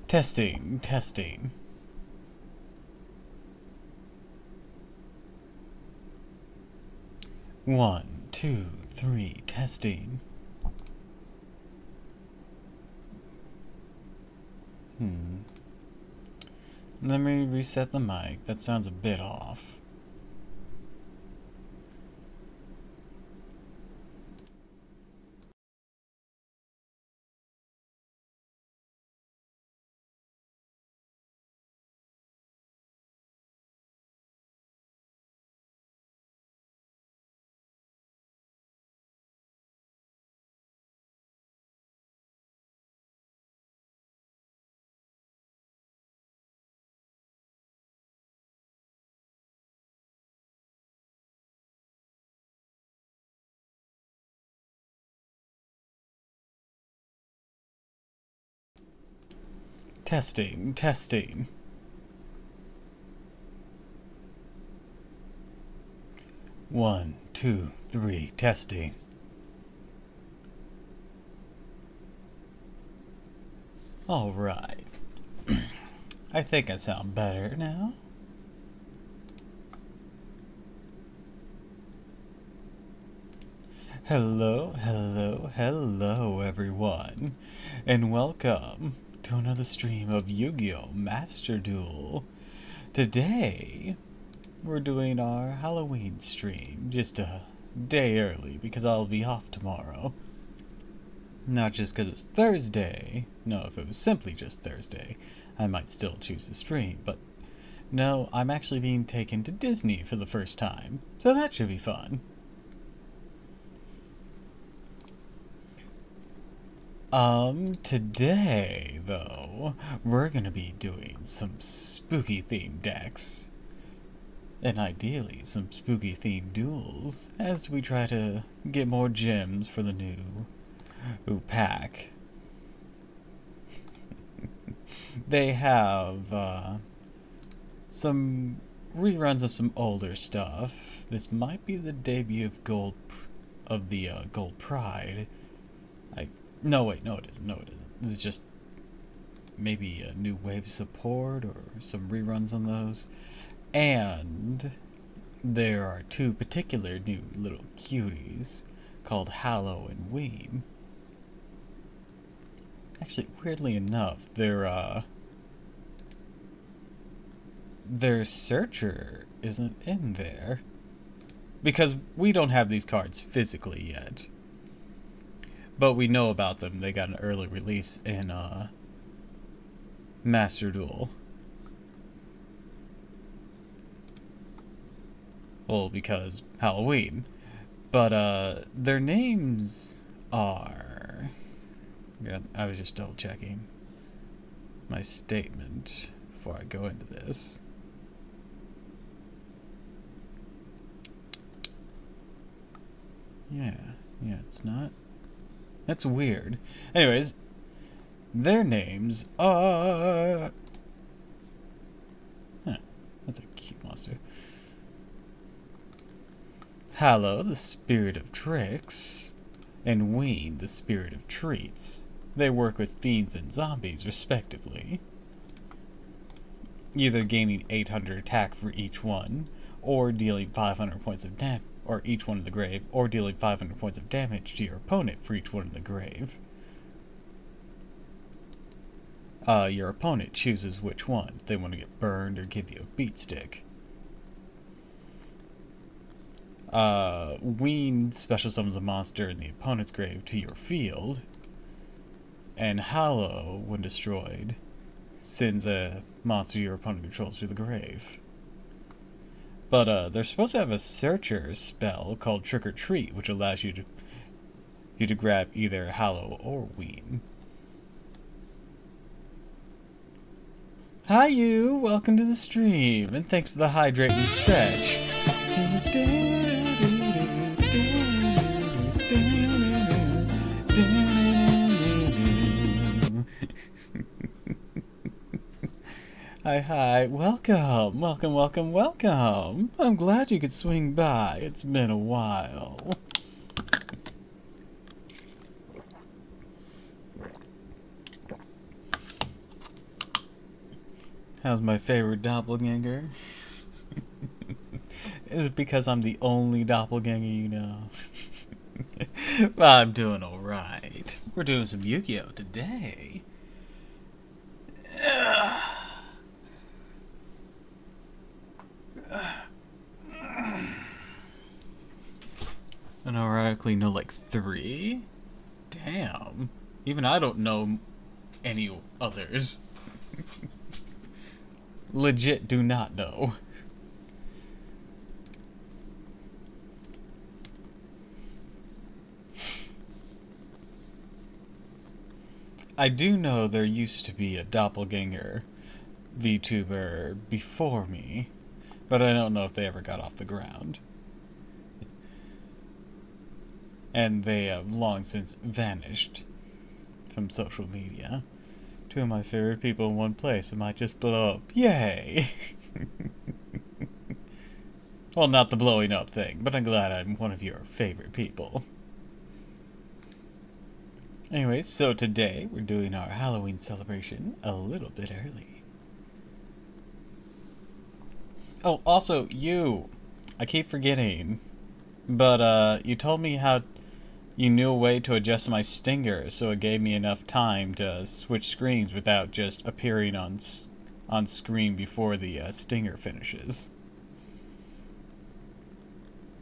Testing, testing. One, two, three, testing. Let me reset the mic. That sounds a bit off. Testing, testing. One, two, three, testing. Alright. I think I sound better now. Hello, hello, hello everyone, and welcome to another stream of Yu-Gi-Oh! Master Duel. Today, we're doing our Halloween stream just a day early because I'll be off tomorrow. Not just because it's Thursday. No, if it was simply just Thursday, I might still choose to stream, but no, I'm actually being taken to Disney for the first time, so that should be fun. Today, though, we're gonna be doing some spooky themed decks. And ideally, some spooky themed duels, as we try to get more gems for the new pack. They have, some reruns of some older stuff. This might be the debut of Gold Pride. No, wait, no it isn't, This is just maybe a new wave support or some reruns on those. And there are two particular new little cuties called Hallow and Ween. Actually, weirdly enough, their searcher isn't in there. Because we don't have these cards physically yet. But we know about them. They got an early release in Master Duel. Well, because Halloween. But their names are... Yeah, I was just double checking my statement before I go into this. Yeah, it's not. That's weird. Anyways, their names are... Huh, that's a cute monster. Hallow, the spirit of tricks, and Ween, the spirit of treats. They work with fiends and zombies, respectively, either gaining 800 attack for each one, or dealing 500 points of damage, or each one in the grave, or dealing 500 points of damage to your opponent for each one in the grave. Your opponent chooses which one. If they want to get burned or give you a beat stick. Ween special summons a monster in the opponent's grave to your field. And Hallow, when destroyed, sends a monster your opponent controls to the grave. But they're supposed to have a searcher spell called Trick or Treat, which allows you to grab either Hallow or Ween. Hi you! Welcome to the stream, and thanks for the hydrate and stretch. Hi, welcome. I'm glad you could swing by. It's been a while. How's my favorite doppelganger? Is it because I'm the only doppelganger you know? Well, I'm doing alright. We're doing some Yu-Gi-Oh! Today. I ironically know like 3? Damn. Even I don't know any others. Legit do not know. I do know there used to be a doppelganger VTuber before me, but I don't know if they ever got off the ground. And they have long since vanished from social media. Two of my favorite people in one place, it might just blow up. Yay! Well, not the blowing up thing, but I'm glad I'm one of your favorite people. Anyways, so today we're doing our Halloween celebration a little bit early. Oh, also, I keep forgetting, but you told me how you knew a way to adjust my stinger, so it gave me enough time to switch screens without just appearing on screen before the stinger finishes.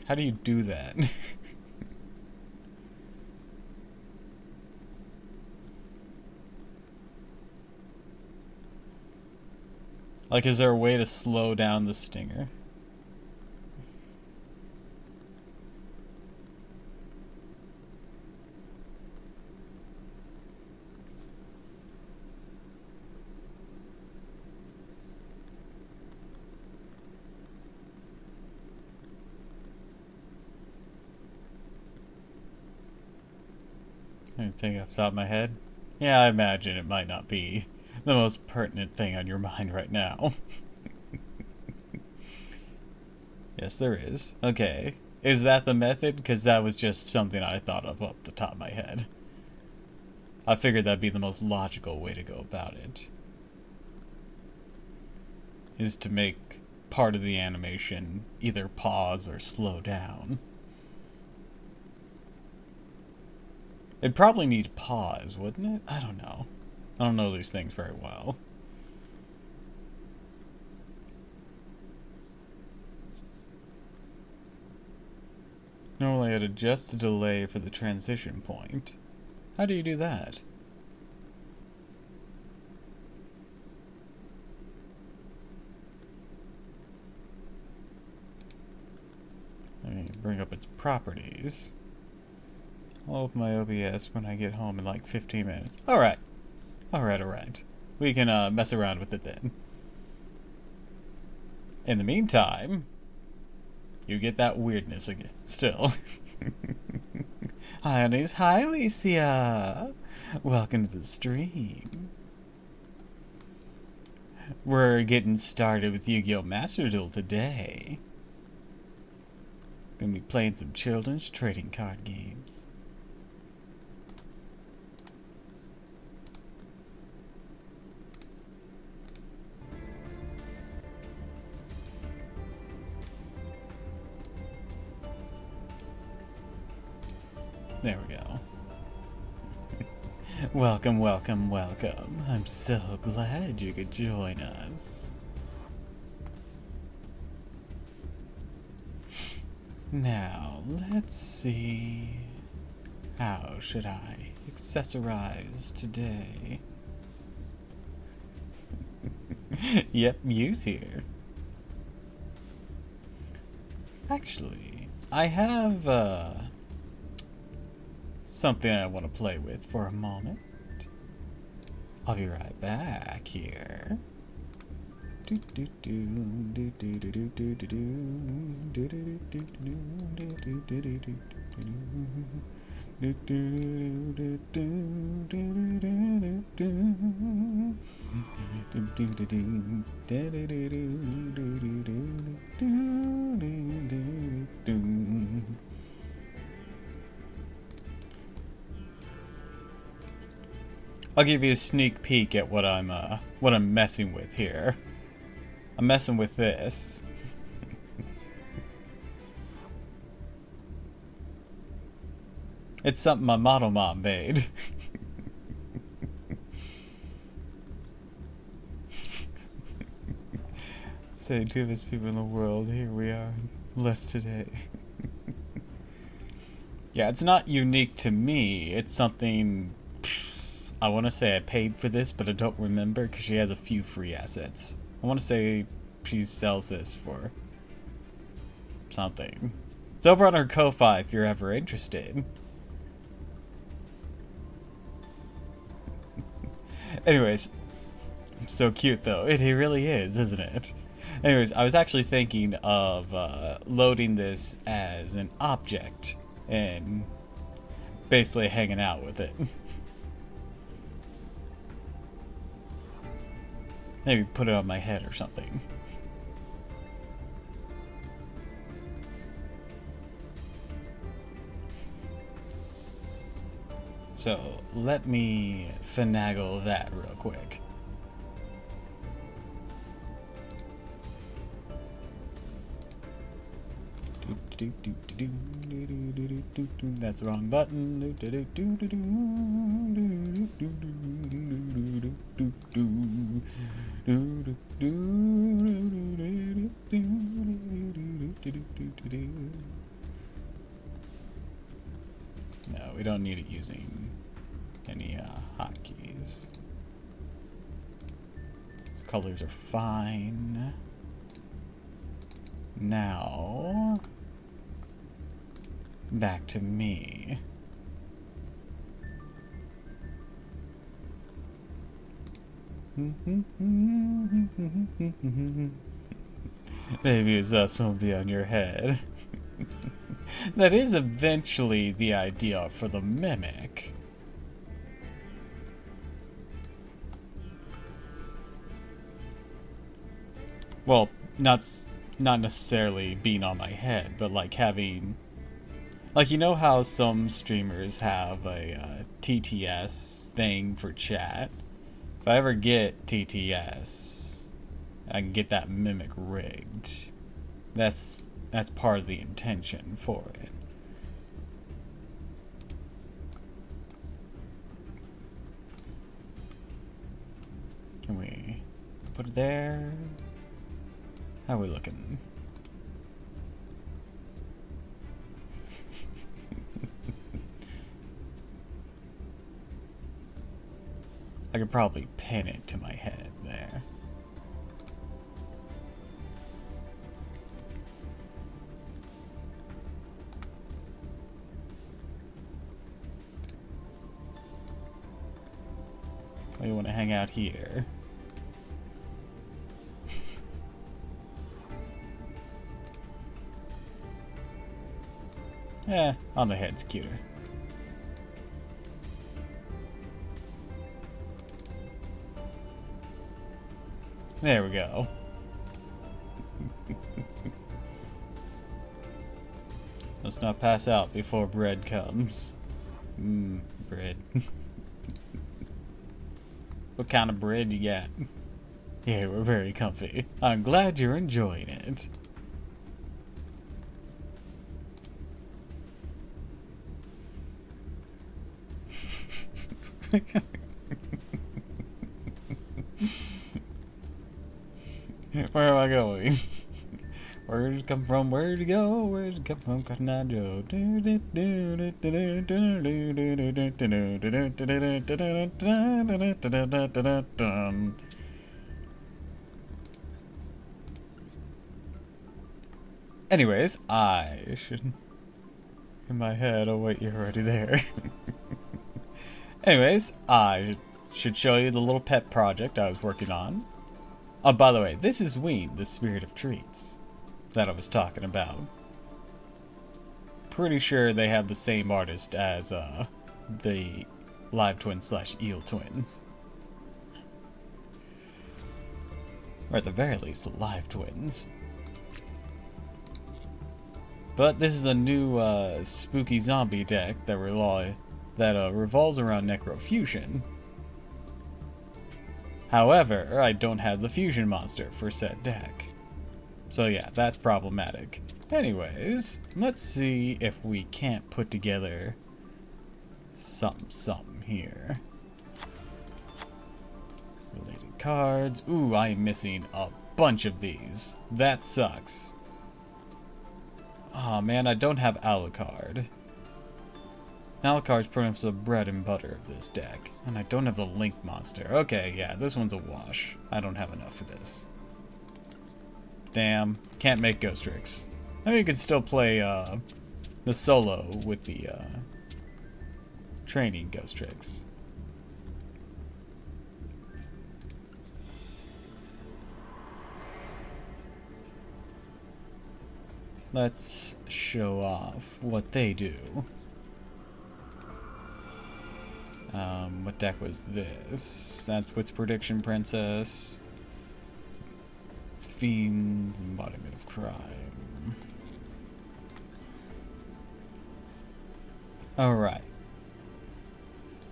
How do you do that? Like, is there a way to slow down the stinger? I think off the top of my head. Yeah, I imagine it might not be the most pertinent thing on your mind right now. Yes, there is. Okay. Is that the method? Because that was just something I thought of off the top of my head. I figured that'd be the most logical way to go about it. Is to make part of the animation either pause or slow down. It'd probably need to pause, wouldn't it? I don't know. I don't know these things very well. Normally I'd adjust the delay for the transition point. How do you do that? Let me bring up its properties. I'll open my OBS when I get home in like 15 minutes. Alright. Alright. We can mess around with it then. In the meantime, you get that weirdness again. Still. Hi, honeys. Hi, Alicia. Welcome to the stream. We're getting started with Yu-Gi-Oh! Master Duel today. Gonna be playing some children's trading card games. There we go. Welcome. I'm so glad you could join us. Now, let's see. How should I accessorize today? Yep, Yu's here. Actually, I have, something I want to play with for a moment. I'll be right back here. I'll give you a sneak peek at what I'm messing with here. I'm messing with this. It's something my model mom made. Say, two of us people in the world, here we are, less today. Yeah, it's not unique to me. It's something... I want to say I paid for this, but I don't remember because she has a few free assets. I want to say she sells this for something. It's over on her Ko-Fi if you're ever interested. Anyways, so cute though. It really is, isn't it? Anyways, I was actually thinking of loading this as an object and basically hanging out with it. Maybe put it on my head or something. So, let me finagle that real quick. That's the wrong button. need it using any hotkeys. These colors are fine. Now, back to me. Maybe it's also be on your head. That is eventually the idea for the mimic. Well, not necessarily being on my head, but like having... Like, you know how some streamers have a TTS thing for chat? If I ever get TTS, I can get that mimic rigged. That's part of the intention for it. Can we put it there? How are we looking? I could probably pin it to my head there. Oh, you want to hang out here? Yeah, on the head's cuter. There we go. Let's not pass out before bread comes. Bread. What kind of bread you got? Yeah, we're very comfy. I'm glad you're enjoying it. Where am I going? Where'd it come from? Where'd it go? Where'd it come from? Cotton Eye Joe. Anyways, I should... In my head, oh wait, you're already there. Anyways, I should show you the little pet project I was working on. Oh, by the way, this is Ween, the Spirit of Treats, that I was talking about. Pretty sure they have the same artist as the Live Twins / Eel Twins. Or at the very least, the Live Twins. But this is a new spooky zombie deck that revolves around Necrofusion. However, I don't have the fusion monster for said deck. So yeah, that's problematic. Anyways, let's see if we can't put together something here. Related cards. Ooh, I am missing a bunch of these. That sucks. Aw, man, I don't have Alucard. Alucard's pretty much the bread and butter of this deck. And I don't have the Link monster. Okay, yeah, this one's a wash. I don't have enough for this. Damn, can't make Ghost Tricks. I mean, you could still play the solo with the training Ghost Tricks. Let's show off what they do. What deck was this? That's Wit's Prediction Princess. It's Fiend's Embodiment of Crime. Alright.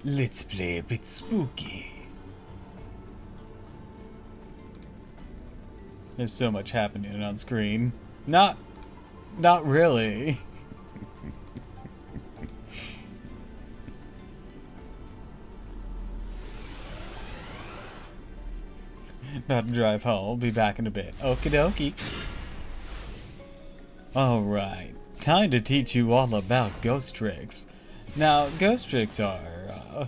Let's play a bit spooky. There's so much happening on screen. Not really. About to drive home. Be back in a bit. Okie dokie. Alright. Time to teach you all about Ghost Tricks. Now, ghost tricks are,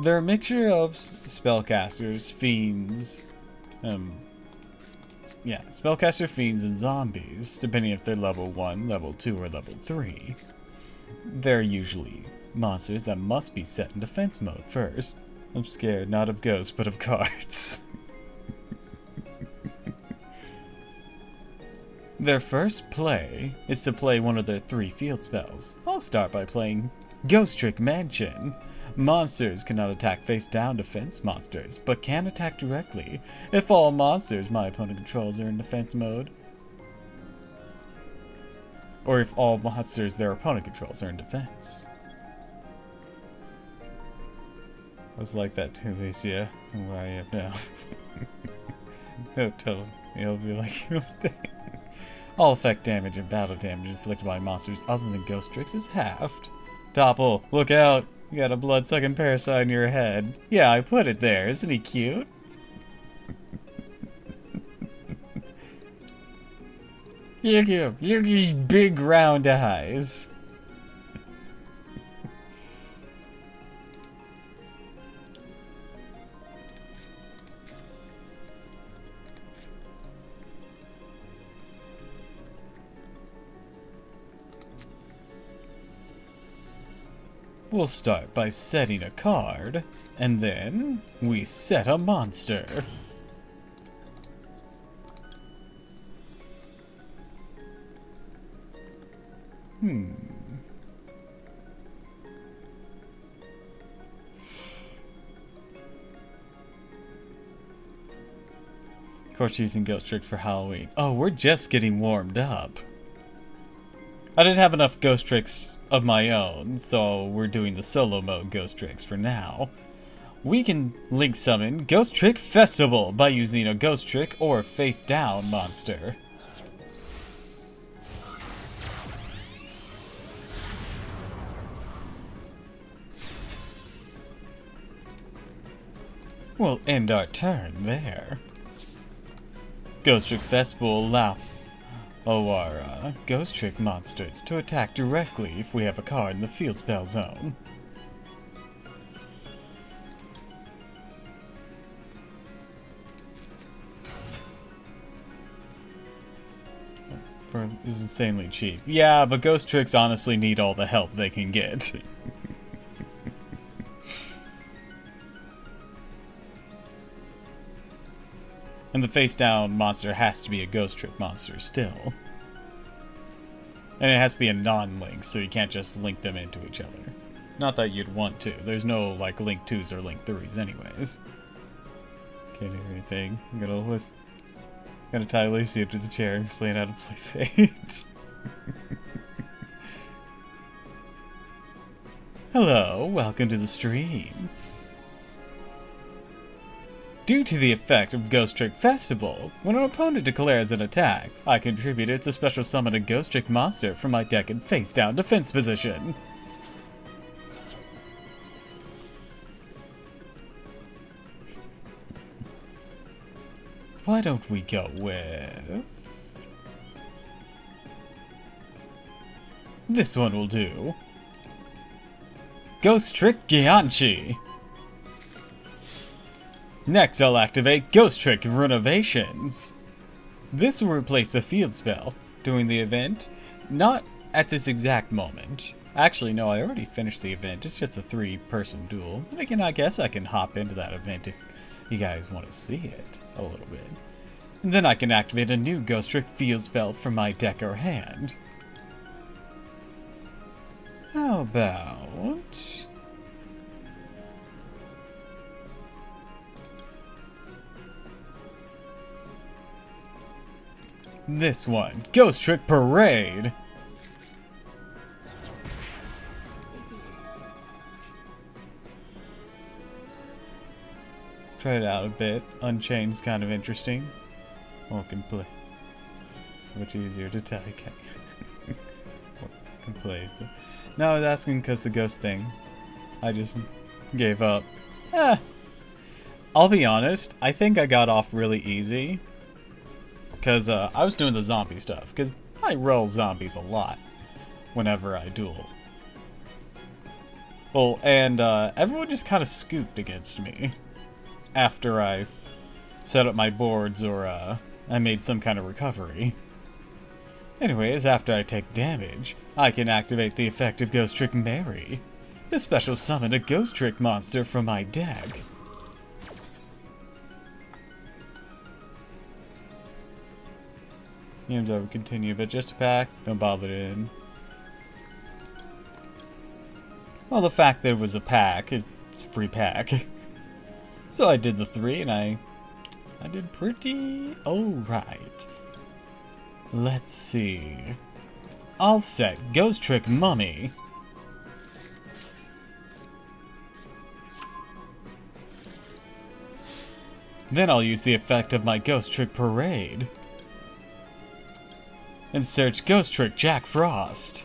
they're a mixture of spellcasters, fiends, spellcaster, fiends, and zombies, depending if they're level 1, level 2, or level 3. They're usually monsters that must be set in defense mode first. I'm scared, not of ghosts, but of cards. Their first play is to play one of their 3 field spells. I'll start by playing Ghost Trick Mansion. Monsters cannot attack face-down defense monsters, but can attack directly if all monsters my opponent controls are in defense mode. Or if all monsters their opponent controls are in defense. I was like that too, Alicia, and where I am now. No, totally. You'll be like, all effect damage and battle damage inflicted by monsters other than ghost tricks is halved. Topple, look out! You got a blood-sucking parasite in your head. Yeah, I put it there. Isn't he cute? Look at him. Look at his big round eyes. We'll start by setting a card, and then we set a monster. Of course, using Ghost Trick for Halloween. Oh, we're just getting warmed up. I didn't have enough Ghost Tricks of my own, so we're doing the solo mode Ghost Tricks for now. We can link summon Ghost Trick Festival by using a Ghost Trick or face down monster. We'll end our turn there. Ghost Trick Festival will allow our Ghost Trick monsters to attack directly if we have a card in the field spell zone. Is insanely cheap. Yeah, but Ghost Tricks honestly need all the help they can get. And the face-down monster has to be a Ghost Trick monster still. And it has to be a non-link, so you can't just link them into each other. Not that you'd want to. There's no, like, link 2s or link 3s anyways. Can't hear anything. I'm gonna tie Alicia to the chair and explain how to play Fate. Hello, welcome to the stream. Due to the effect of Ghost Trick Festival, when an opponent declares an attack, I contributed to special summon a Ghost Trick monster from my deck in face-down defense position. Why don't we go with... this one will do. Ghost Trick Gianchi. Next, I'll activate Ghost Trick Renovations. This will replace the field spell during the event, not at this exact moment. Actually, no, I already finished the event. It's just a 3-person duel. And again, I guess I can hop into that event if you guys want to see it a little bit. And then I can activate a new Ghost Trick field spell from my deck or hand. How about... this one, Ghost Trick Parade! Tried it out a bit. Unchained's kind of interesting. Or can play. So much easier to tie. Can play. So. No, I was asking because the ghost thing. I just gave up. I'll be honest, I think I got off really easy. Because I was doing the zombie stuff. Because I roll zombies a lot whenever I duel. Well, and everyone just kind of scooped against me after I set up my boards or I made some kind of recovery. Anyways, after I take damage, I can activate the effect of Ghost Trick Mary. A special summon a Ghost Trick monster from my deck. Game's over, continue, but just a pack, don't bother in. Well, the fact that it was a pack, it's a free pack. So I did the 3 and I did pretty alright. Let's see. I'll set Ghost Trick Mummy. Then I'll use the effect of my Ghost Trick Parade. And search Ghost Trick Jack Frost.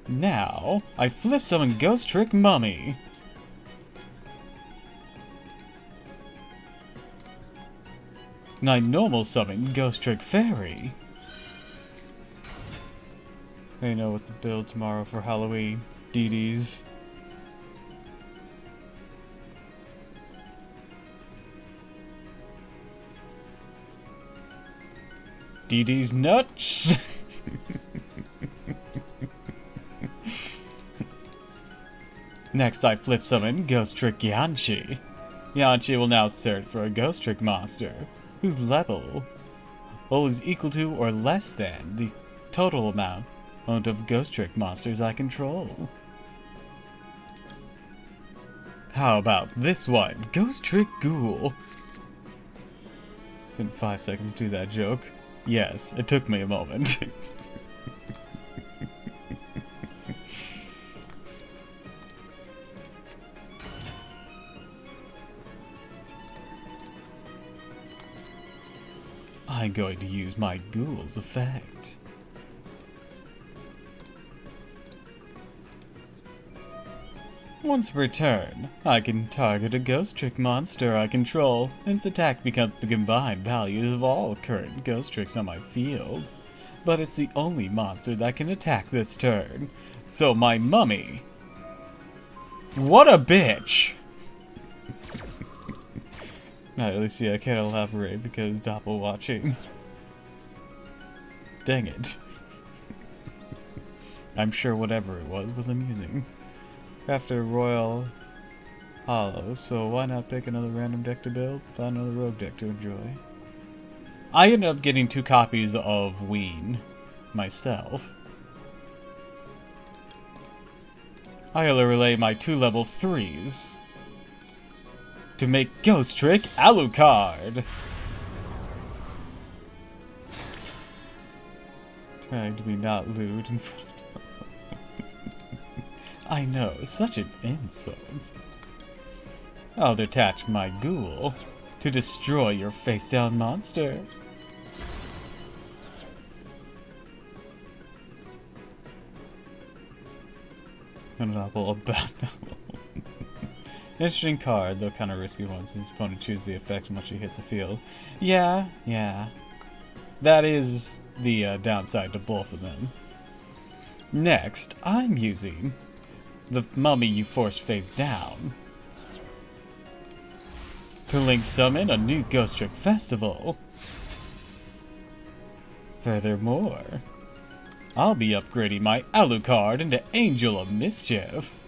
Now, I flip summon Ghost Trick Mummy. And I normal summon Ghost Trick Fairy. I know what to build tomorrow for Halloween. DD's. DD's nuts! Next, I flip summon Ghost Trick Yanchi. Yanchi will now search for a Ghost Trick monster, whose level is equal to or less than the total amount of Ghost Trick monsters I control. How about this one? Ghost Trick Ghoul. It's been 5 seconds to do that joke. Yes, it took me a moment. I'm going to use my Ghoul's effect. Once per turn, I can target a Ghost Trick monster I control, and its attack becomes the combined values of all current Ghost Tricks on my field. But it's the only monster that can attack this turn, so my Mummy... What a bitch! Not really see, I can't elaborate because Doppel watching. Dang it. I'm sure whatever it was amusing. Crafted Royal Hollow, so why not pick another random deck to build? Find another rogue deck to enjoy. I ended up getting 2 copies of Ween myself. I'll relay my 2 level 3s to make Ghost Trick Alucard. Trying to be not lewd in front of I know, such an insult. I'll detach my ghoul to destroy your face-down monster. Novel about Interesting card, though kind of risky one since opponent chooses the effect once she hits the field. Yeah. That is the downside to both of them. Next, I'm using the Mummy you forced face down to link summon a new Ghost Trick Festival. Furthermore, I'll be upgrading my Alucard into Angel of Mischief.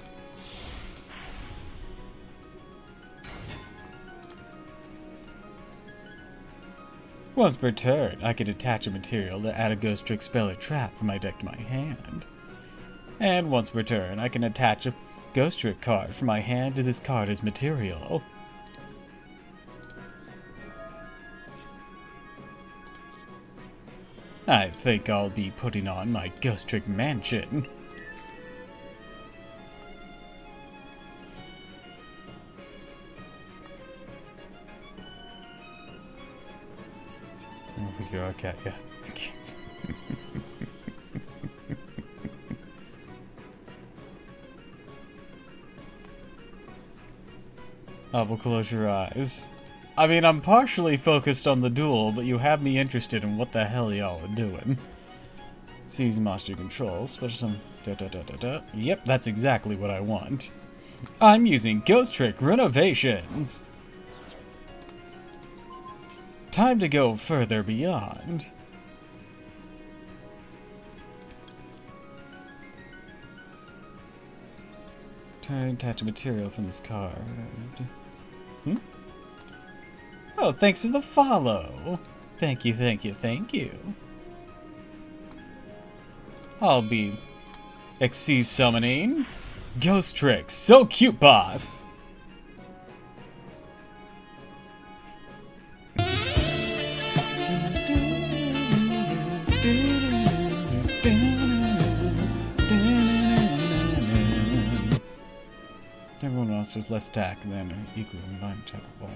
Once per turn, I can attach a material to add a Ghost Trick spell or trap from my deck to my hand. And once per turn, I can attach a Ghost Trick card from my hand to this card as material. I think I'll be putting on my Ghost Trick Mansion. Over here, okay, yeah. Apple, close your eyes. I mean, I'm partially focused on the duel, but you have me interested in what the hell y'all are doing. Seize monster control, special some Yep, that's exactly what I want. I'm using Ghost Trick Renovations. Time to go further beyond. Try to attach a material from this card. Oh, thanks for the follow. Thank you, thank you, thank you. I'll be XC summoning Ghost Trick. So cute, boss. Everyone monsters less attack than an equal combined attack of ball.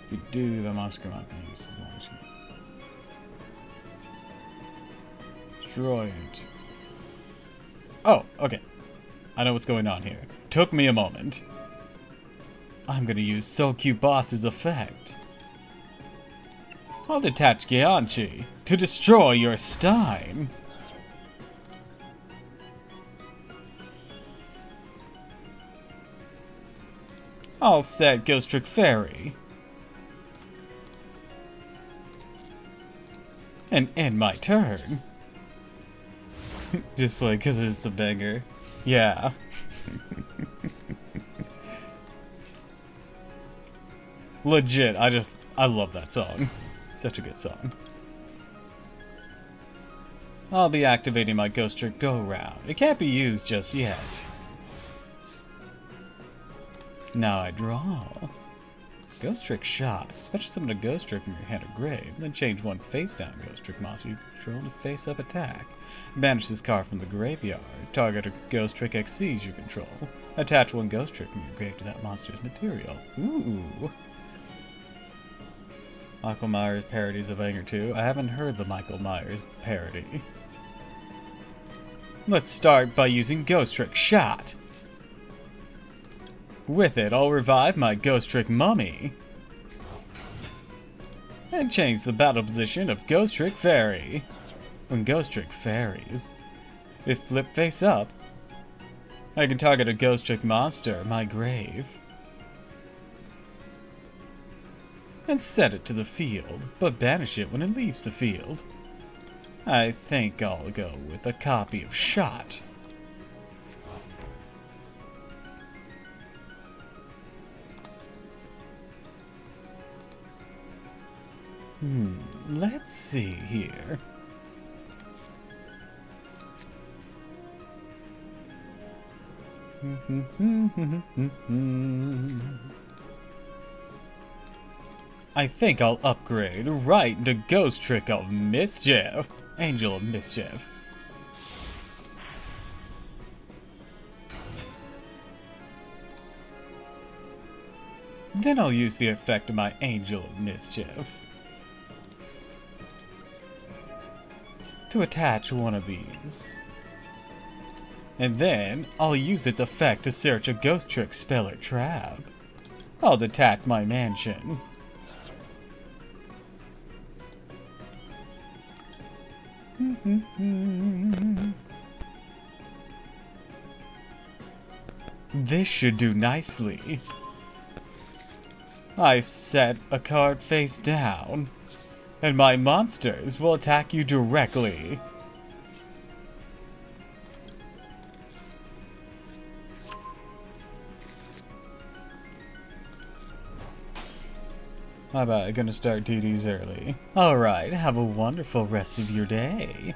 If you do, the monster cannot be used as long as you destroy it. Oh, okay. I know what's going on here. Took me a moment. I'm gonna use So Cute Boss's effect. I'll detach Gyanchi to destroy your Stein. I'll set Ghost Trick Fairy. And end my turn. Just play because it's a banger. Yeah. Legit, I love that song. Such a good song. I'll be activating my Ghost Trick Go Round. It can't be used just yet. Now I draw. Ghost Trick Shot. Special summon a Ghost Trick from your hand or grave, then change one face-down Ghost Trick monster you control to face-up attack. Banish this card from the graveyard. Target a Ghost Trick exceeds your control. Attach one Ghost Trick from your grave to that monster's material. Ooh. Michael Myers parodies of Anger 2. I haven't heard the Michael Myers parody. Let's start by using Ghost Trick Shot. With it, I'll revive my Ghost Trick Mummy. And change the battle position of Ghost Trick Fairy. When Ghost Trick Fairies, if flip face up, I can target a Ghost Trick monster, my grave, and set it to the field, but banish it when it leaves the field. I think I'll go with a copy of Shot. Let's see here. I think I'll upgrade right into Ghost Trick of Mischief. Angel of Mischief. Then I'll use the effect of my Angel of Mischief to attach one of these. And then I'll use its effect to search a Ghost Trick spell or trap. I'll detach my mansion. This should do nicely. I set a card face down, and my monsters will attack you directly. How about I'm gonna start duties early? Alright, have a wonderful rest of your day.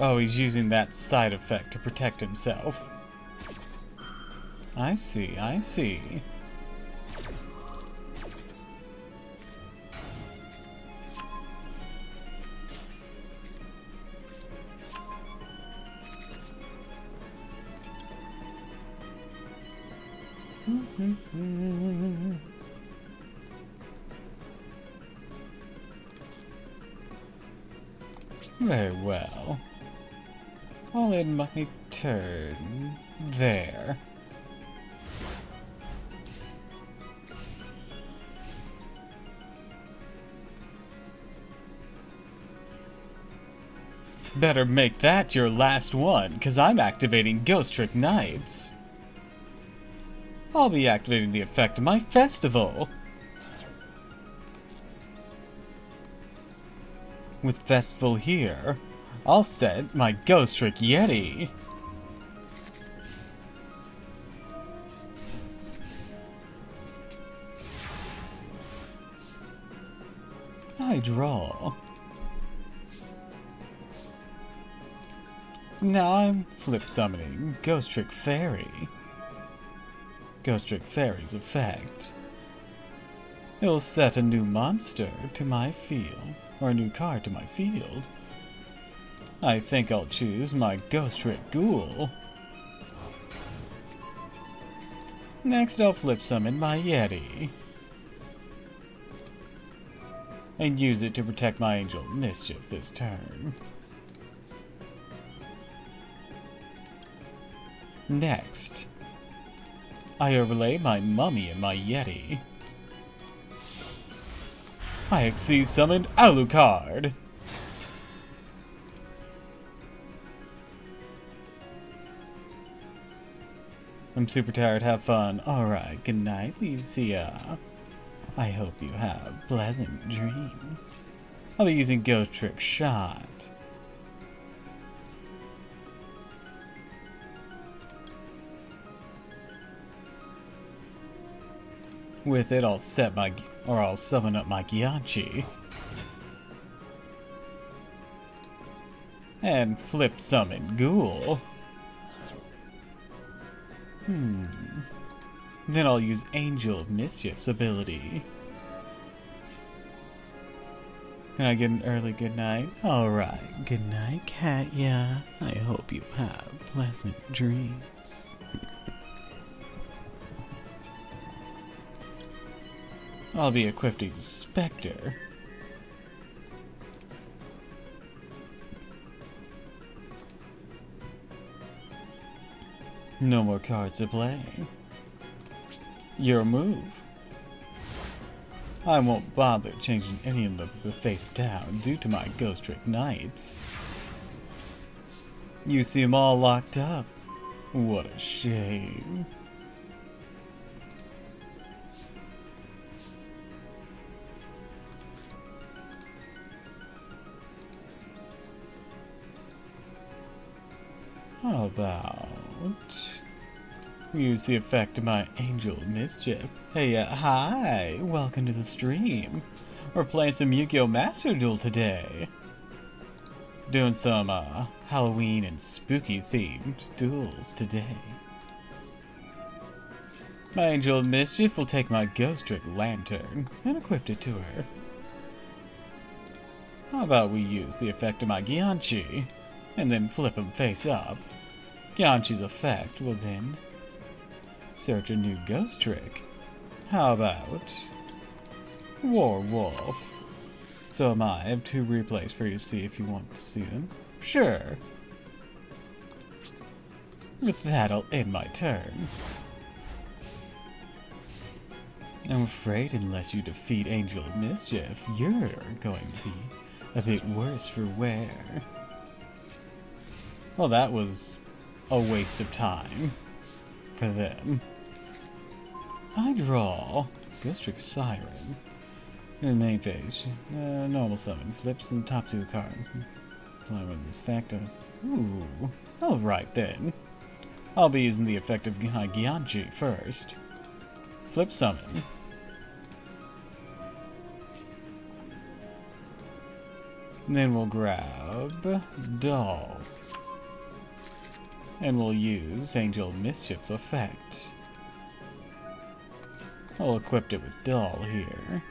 Oh, he's using that side effect to protect himself. I see, I see. Very well. I'll end my turn there. Better make that your last one, 'cause I'm activating Ghost Trick Nights. I'll be activating the effect of my festival. With Festival here, I'll set my Ghost Trick Yeti. I draw. Now I'm flip summoning Ghost Trick Fairy. Ghost Trick Fairy's effect. It will set a new monster to my field, or a new card to my field. I think I'll choose my Ghost Trick Ghoul. Next I'll flip summon my Yeti. And use it to protect my Angel Mischief this turn. Next, I overlay my Mummy and my Yeti. I Xyz summon Alucard. I'm super tired, have fun. Alright, good night, Licia. I hope you have pleasant dreams. I'll be using Ghost Trick Shot. With it, I'll summon up my Gyanchi. And flip summon Ghoul. Then I'll use Angel of Mischief's ability. Can I get an early good night? Alright, good night, Katya. I hope you have pleasant dreams. I'll be equipping Spectre. No more cards to play. Your move. I won't bother changing any of them face down due to my Ghost Trick Nights. You see them all locked up. What a shame. How about use the effect of my Angel of Mischief? Hey, hi! Welcome to the stream. We're playing some Yu-Gi-Oh! Master Duel today. Doing some Halloween and spooky themed duels today. My Angel of Mischief will take my Ghost Trick Lantern and equip it to her. How about we use the effect of my Gyanchi and then flip him face up? Gyanchi's effect will then search a new Ghost Trick. How about Werewolf? So I have 2 replays for you to see if you want to see them. Sure. With that, I'll end my turn. I'm afraid unless you defeat Angel of Mischief, you're going to be a bit worse for wear. Well, that was a waste of time for them. I draw Ghost Trick Siren. In the main phase, normal summon, flips in the top 2 cards. Apply one of this effect. Ooh, alright then. I'll be using the effect of Gyanchi first. Flip summon. And then we'll grab Doll. And we'll use Angel Mischief effect. I'll equip it with Doll here.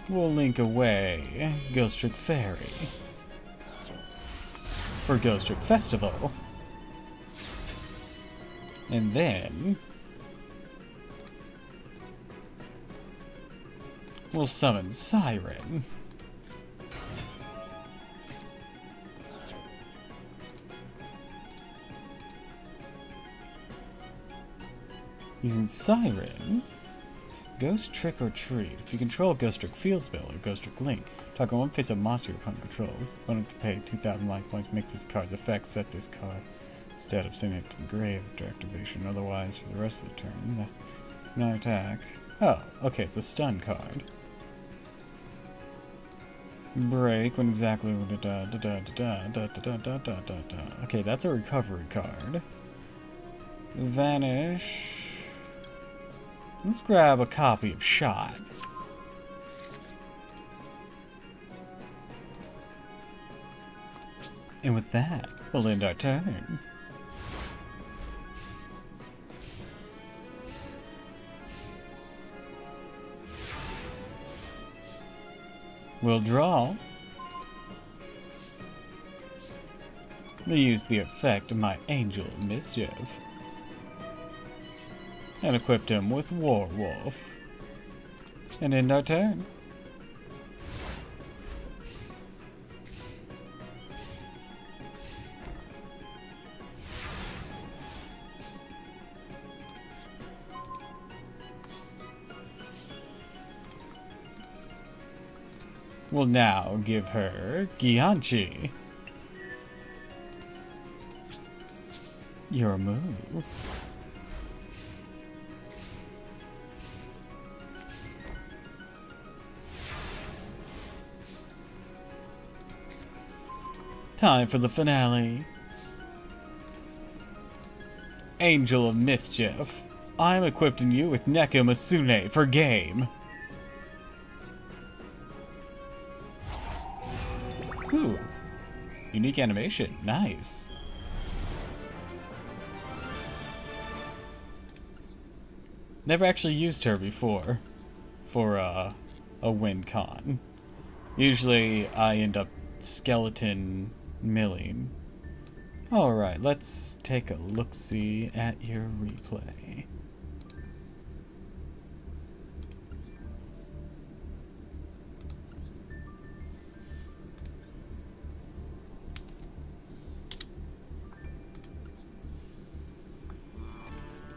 We'll link away Ghost Trick Fairy for Ghost Trick Festival. And then We'll summon Siren. Using Siren, Ghost Trick or Treat. If you control Ghost Trick Field Spell or Ghost Trick Link, target one face-up monster your opponent controls. Opponent can pay 2,000 life points, make this card's effect, set this card instead of sending it to the grave after activation. Otherwise, for the rest of the turn, no attack. Oh, okay, it's a stun card. Break when exactly. Okay, that's a recovery card. Vanish. Let's grab a copy of Shot. And with that, we'll end our turn. We'll draw. We'll use the effect of my Angel of Mischief. And equipped him with Warwolf. And end our turn. We'll now give her Gianchi. Your move. Time for the finale. Angel of Mischief. I'm equipping you with Neko Masune for game. Ooh. Unique animation. Nice. Never actually used her before for a win con. Usually I end up skeleton milling. Alright, let's take a look-see at your replay.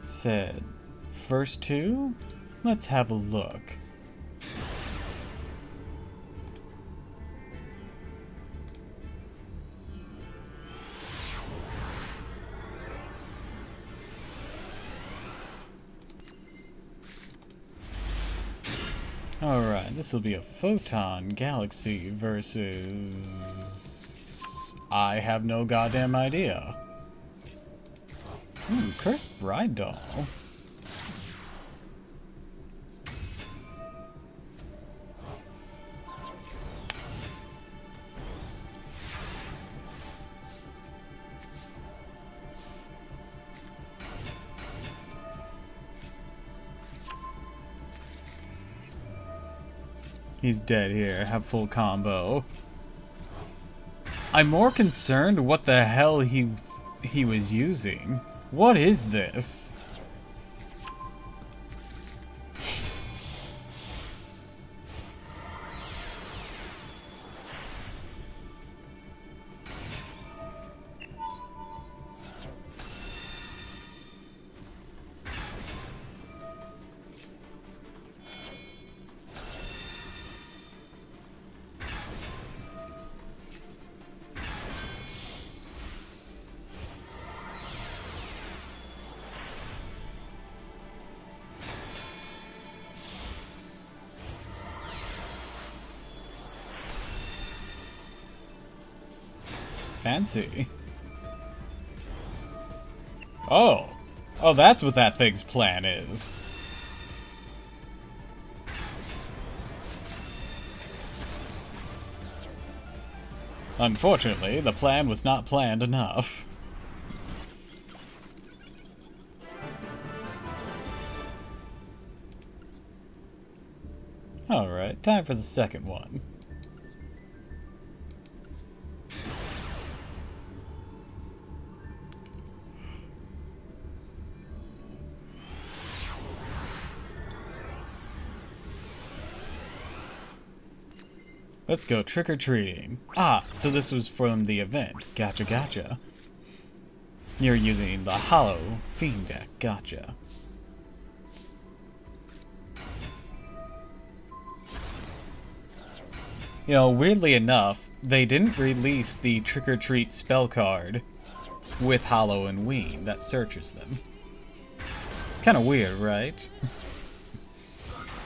Said, first two? Let's have a look. Alright, this will be a Photon Galaxy versus... I have no goddamn idea. Ooh, Cursed Bride Doll. He's dead here. Have full combo. I'm more concerned what the hell he was using. What is this? Fancy. Oh. Oh, that's what that thing's plan is. Unfortunately, the plan was not planned enough. Alright, time for the second one. Let's go trick-or-treating. Ah, so this was from the event. Gotcha, gotcha. You're using the Hollow Fiend deck. Gotcha. You know, weirdly enough, they didn't release the trick-or-treat spell card with Hollow and Wean that searches them. It's kind of weird, right?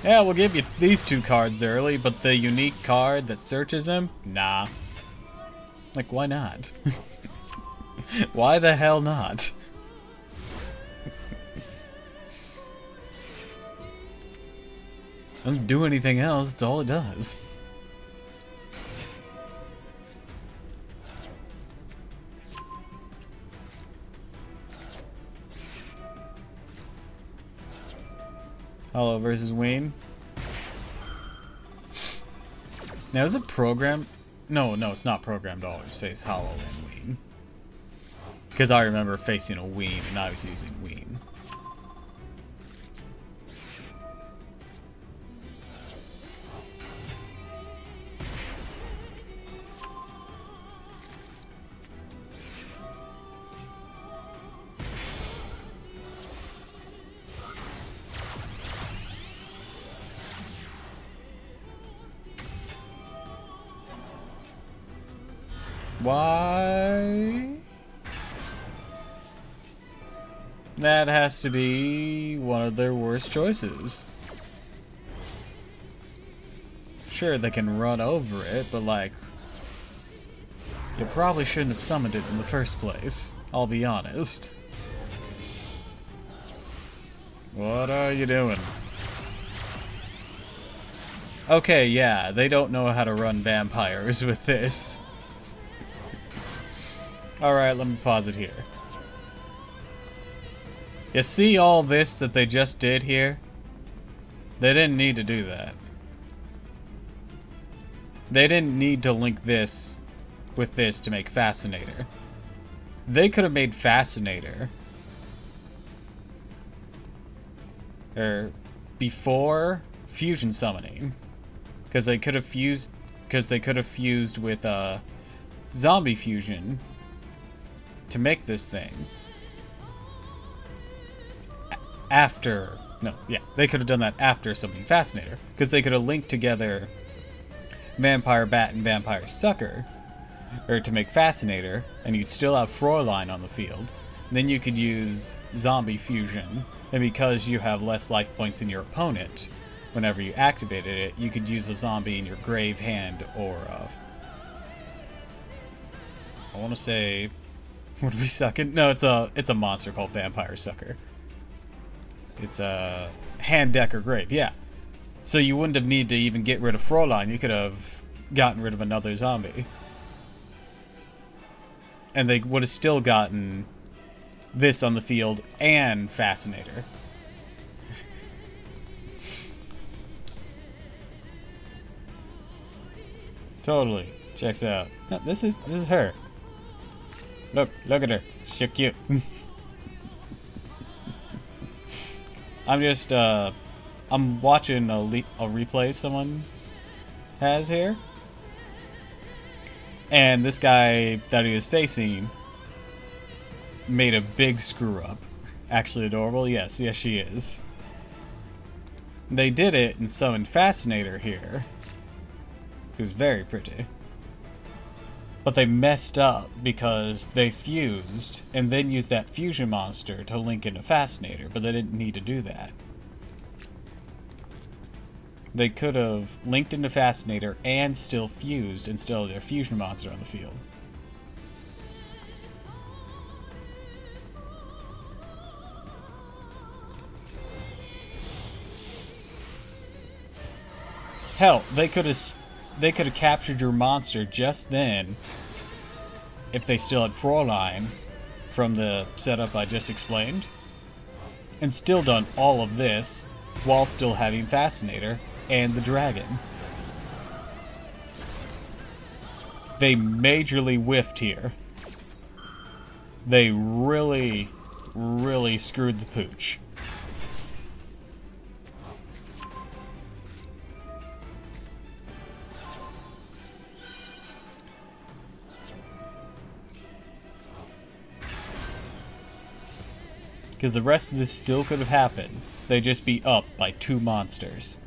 Yeah, we'll give you these two cards early, but the unique card that searches them? Nah. Like, why not? Why the hell not? Doesn't do anything else, that's all it does. Hollow versus Wean. Now, is it programmed? No, it's not programmed to always face Hollow and Wean. Because I remember facing a Wean and I was using Wean. Why? That has to be one of their worst choices. Sure, they can run over it, but like, you probably shouldn't have summoned it in the first place. I'll be honest. What are you doing? Okay, yeah, they don't know how to run vampires with this. Alright, let me pause it here. You see all this that they just did here? They didn't need to do that. They didn't need to link this with this to make Fascinator. They could have made Fascinator before fusion summoning, because they could have fused with zombie fusion to make this thing. They could have done that after summoning Fascinator, because they could have linked together Vampire Bat and Vampire Sucker, or to make Fascinator, and you'd still have Fräulein on the field. Then you could use Zombie Fusion, and because you have less life points than your opponent, whenever you activated it, you could use a zombie in your grave hand, or I want to say, what are we sucking? No, it's a monster called Vampire Sucker. It's a hand, deck, or grave, yeah. So you wouldn't have needed to even get rid of Fräulein. You could have gotten rid of another zombie. And they would have still gotten this on the field and Fascinator. Totally. Checks out. No, this is her. Look at her. She's cute. I'm just, I'm watching a replay someone has here. And this guy that he was facing made a big screw up. Actually adorable? Yes, she is. They did it and summoned Fascinator here, who's very pretty. But they messed up because they fused and then used that fusion monster to link into Fascinator, but they didn't need to do that. They could have linked into Fascinator and still fused and still have their fusion monster on the field. Hell, they could have captured your monster just then if they still had Fräulein from the setup I just explained, and still done all of this while still having Fascinator and the dragon. They majorly whiffed here. They really, really screwed the pooch. Because the rest of this still could have happened. They'd just be up by 2 monsters.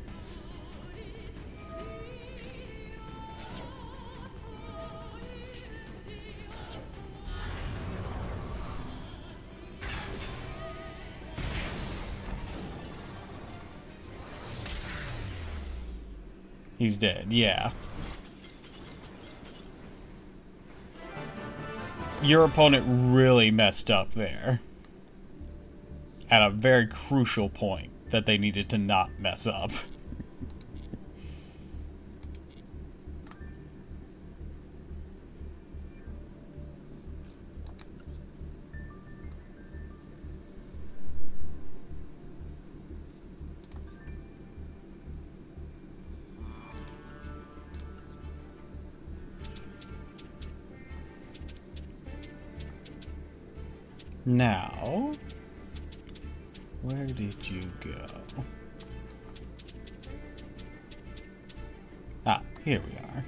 He's dead, yeah. Your opponent really messed up there. At a very crucial point that they needed to not mess up. Now, where did you go? Ah, here we are.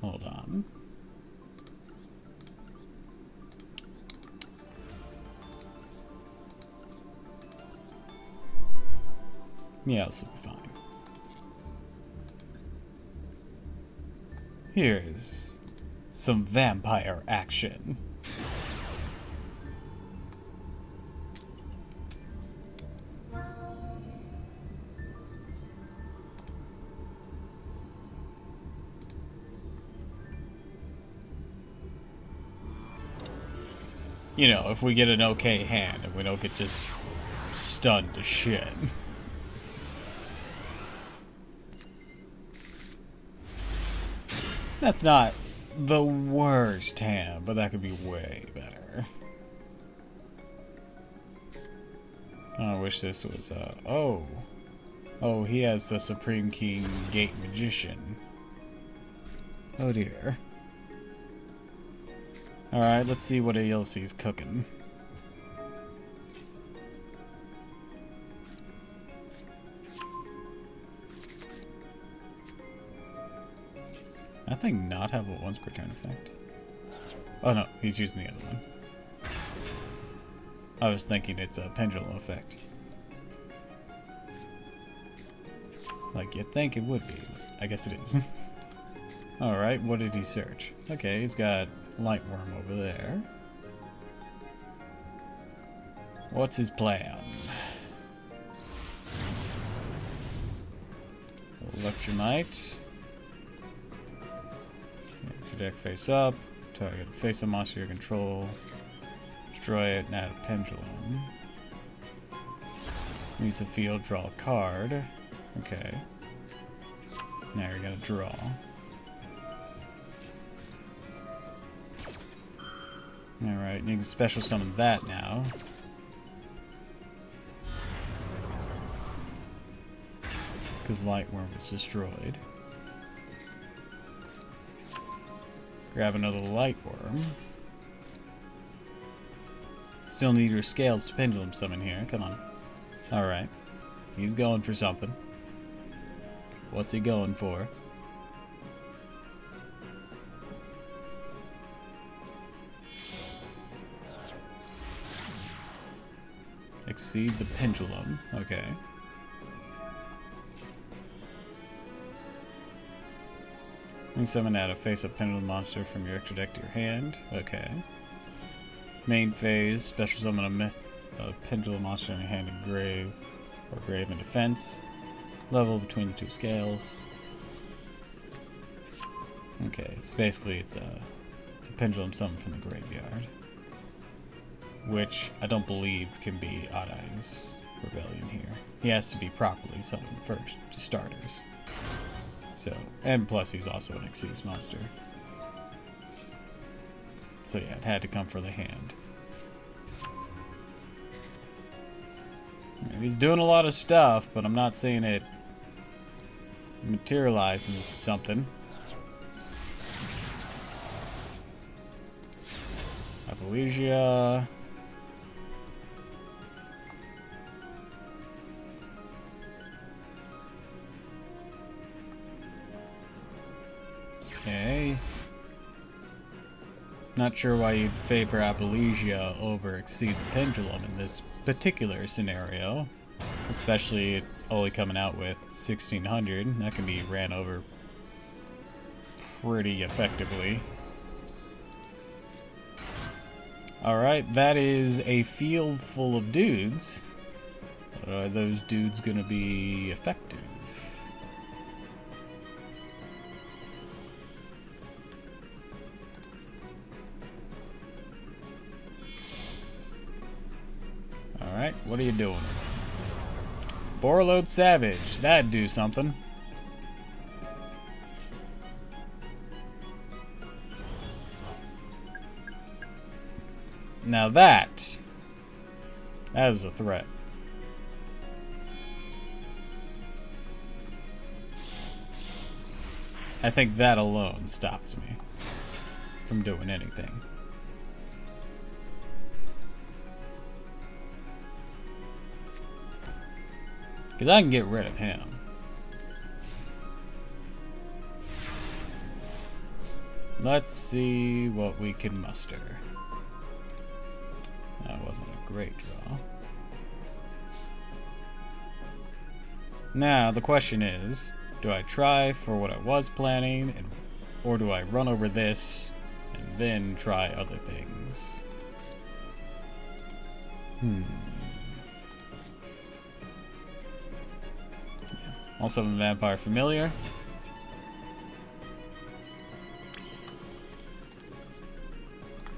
Hold on. Yeah, this will be fine. Here's some vampire action. You know, if we get an okay hand and we don't get just stunned to shit. That's not the worst hand, but that could be way better. I wish this was, oh. Oh, he has the Supreme King Gate Magician. Oh dear. Alright, let's see what ALC's cooking. I think not have a once per turn effect. Oh no, he's using the other one. I was thinking it's a pendulum effect. Like you'd think it would be, but I guess it is. Alright, what did he search? Okay, he's got Lightworm over there. What's his plan? Electromite. Your deck face up. Target face a monster you control. Destroy it and add a pendulum. Use the field, draw a card. Okay. Now you're gonna draw. Alright, you can special summon that now. Because Lightworm was destroyed. Grab another Lightworm. Still need your Scales to pendulum summon here, come on. Alright. He's going for something. What's he going for? Exceed the pendulum. Okay. You can summon out a face-up pendulum monster from your extra deck to your hand. Okay. Main phase, special summon a pendulum monster in your hand and grave, or grave in defense. Level between the two scales. Okay, so basically it's a pendulum summon from the graveyard. Which I don't believe can be Odd Eyes Rebellion here. He has to be properly summoned first, to starters. So, and plus he's also an Xyz monster. So yeah, it had to come for the hand. He's doing a lot of stuff, but I'm not seeing it materialize into something. Apollosia. Okay. Not sure why you'd favor Apologia over Exceed the Pendulum in this particular scenario. Especially it's only coming out with 1600. That can be ran over pretty effectively. Alright, that is a field full of dudes. Are those dudes gonna be effective? Alright, what are you doing? Borreload Savage, that'd do something. Now that is a threat. I think that alone stops me from doing anything. Because I can get rid of him. Let's see what we can muster. That wasn't a great draw. Now, the question is, do I try for what I was planning, or do I run over this and then try other things? Also a Vampire Familiar.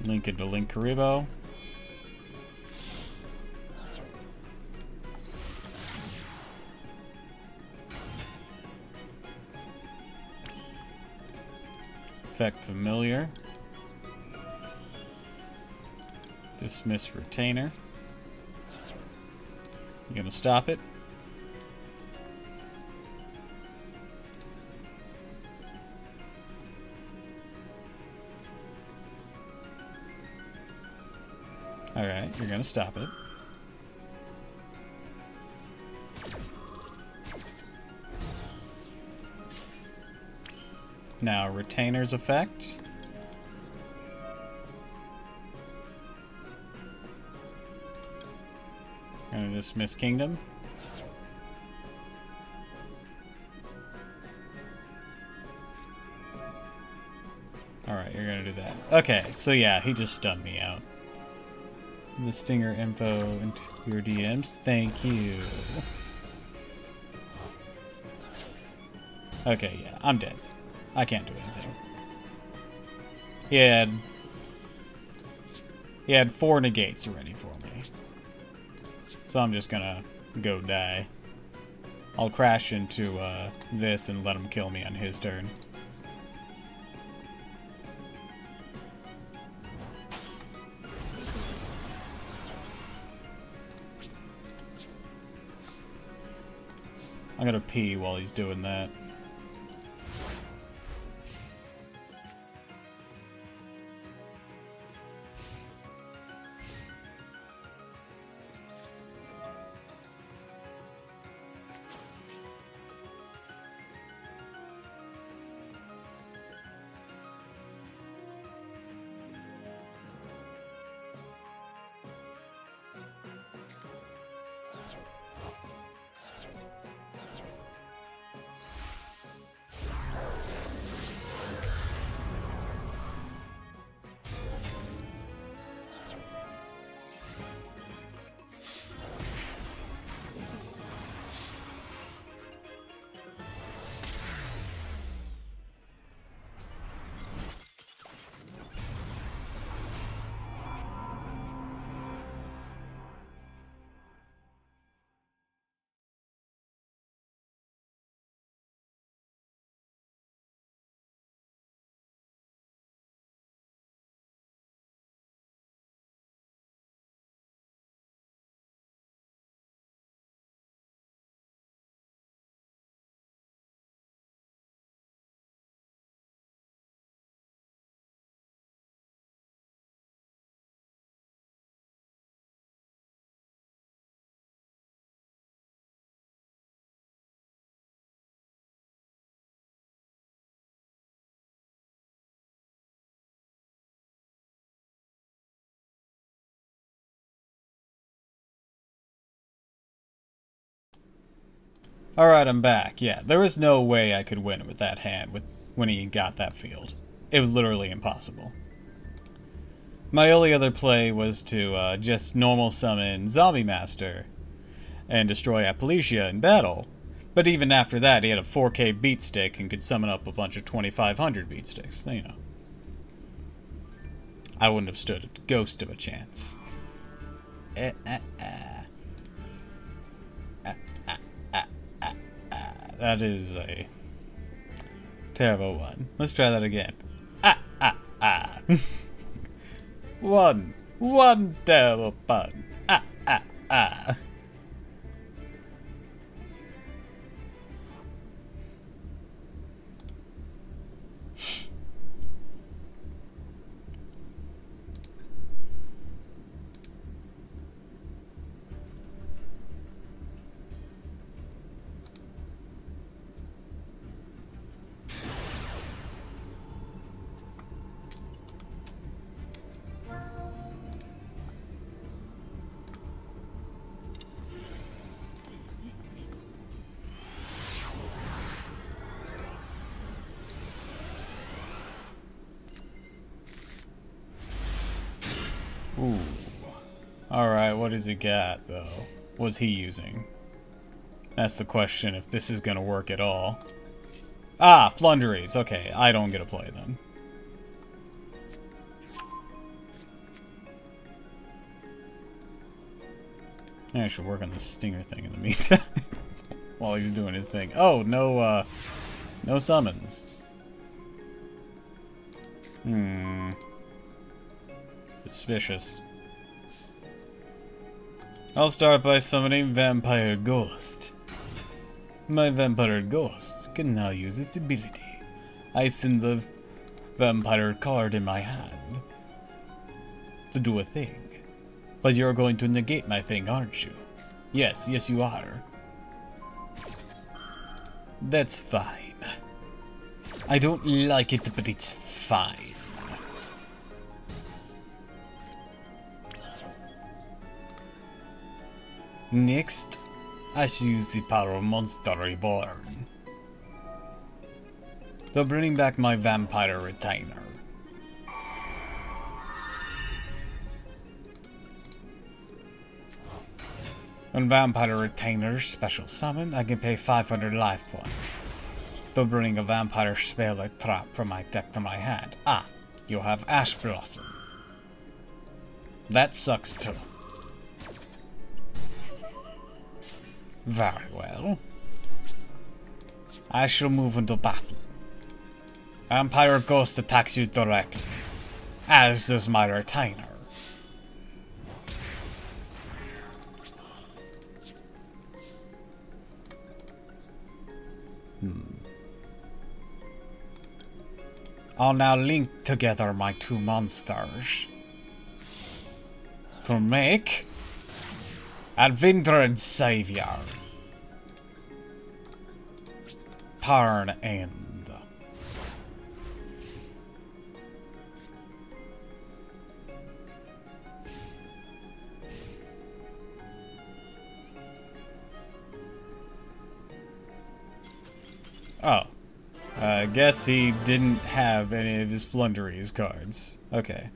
Link into Linkuriboh. Effect Familiar. Dismiss Retainer. You gonna stop it? Alright, you're gonna stop it. Now, Retainer's effect. Gonna dismiss Kingdom. Alright, you're gonna do that. Okay, so yeah, he just stunned me out. The Stinger info into your DMs. Thank you. Okay, yeah, I'm dead. I can't do anything. He had 4 negates ready for me. So I'm just gonna go die. I'll crash into this and let him kill me on his turn. I'm gonna pee while he's doing that. Alright, I'm back. Yeah, there was no way I could win with that hand when he got that field. It was literally impossible. My only other play was to just normal summon Zombie Master and destroy Aplysia in battle. But even after that, he had a 4K beat stick and could summon up a bunch of 2500 beat sticks. So, you know. I wouldn't have stood a ghost of a chance. That is a terrible one. Let's try that again. One terrible pun. Ooh. Alright, what does he got, though? What's he using? That's the question, if this is gonna work at all. Ah, Flunderies. Okay, I don't get to play then. I should work on the stinger thing in the meantime. While he's doing his thing. Oh, no summons. Suspicious. I'll start by summoning Vampire Ghost. My Vampire Ghost can now use its ability. I send the Vampire card in my hand to do a thing. But you're going to negate my thing, aren't you? Yes, you are. That's fine. I don't like it, but it's fine. Next, I shall use the power of Monster Reborn to bring back my Vampire Retainer. When Vampire Retainer's special summon, I can pay 500 life points to bring a Vampire spell or trap from my deck to my hand. Ah, you have Ash Blossom. That sucks too. Very well. I shall move into battle. Vampire Ghost attacks you directly, as does my Retainer. I'll now link together my two monsters to make Adventured Savior. Turn end. Oh. I guess he didn't have any of his Flunderies cards. Okay.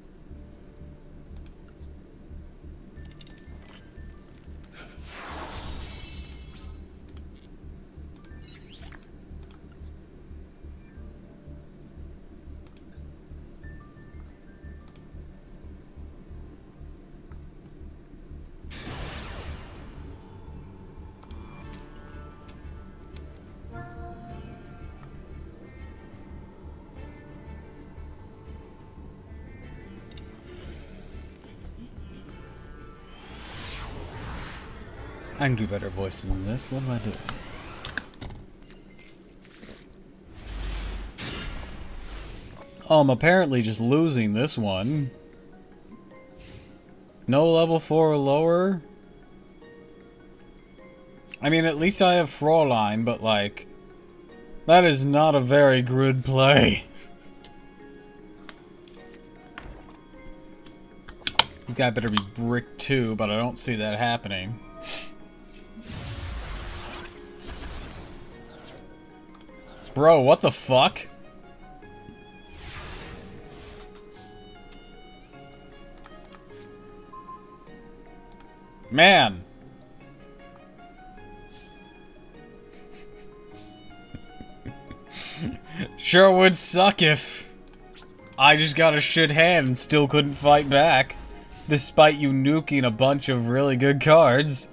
I can do better voices than this. What am I doing? Oh, I'm apparently just losing this one. No level 4 or lower? I mean, at least I have Fraulein, but like, that is not a very good play. This guy better be brick too, but I don't see that happening. Bro, what the fuck? Man. Sure would suck if I just got a shit hand and still couldn't fight back, despite you nuking a bunch of really good cards.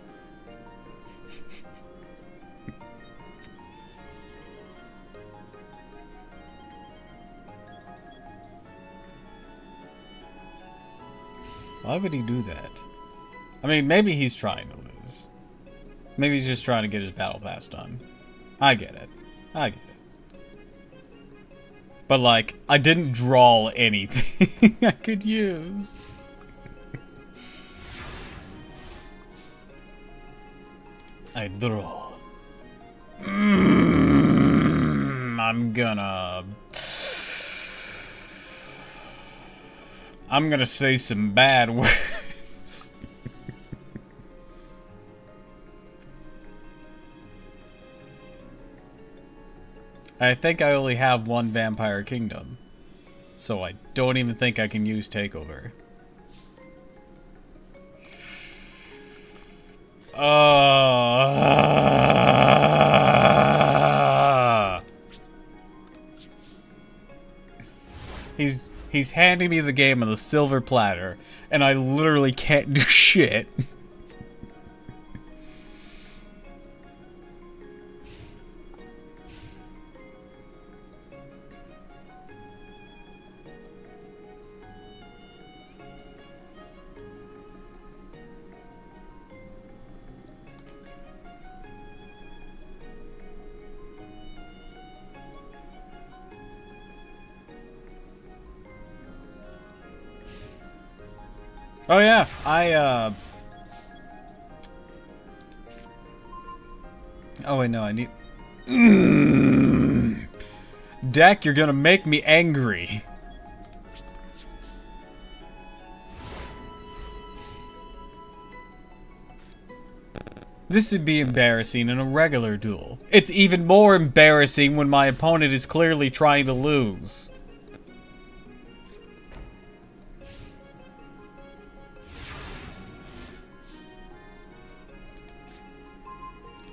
Why would he do that? I mean, maybe he's trying to lose. Maybe he's just trying to get his battle pass done. I get it. I get it. But, like, I didn't draw anything I could use. I draw. I'm gonna say some bad words. I think I only have one Vampire Kingdom, so I don't even think I can use Takeover. He's handing me the game on the silver platter, and I literally can't do shit. Oh yeah, oh wait, no, I need... Deck, you're gonna make me angry. This would be embarrassing in a regular duel. It's even more embarrassing when my opponent is clearly trying to lose.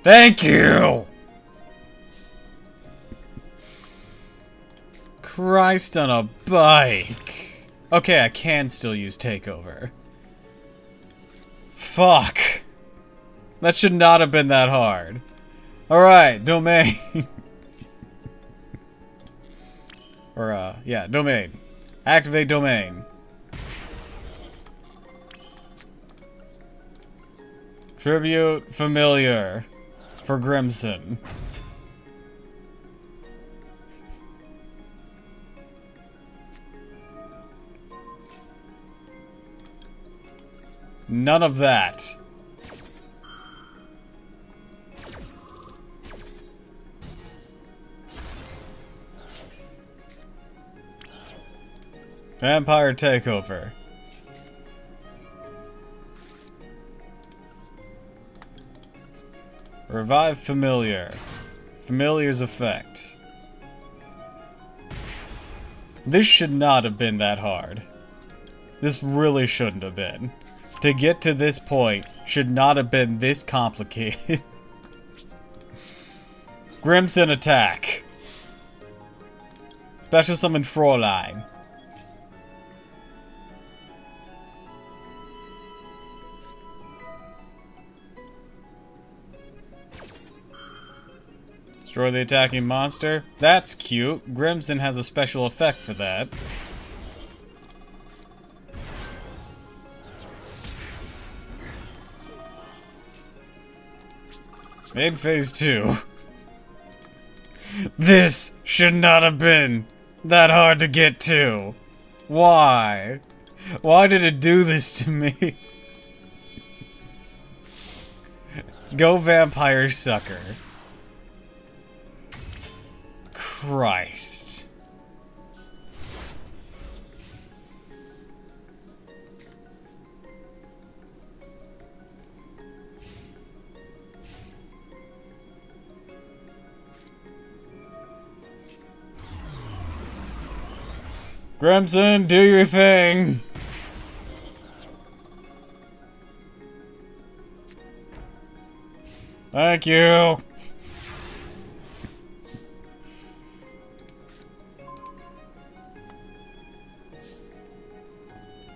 Thank you! Christ on a bike. Okay, I can still use Takeover. Fuck. That should not have been that hard. Alright, Domain. Or, yeah, Domain. Activate Domain. Tribute Familiar. For Grimson. None of that. Vampire Takeover. Revive Familiar. Familiar's effect. This should not have been that hard. This really shouldn't have been. To get to this point should not have been this complicated. Grimson attack. Special summon Fraulein. Destroy the attacking monster. That's cute. Grimson has a special effect for that. Made phase 2. This should not have been that hard to get to. Why? Why did it do this to me? Go Vampire Sucker. Christ. Crimson, do your thing! Thank you!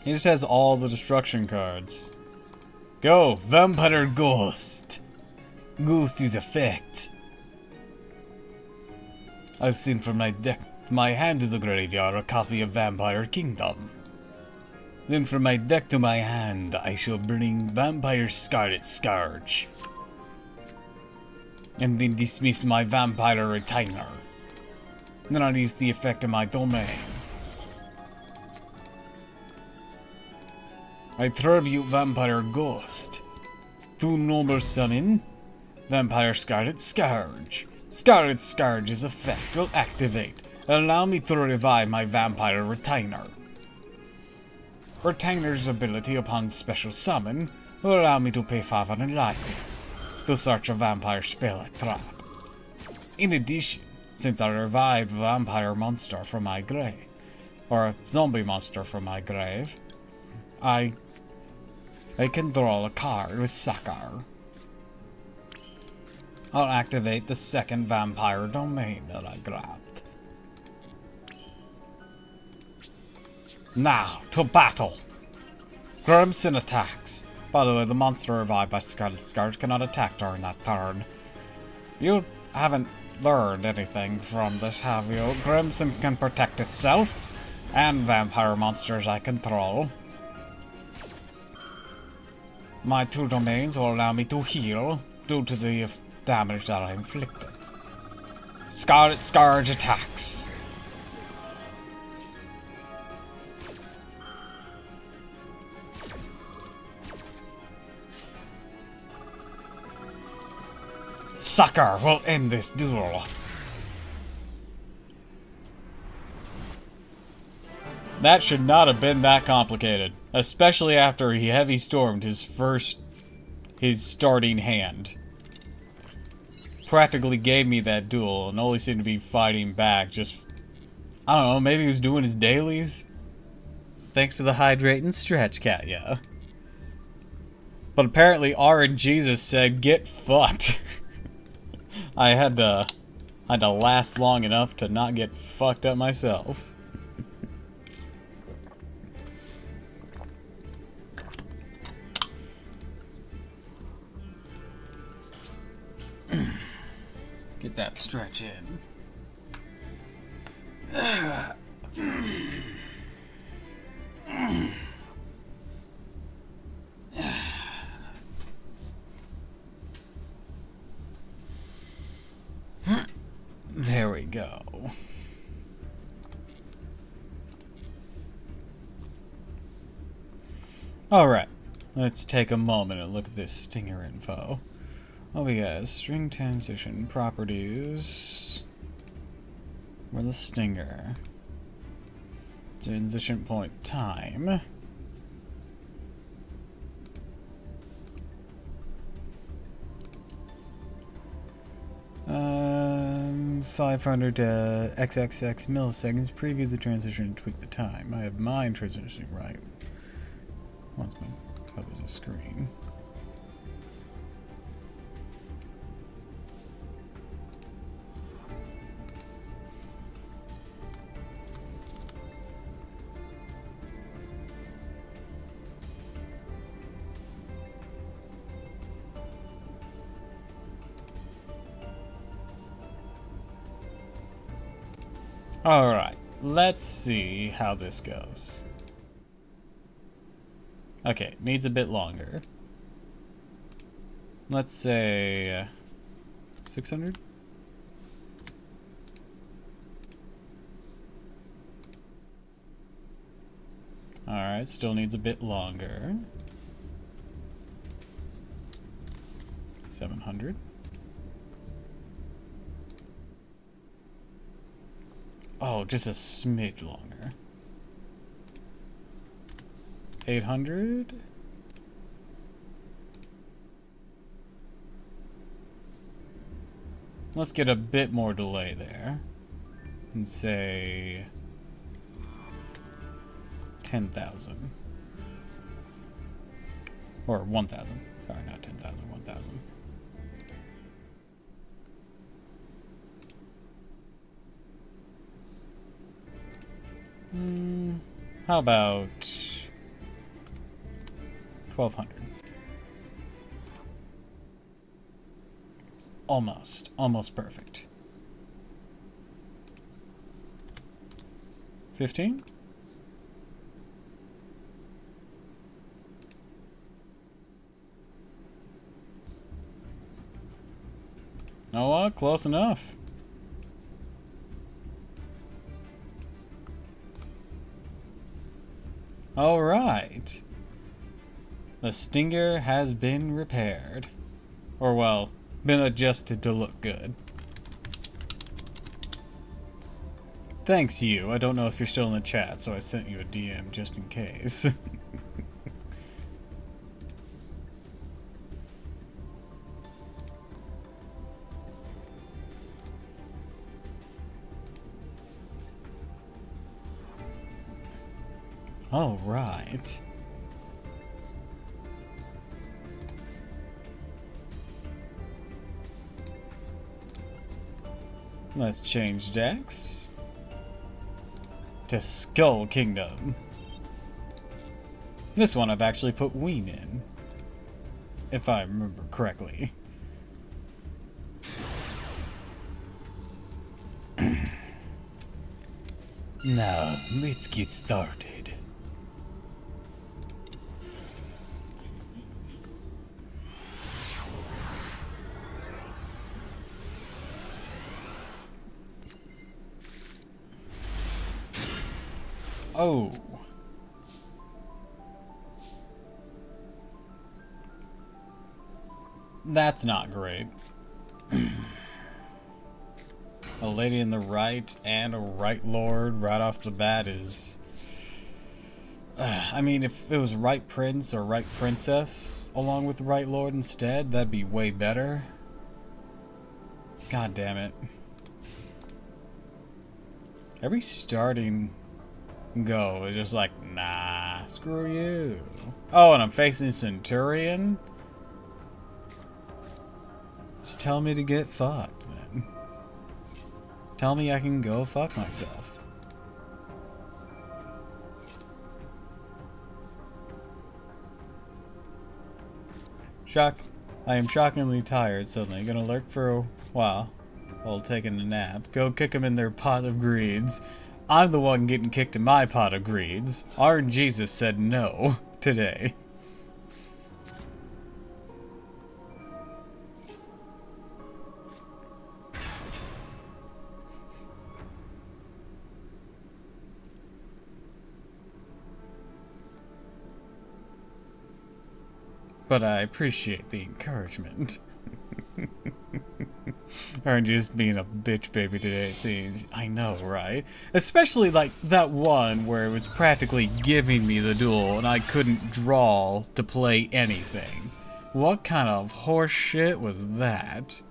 He just has all the destruction cards. Go! Vampire Ghost! Ghost is effect. I send from my deck to my hand to the graveyard a copy of Vampire Kingdom. Then from my deck to my hand I shall bring Vampire Scarlet Scourge. And then dismiss my Vampire Retainer. Then I'll use the effect of my domain. I tribute Vampire Ghost. To normal summon Vampire Scarlet Scourge. Scarlet Scourge's effect will activate. Allow me to revive my Vampire Retainer. Retainer's ability upon special summon will allow me to pay 500 life points to search a vampire spell trap. In addition, since I revived a vampire monster from my grave, or a zombie monster from my grave, I can draw a card with Sakar. I'll activate the second vampire domain that I grabbed. Now, to battle! Crimson attacks. By the way, the monster revived by Scarlet Scourge cannot attack during that turn. You haven't learned anything from this, have you? Crimson can protect itself, and vampire monsters I control. My 2 domains will allow me to heal due to the damage that I inflicted. Scarlet Scourge attacks. Sucker will end this duel. That should not have been that complicated, especially after he heavy stormed his starting hand. Practically gave me that duel and only seemed to be fighting back. Just, I don't know, maybe he was doing his dailies. Thanks for the hydrate and stretch, Katya. But apparently RNGesus said, get fucked. I had to last long enough to not get fucked up myself. Get that stretch in. There we go. Alright, let's take a moment and look at this stinger info. Oh, we got string transition properties. Where's the stinger? Transition point time. 500 XXX milliseconds. Preview the transition and tweak the time. I have mine transitioning right. Once my covers a screen. Alright, let's see how this goes. Okay, needs a bit longer. Let's say 600? Alright, still needs a bit longer. 700. Oh, just a smidge longer. 800. Let's get a bit more delay there. And say 10,000. Or 1,000. Sorry, not 10,000, 1,000. How about 1,200? Almost perfect. 15? Know what? Close enough. Alright. The Stinger has been repaired. Or, well, been adjusted to look good. Thanks, you. I don't know if you're still in the chat, so I sent you a DM just in case. All right. Let's change decks to Skull Kingdom. This one I've actually put Ween in, if I remember correctly. Now, let's get started. Oh. That's not great. A lady in the right and a right lord right off the bat is... I mean, if it was right prince or right princess along with the right lord instead, that'd be way better. God damn it. Every starting go is just like, nah, screw you. Oh, and I'm facing Centurion? Just tell me to get fucked, then. Tell me I can go fuck myself. I am shockingly tired suddenly. Gonna lurk for a while taking a nap. Go kick them in their pot of greeds. I'm the one getting kicked in my pot of greeds. Our Jesus said no today. But I appreciate the encouragement. Aren't you just being a bitch baby today, it seems. I know, right? Especially like that one where it was practically giving me the duel and I couldn't draw to play anything. What kind of horse shit was that?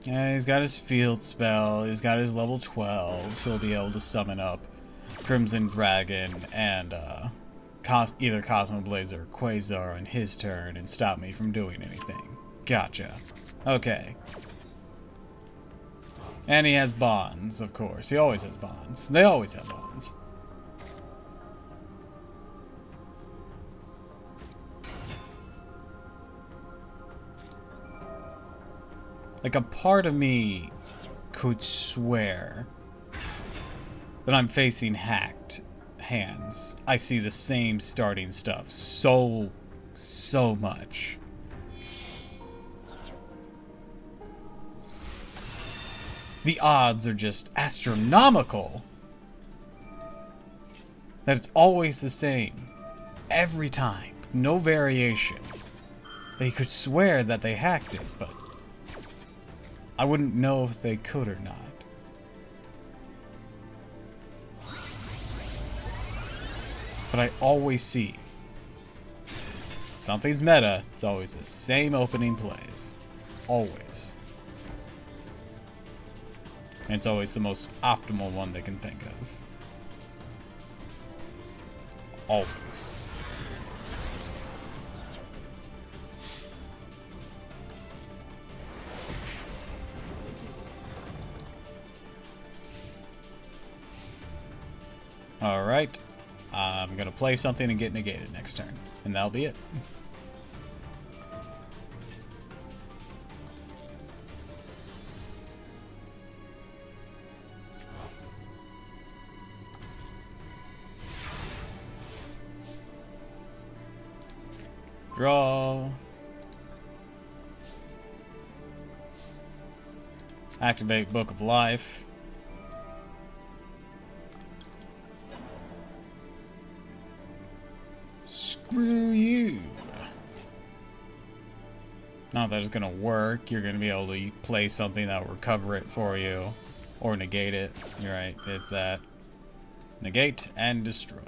Yeah, he's got his field spell, he's got his level 12, so he'll be able to summon up Crimson Dragon and either Cosmo Blazer or Quasar on his turn and stop me from doing anything. Gotcha. Okay. And he has bonds, of course. He always has bonds. They always have bonds. Like, a part of me could swear that I'm facing hacked hands. I see the same starting stuff so much. The odds are just astronomical. That it's always the same. Every time. No variation. They could swear that they hacked it, but I wouldn't know if they could or not. But I always see something's meta. It's always the same opening plays. Always. It's always the most optimal one they can think of. Always. Alright. I'm gonna play something and get negated next turn. And that'll be it. Draw. Activate Book of Life. Screw you. Not that it's gonna work. You're gonna be able to play something that will recover it for you. Or negate it. You're right, there's that. Negate and destroy.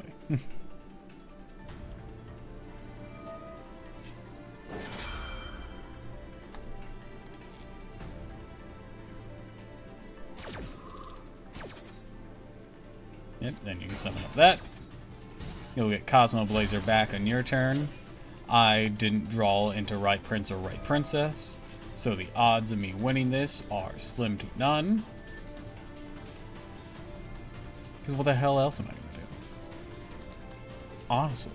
Yep, then you can summon up that. You'll get Cosmo Blazer back on your turn. I didn't draw into Right Prince or Right Princess, so the odds of me winning this are slim to none. Because what the hell else am I going to do? Honestly.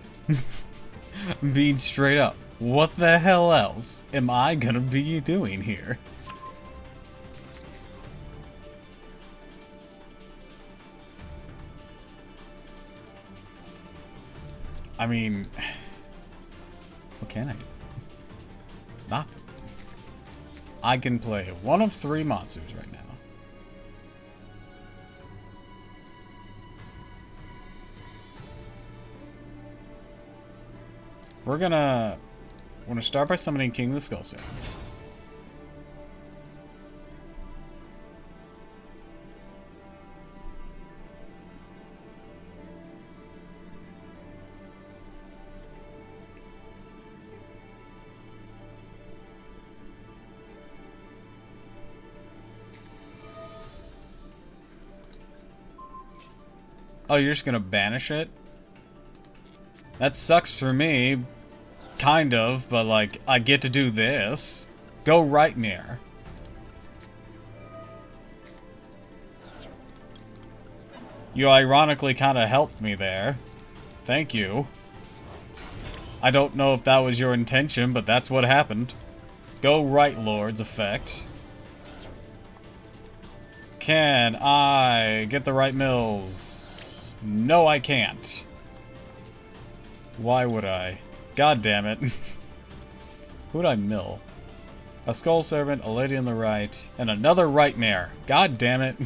I'm being straight up. What the hell else am I going to be doing here? I mean, what can I do? Nothing. I can play one of 3 monsters right now. We're gonna start by summoning King of the Skull Servants. Oh, you're just gonna banish it? That sucks for me. Kind of, but like, I get to do this. Go Rightmare. You ironically kinda helped me there. Thank you. I don't know if that was your intention, but that's what happened. Go Right Lord's effect. Can I get the right mills? No, I can't. Why would I? God damn it. Who would I mill? A Skull Servant, a Lady on the Right, and another Rightmare. God damn it.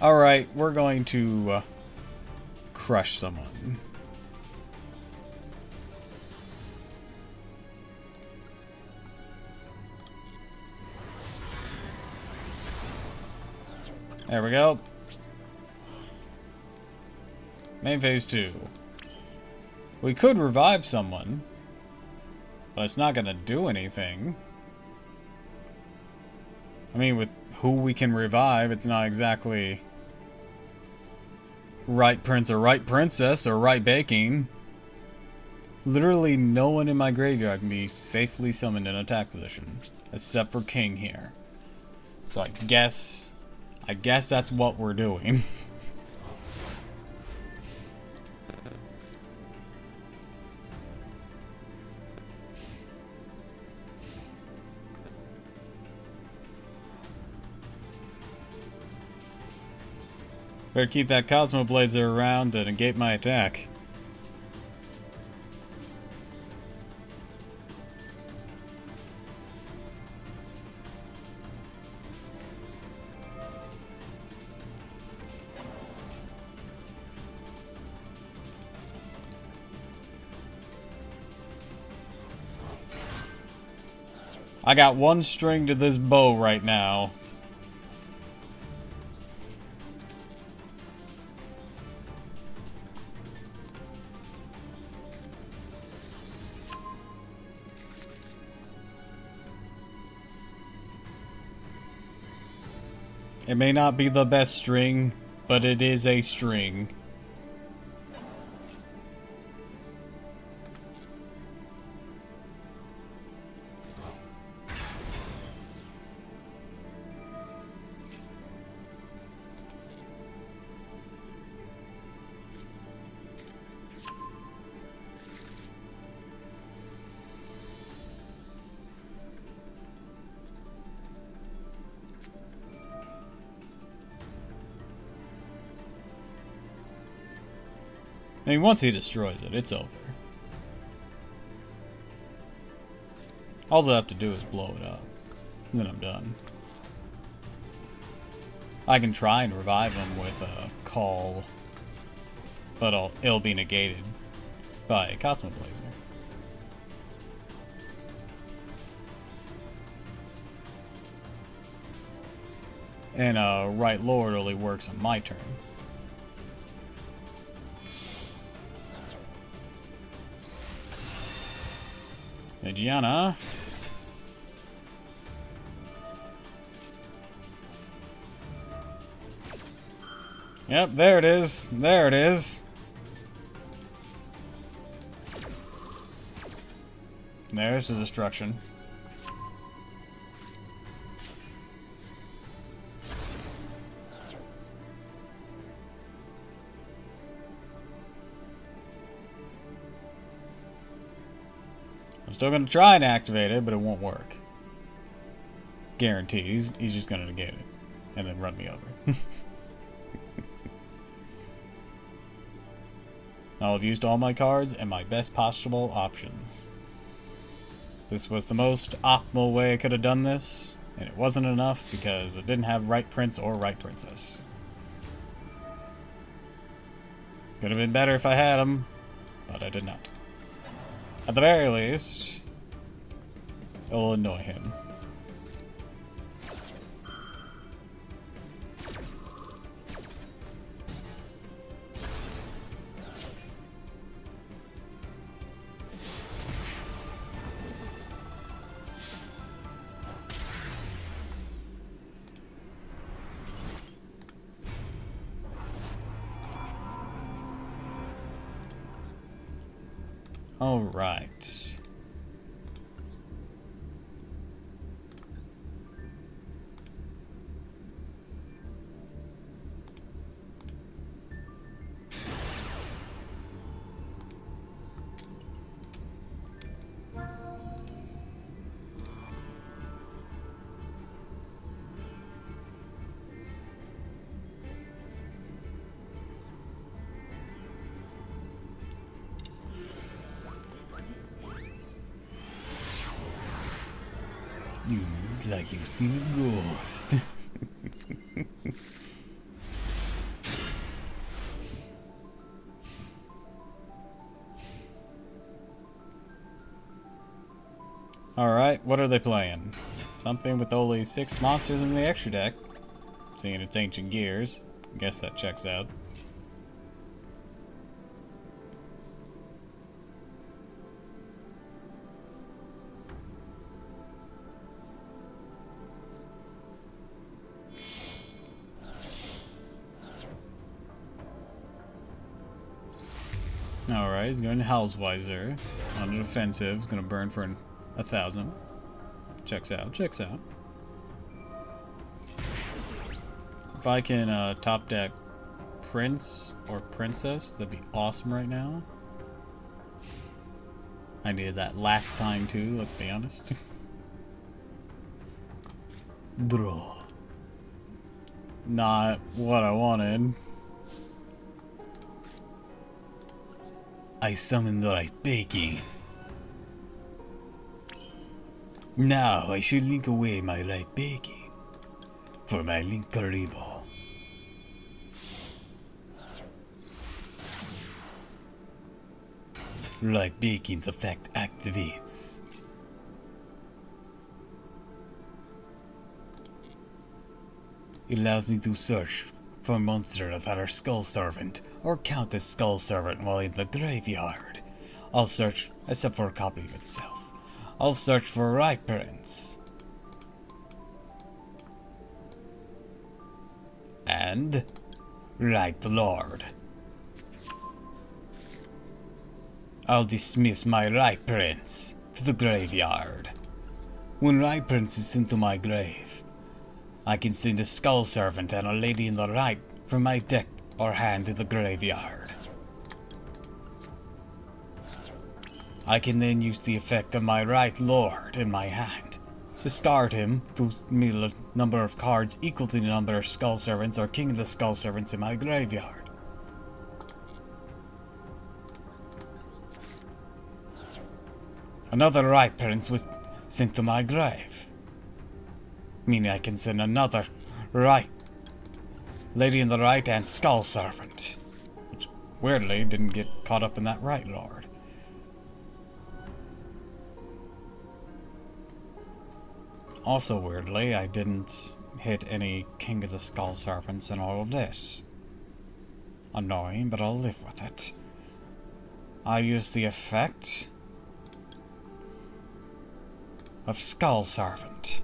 Alright, we're going to crush someone. There we go. Main phase 2. We could revive someone, but it's not gonna do anything. I mean, with who we can revive, it's not exactly Right Prince or Right Princess or Right Baking. Literally no one in my graveyard can be safely summoned in attack position, except for King here. So I guess that's what we're doing. Better keep that Cosmo Blazer around to negate my attack. I got one string to this bow right now. It may not be the best string, but it is a string. I mean, once he destroys it, it's over. All I have to do is blow it up, and then I'm done. I can try and revive him with a call, but it'll be negated by a Cosmo Blazer. And Right Lord only works on my turn. Hey, Gianna. Yep, there it is. There it is. There's the destruction. I'm still gonna try and activate it, but it won't work. Guaranteed. He's just gonna negate it and then run me over. I'll have used all my cards and my best possible options. This was the most optimal way I could have done this, and it wasn't enough because it didn't have right prince or right princess. Could have been better if I had them, but I did not. At the very least, it will annoy him. All right. You look like you've seen a ghost. Alright, what are they playing? Something with only 6 monsters in the extra deck. Seeing it's Ancient Gears. I guess that checks out. Alright, he's going to Hellsweiser. On the defensive, he's going to burn for 1,000. Checks out, checks out. If I can top deck Prince or Princess, that'd be awesome right now. I needed that last time too, let's be honest. Draw. Not what I wanted. I summoned the right baking. Now I should link away my right baking for my Linkuriboh. Right baking's effect activates. It allows me to search for monsters that are Skull Servant or count as Skull Servant while in the graveyard. I'll search, except for a copy of itself. I'll search for right prince. hand. Right, Lord. I'll dismiss my right prince to the graveyard. When right prince is sent to my grave, I can send a skull servant and a lady in the right from my deck or hand to the graveyard. I can then use the effect of my right lord in my hand. Discard him to meal a number of cards equal to the number of skull servants or king of the skull servants in my graveyard. Another right prince was sent to my grave, meaning I can send another right lady in the right and skull servant, which weirdly didn't get caught up in that right lord. Also weirdly, I didn't hit any king of the skull servants in all of this. Annoying, but I'll live with it. I use the effect of Skull Servant,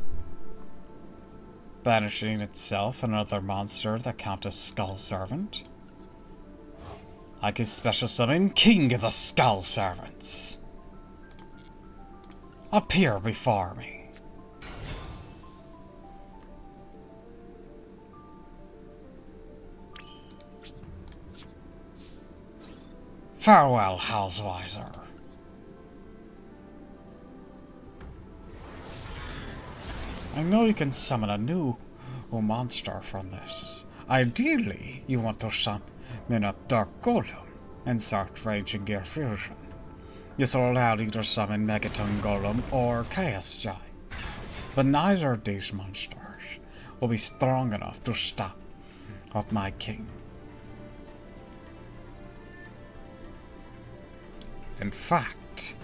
banishing itself another monster that counts as Skull Servant. I can special summon King of the Skull Servants. Appear before me. Farewell, Hausweiser. I know you can summon a new monster from this. Ideally, you want to summon up Dark Golem and start raging Gear Fusion. This will allow you to summon Megaton Golem or Chaos Giant. But neither of these monsters will be strong enough to stop up my king. In fact,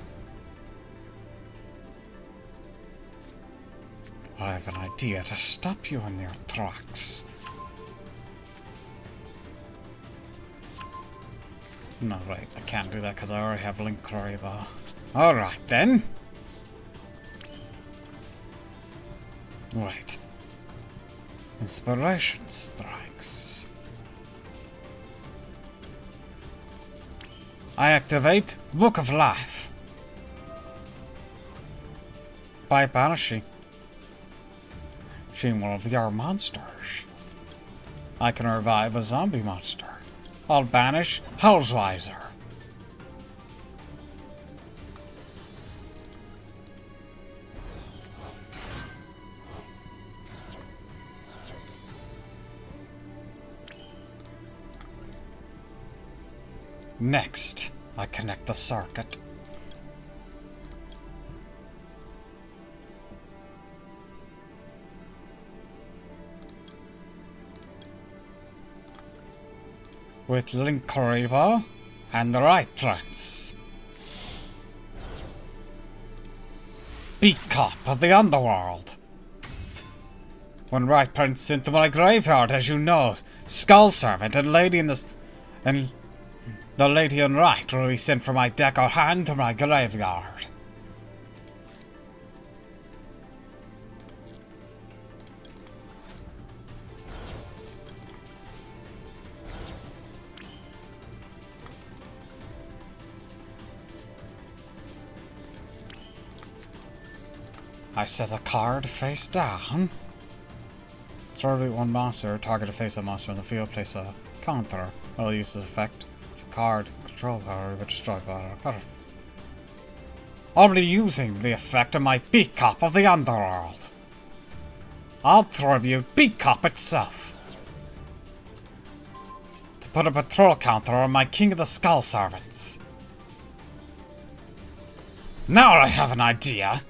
I have an idea to stop you in your tracks. No, right, I can't do that because I already have Link Kuriboh. Alright then. Right. Inspiration strikes. I activate Book of Life by banishing one of your monsters. I can revive a zombie monster. I'll banish Hausweiser. Next, I connect the circuit. With Link Kuriboh and the right prince. Beat Cop of the Underworld. When right prince into my graveyard, as you know, Skull Servant and Lady in the the lady in right will be sent from my deck or hand to my graveyard. I set a card face down. Target one monster, target a face-up monster in the field, place a counter. I'll use this effect. Card control power, but destroy power. Card. I'll be using the effect of my Beat Cop of the Underworld. I'll tribute Beat Cop itself to put a patrol counter on my King of the Skull Servants. Now I have an idea.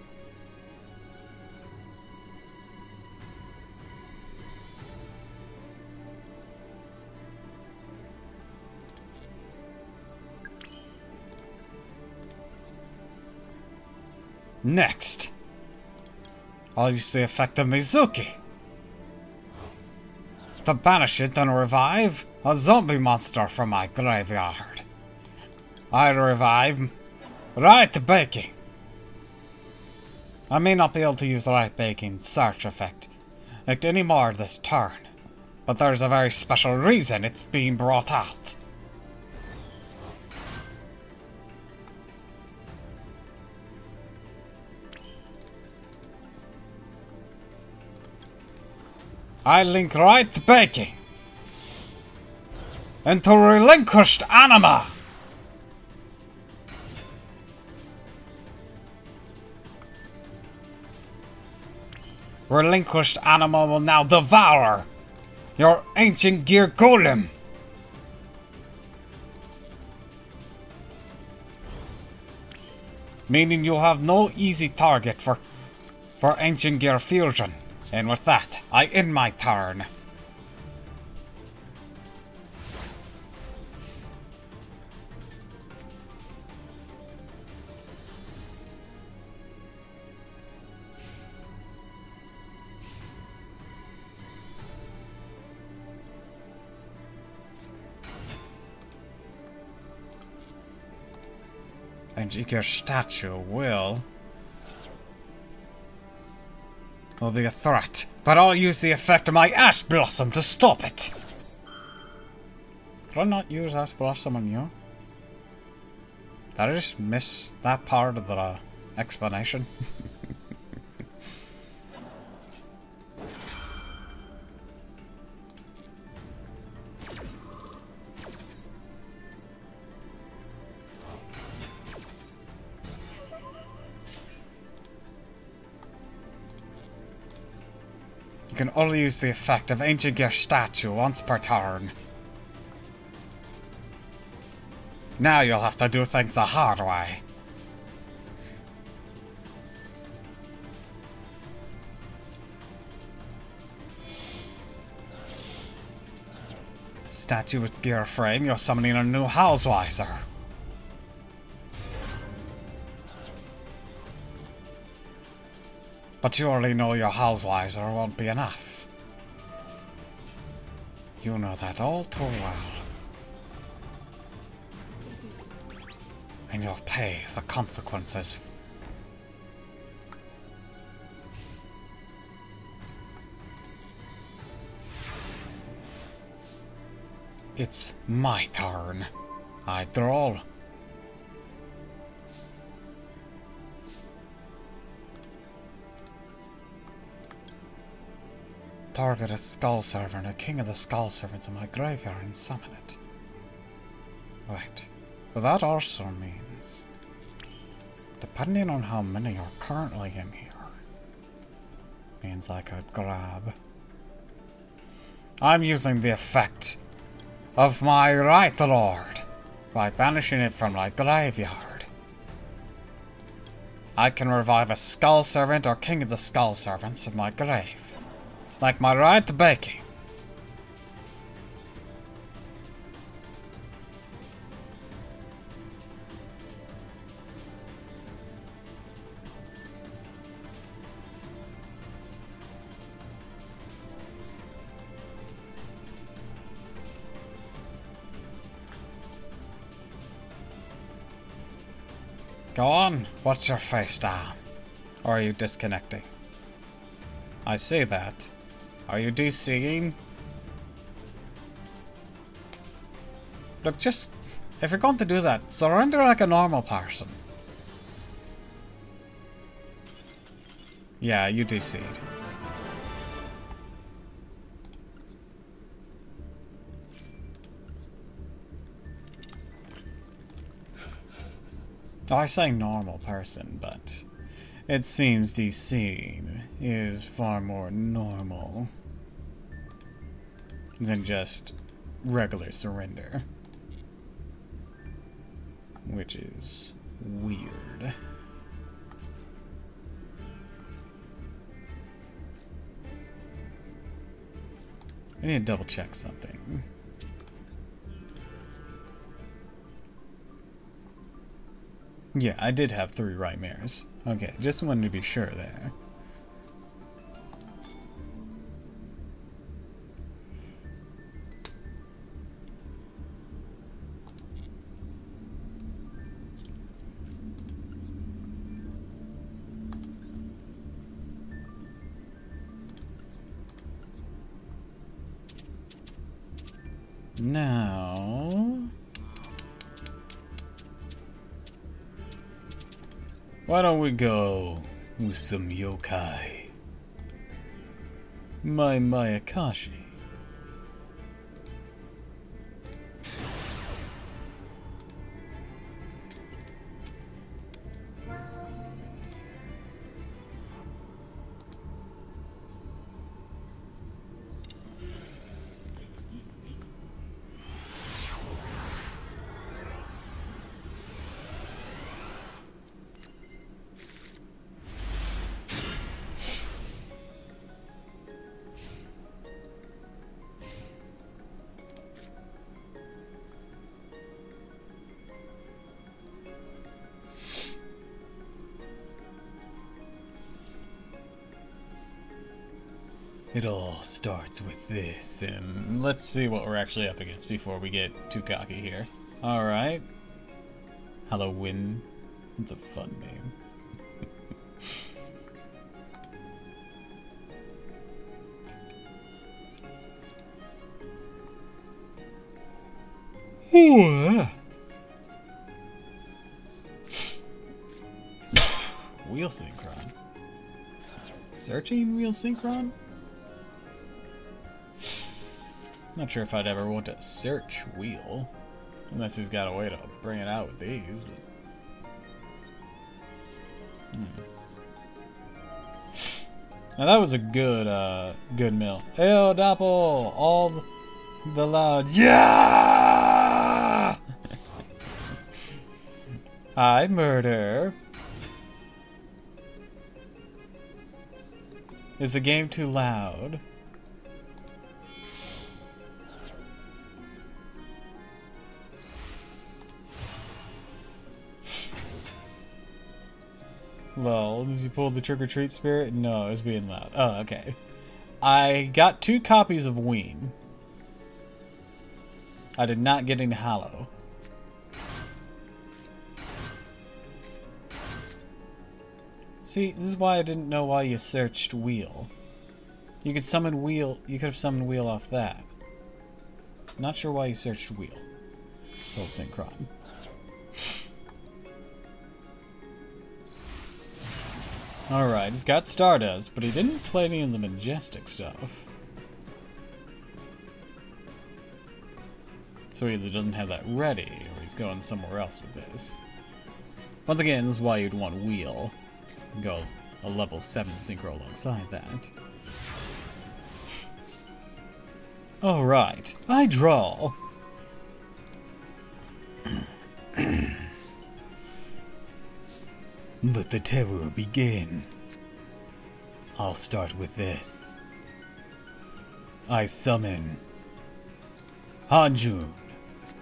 Next, I'll use the effect of Mizuki to banish it and revive a zombie monster from my graveyard. I revive Right Baking. I may not be able to use the Right Baking search effect anymore this turn, But there's a very special reason it's being brought out. I link right baking into relinquished anima. Relinquished anima will now devour your ancient gear golem. Meaning you'll have no easy target for ancient gear fusion. And with that, I end my turn. And your statue will be a threat, but I'll use the effect of my Ash Blossom to stop it. Did I not use Ash Blossom on you? Did I just miss that part of the explanation? You can only use the effect of Ancient Gear Statue once per turn. Now you'll have to do things the hard way. Statue with gear frame, you're summoning a new Housewiser. But you already know your Housewiser won't be enough. You know that all too well. And you'll pay the consequences. It's my turn. I draw. Target a Skull Servant, a King of the Skull Servants in my graveyard and summon it. Wait, but that also means, depending on how many are currently in here, means I could grab. I'm using the effect of my Right Lord by banishing it from my graveyard. I can revive a Skull Servant or King of the Skull Servants in my grave. Like my right baking. Go on, what's your face down? Or are you disconnecting? I see that. Are you DCing? Look, just... if you're going to do that, surrender like a normal person. Yeah, you DC'd. I say normal person, but it seems DCing is far more normal than just regular surrender. Which is weird. I need to double check something. Yeah, I did have 3 Nightmares. Okay, just wanted to be sure there. Now... why don't we go with some yokai? My Mayakashi. It all starts with this, and let's see what we're actually up against before we get too cocky here. Alright. Halloween. It's a fun name. Wheel synchron. Searching wheel synchron? Not sure if I'd ever want to search wheel. Unless he's got a way to bring it out with these. But... Now that was a good mill. Hail Doppel! All the loud yeah! Hi, murder. Is the game too loud? Lol, did you pull the trick-or-treat spirit? No, it was being loud. Oh, okay. I got 2 copies of Ween. I did not get any Hollow. See, this is why I didn't know why you searched Wheel. You could summon Wheel, you could have summoned Wheel off that. Not sure why you searched Wheel. Full synchron. Alright, he's got Stardust, but he didn't play any of the Majestic stuff. So he either doesn't have that ready, or he's going somewhere else with this. Once again, this is why you'd want Wheel. And go a level 7 synchro alongside that. Alright, I draw. Let the terror begin. I'll start with this. I summon Hanjun,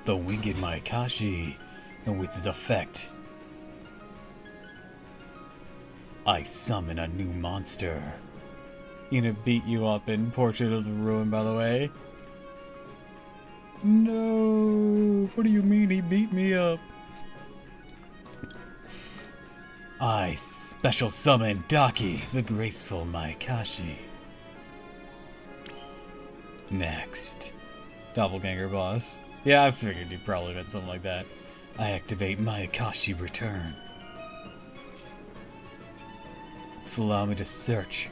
the winged Mayakashi, and with his effect, I summon a new monster. You gonna beat you up in Portrait of the Ruin, by the way? No, what do you mean he beat me up? I special summon Daki, the graceful Mayakashi. Next. Doppelganger boss. Yeah, I figured you probably meant something like that. I activate Mayakashi Return. This will allow me to search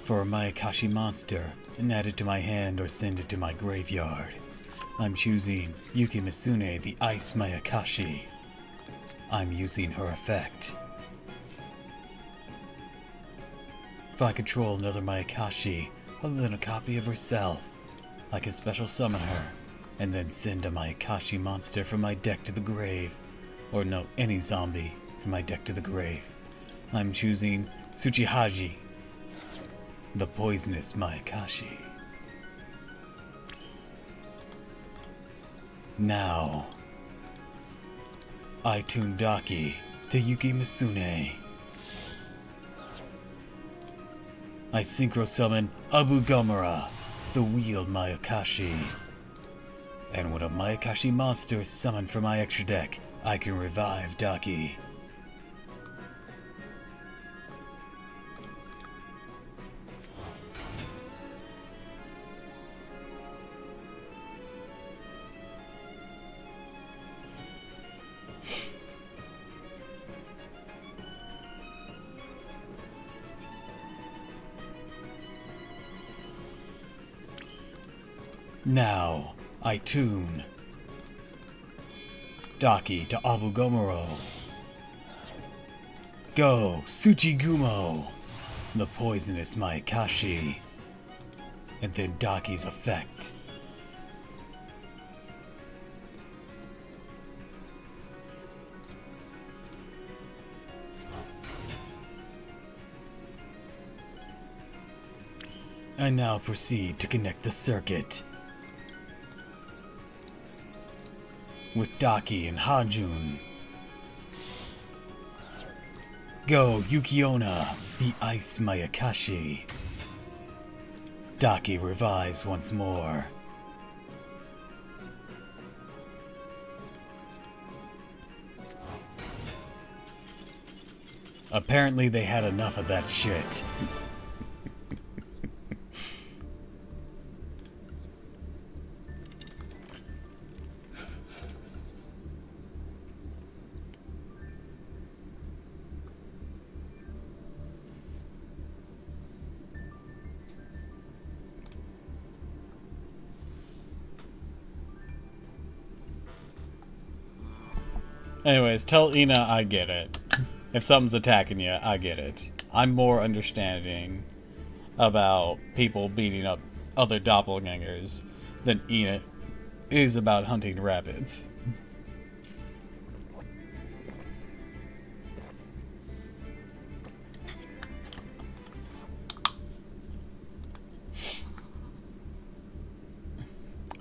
for a Mayakashi monster and add it to my hand or send it to my graveyard. I'm choosing Yuki Misune, the Ice Mayakashi. I'm using her effect. If I control another Mayakashi other than a copy of herself, I can special summon her and then send a Mayakashi monster from my deck to the grave. Or no, any zombie from my deck to the grave. I'm choosing Tsuchihaji, the poisonous Mayakashi. Now, I tune Daki to Yuki Misune. I synchro summon Abu Gamera, the wheeled Mayakashi. And when a Mayakashi monster is summoned from my extra deck, I can revive Daki. Now, I tune Daki to Abugomoro. Go, Tsuchigumo, the poisonous Mayakashi, and then Daki's effect. I now proceed to connect the circuit with Daki and Hajun. Go, Yukiona, the Ice Mayakashi. Daki revives once more. Apparently they had enough of that shit. Anyways, tell Ina I get it. If something's attacking you, I get it. I'm more understanding about people beating up other doppelgangers than Ina is about hunting rabbits.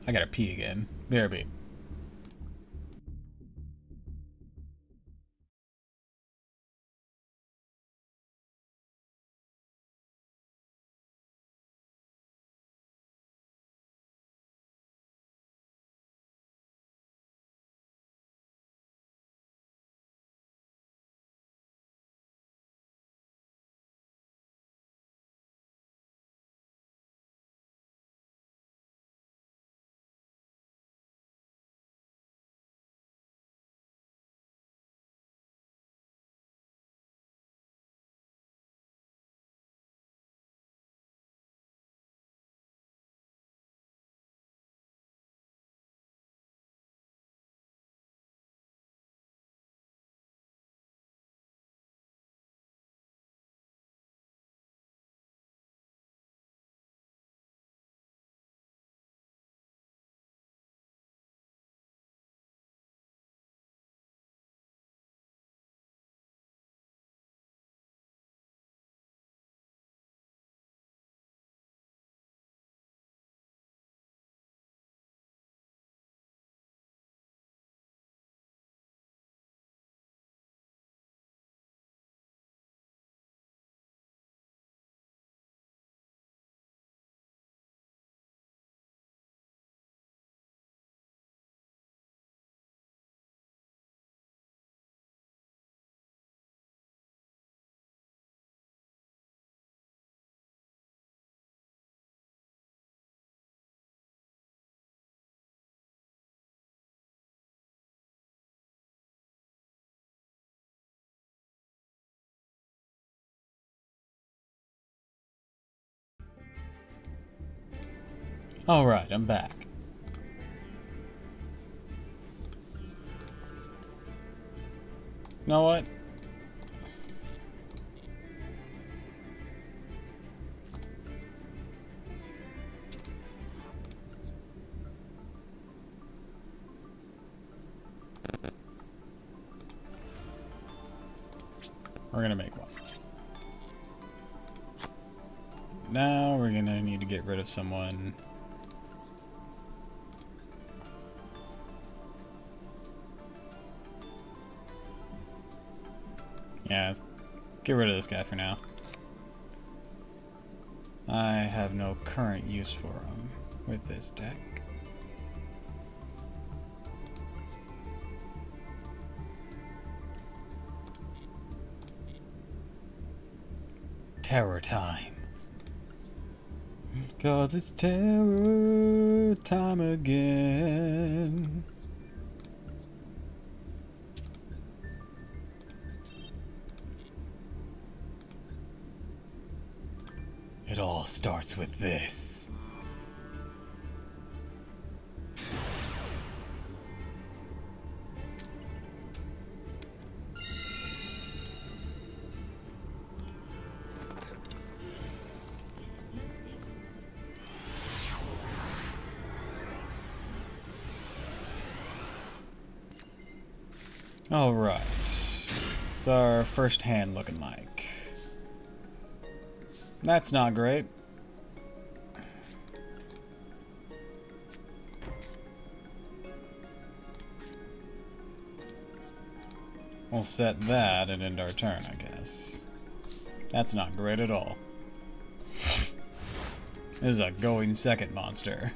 I gotta pee again. BRB. Alright, I'm back. You know what? We're gonna make one. Now we're gonna need to get rid of someone. Yeah, let's get rid of this guy for now. I have no current use for him with this deck. Terror time. 'Cause it's terror time again. It all starts with this. Alright. What's our first hand looking like? That's not great. We'll set that and end our turn, I guess. That's not great at all. This is a going second monster.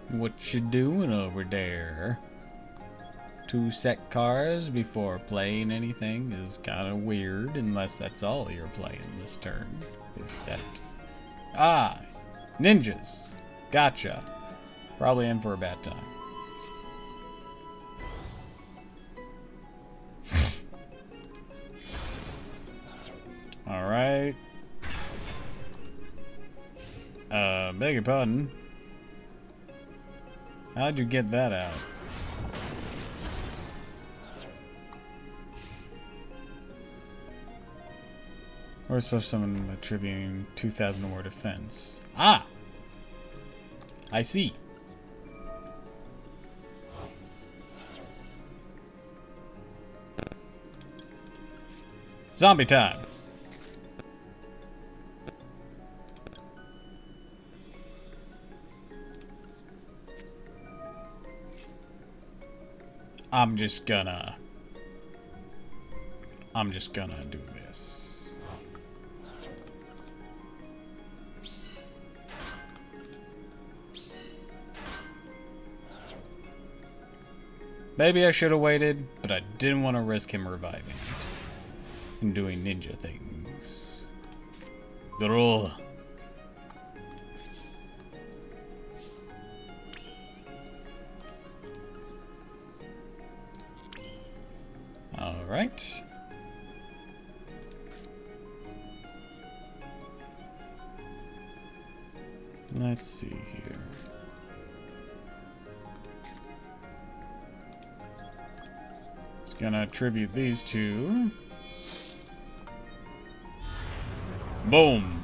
What you doing over there? 2 set cars before playing anything is kind of weird, unless that's all you're playing this turn, is set. Ah! Ninjas! Gotcha. Probably in for a bad time. Alright. Beg your pardon. How'd you get that out? We're supposed to summon a Tribune 2000 or more defense. Ah! I see. Zombie time! I'm just gonna do this. Maybe I should have waited, but I didn't want to risk him reviving it and doing ninja things. Draw. Alright. Let's see here. Just gonna attribute these two. Boom.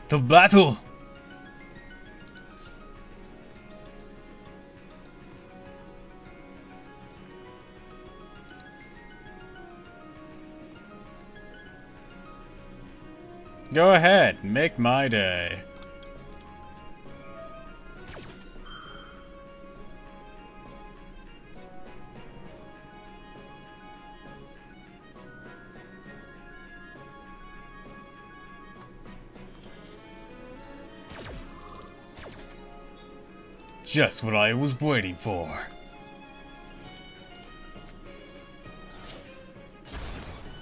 To battle! Go ahead, make my day. Just what I was waiting for.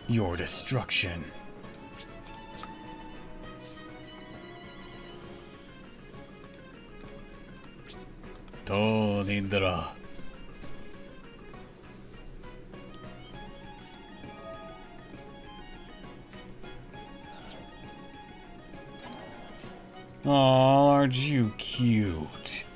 Your destruction. Tonindra. Aw, aren't you cute?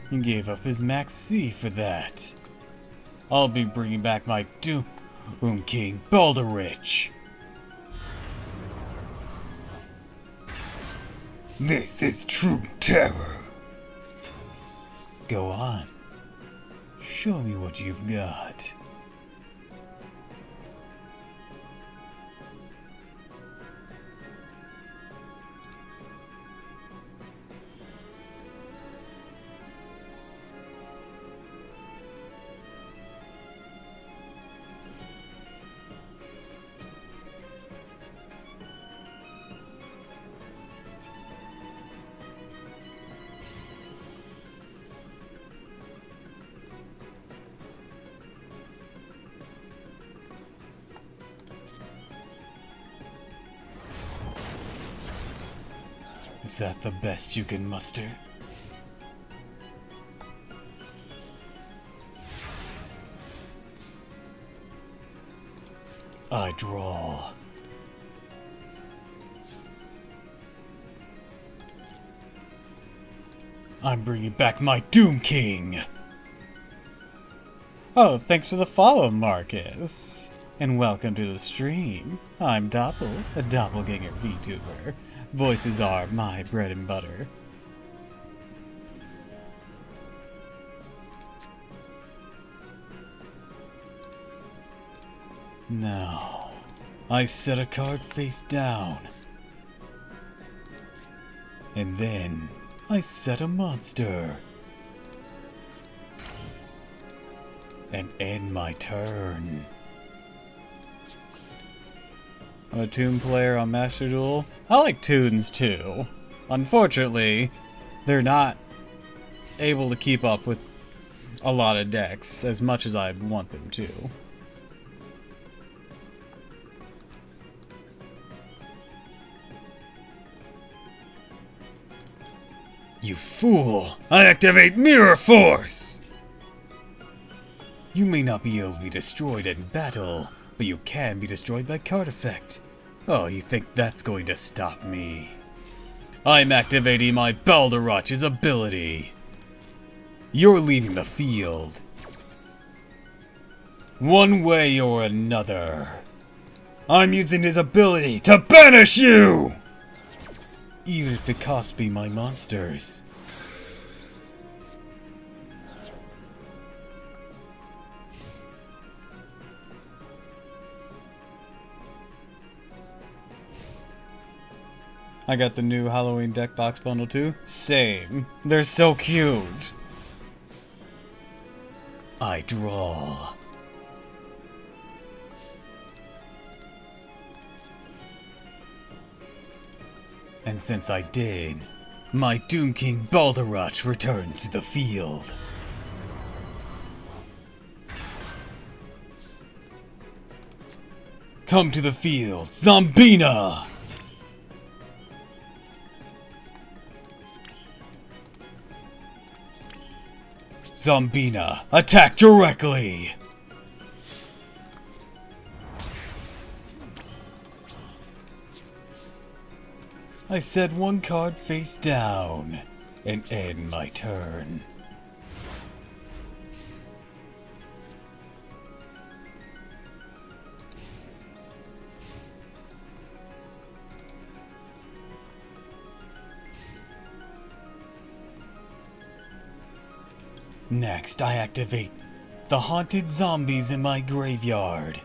He gave up his Max C for that. I'll be bringing back my Doom King Balderich. This is true terror. Go on. Show me what you've got. Is that the best you can muster? I draw. I'm bringing back my Doom King! Oh, thanks for the follow, Marcus. And welcome to the stream. I'm Doppel, a doppelganger VTuber. Voices are my bread and butter. Now, I set a card face down. And then, I set a monster. And end my turn. I'm a Toon player on Master Duel. I like Toons too. Unfortunately, they're not able to keep up with a lot of decks as much as I want them to. You fool! I activate Mirror Force! You may not be able to be destroyed in battle, but you can be destroyed by card effect. Oh, you think that's going to stop me? I'm activating my Balderach's ability. You're leaving the field. One way or another. I'm using his ability to banish you! Even if it costs me my monsters. I got the new Halloween deck box bundle too. Same. They're so cute. I draw. And since I did, my Doom King Balderach returns to the field. Come to the field, Zombina! Zombina, attack directly! I set one card face down and end my turn. Next, I activate the haunted zombies in my graveyard.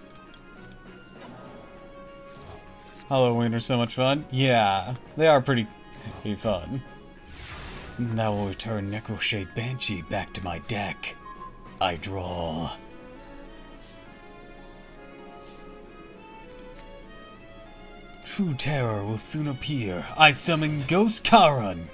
Halloween are so much fun. Yeah, they are pretty fun. That will return Necroshade Banshee back to my deck. I draw. True terror will soon appear. I summon Ghost Charon.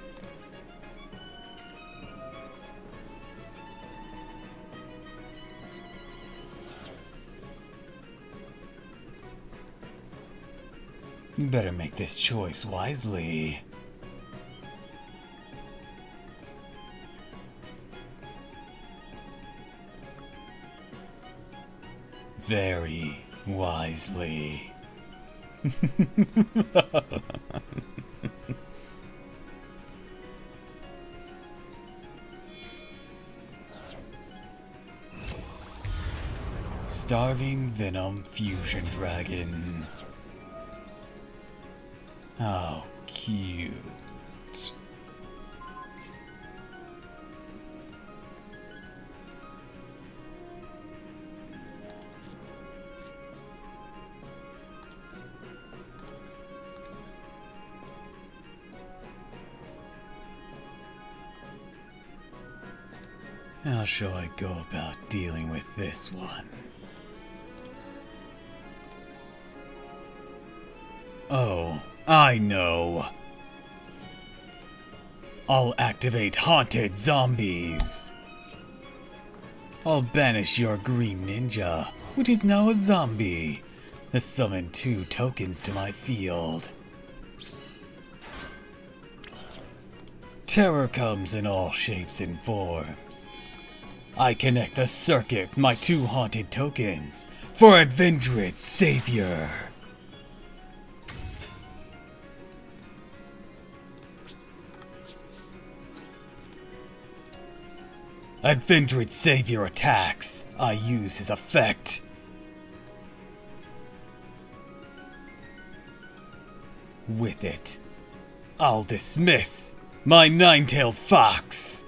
You better make this choice wisely. Very wisely. Starving Venom Fusion Dragon. How cute. How shall I go about dealing with this one? Oh, I know. I'll activate Haunted Zombies. I'll banish your Green Ninja, which is now a zombie. Summon 2 tokens to my field. Terror comes in all shapes and forms. I connect the circuit with my 2 haunted tokens for Advendrid Savior. Advendrid Savior attacks I use his effect. With it, I'll dismiss my 9-tailed fox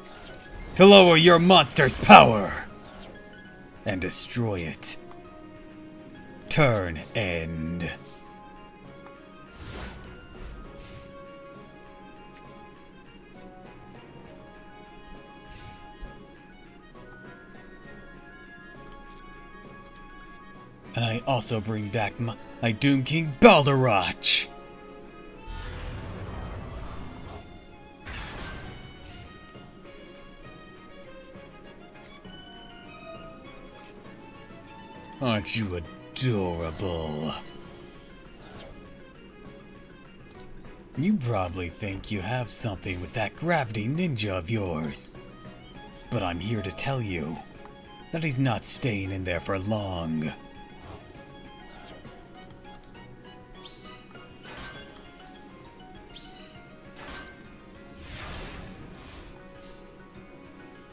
to lower your monster's power and destroy it. Turn end. And I also bring back my Doom King Balderach. Aren't you adorable? You probably think you have something with that gravity ninja of yours. But I'm here to tell you that he's not staying in there for long.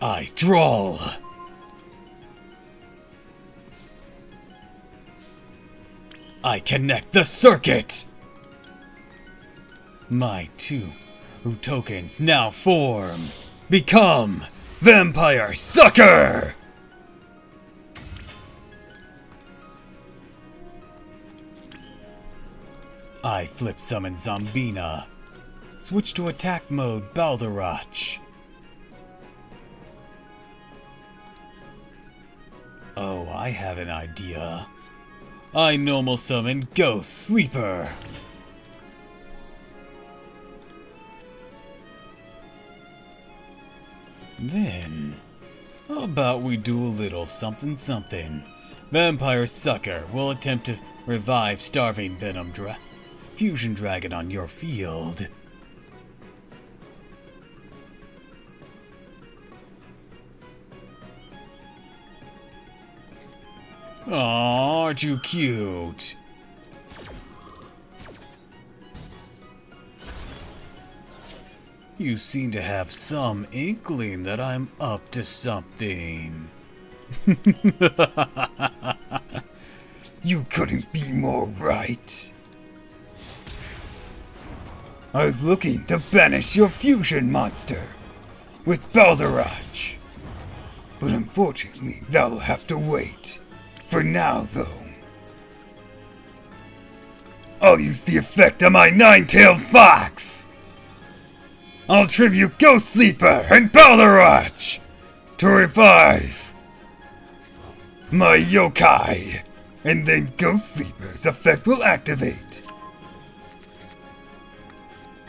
I drawl. I connect the circuit! My 2 tokens now form. Become Vampire Sucker! I flip summon Zombina. Switch to attack mode Balderach. Oh, I have an idea. I normal summon Ghost Sleeper. Then, how about we do a little something something? Vampire Sucker will attempt to revive Starving Venom Fusion Dragon on your field. Aw, aren't you cute? You seem to have some inkling that I'm up to something. You couldn't be more right. I was looking to banish your fusion monster with Balderach. But unfortunately, that'll have to wait. For now, though, I'll use the effect of my 9-tailed fox! I'll tribute Ghost Sleeper and Balderach to revive my yokai, and then Ghost Sleeper's effect will activate.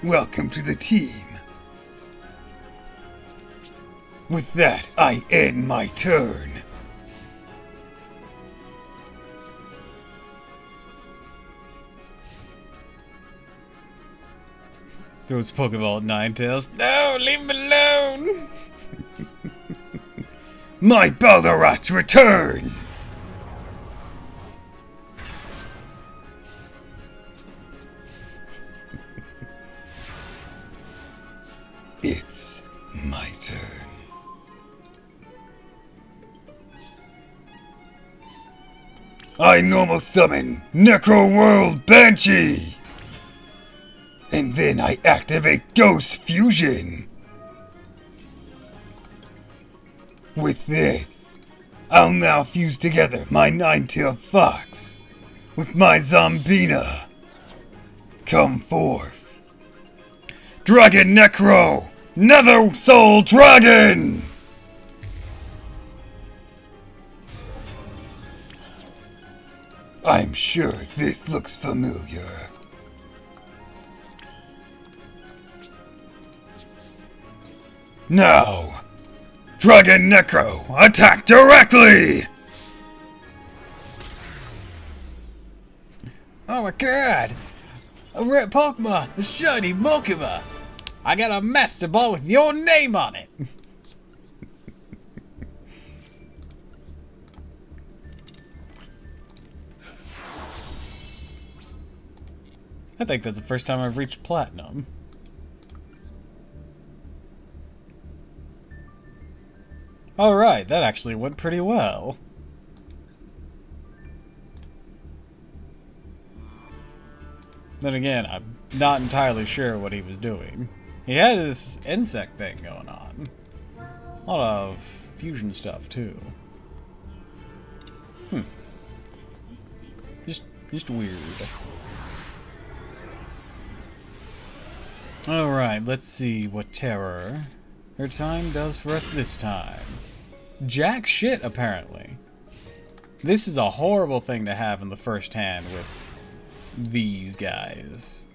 Welcome to the team. With that, I end my turn. Throws Pokeball at Ninetales. No, leave him alone! My Balderach returns! It's my turn. I normal summon Necro World Banshee! And then I activate Ghost Fusion. With this, I'll now fuse together my 9-tailed fox with my Zombina. Come forth. Dragon Necro! Nether Soul Dragon! I'm sure this looks familiar. Now, Dragon Necro, attack directly! Oh my god! A rare Pokemon! A shiny Mokima! I got a Master Ball with your name on it! I think that's the first time I've reached Platinum. Alright, that actually went pretty well. Then again, I'm not entirely sure what he was doing. He had this insect thing going on. A lot of fusion stuff, too. Just weird. Alright, let's see what Terror her time does for us this time. Jack shit, apparently. This is a horrible thing to have in the first hand with these guys.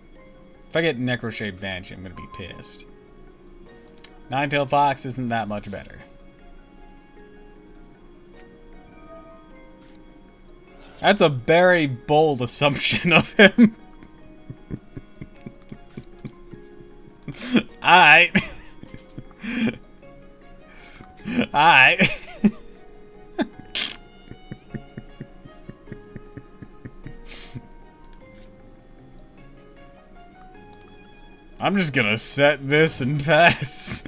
If I get Necroshade Banshee, I'm gonna be pissed. Ninetailed Fox isn't that much better. That's a very bold assumption of him. Alright. Alright. I'm just gonna set this and pass.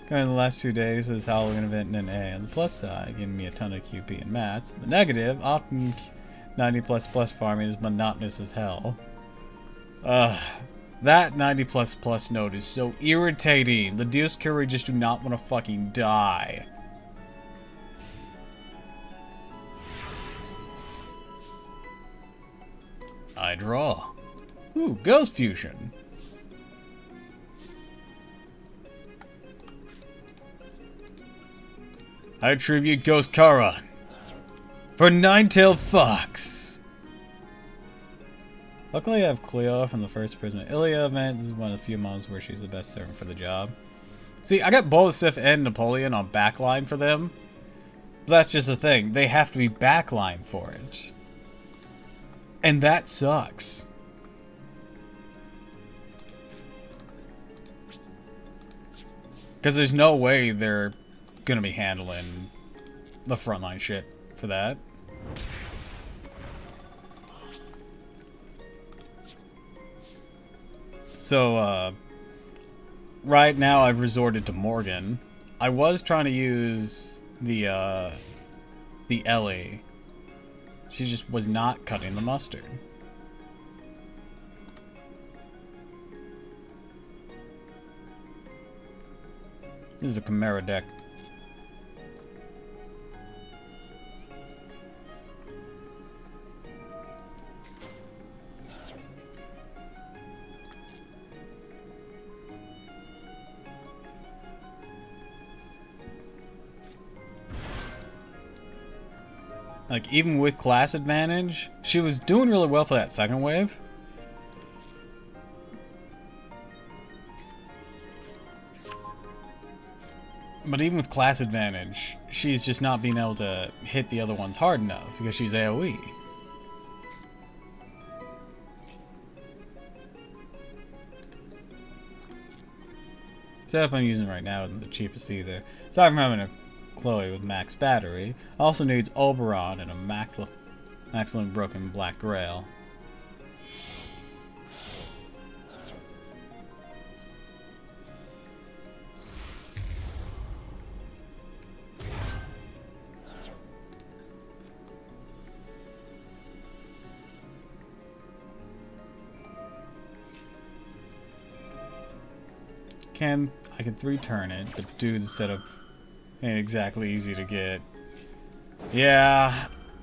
During the last 2 days, this Halloween event in A. On the plus side, giving me a ton of QP and mats. The negative, often 90++ farming is monotonous as hell. That 90++ node is so irritating. The Deus Curie just do not want to fucking die. I draw. Ooh, Ghost Fusion. I attribute Ghost Charon for Ninetailed Fox. Luckily, I have Cleo from the first Prism Ilia event. This is one of the few moments where she's the best servant for the job. See, I got Bolasith and Napoleon on backline for them. But that's just the thing. They have to be backline for it. And that sucks. Because there's no way they're gonna be handling the frontline shit for that. So, right now I've resorted to Morgan. I was trying to use the Ellie. She just was not cutting the mustard. This is a Chimera deck. Like, even with class advantage, she was doing really well for that second wave. But even with class advantage, she's just not being able to hit the other ones hard enough because she's AoE. The setup I'm using right now isn't the cheapest either. Aside from having a Chloe with max battery, also needs Oberon and a maximum broken Black Grail. I can 3-turn it, but dude's setup ain't exactly easy to get. Yeah,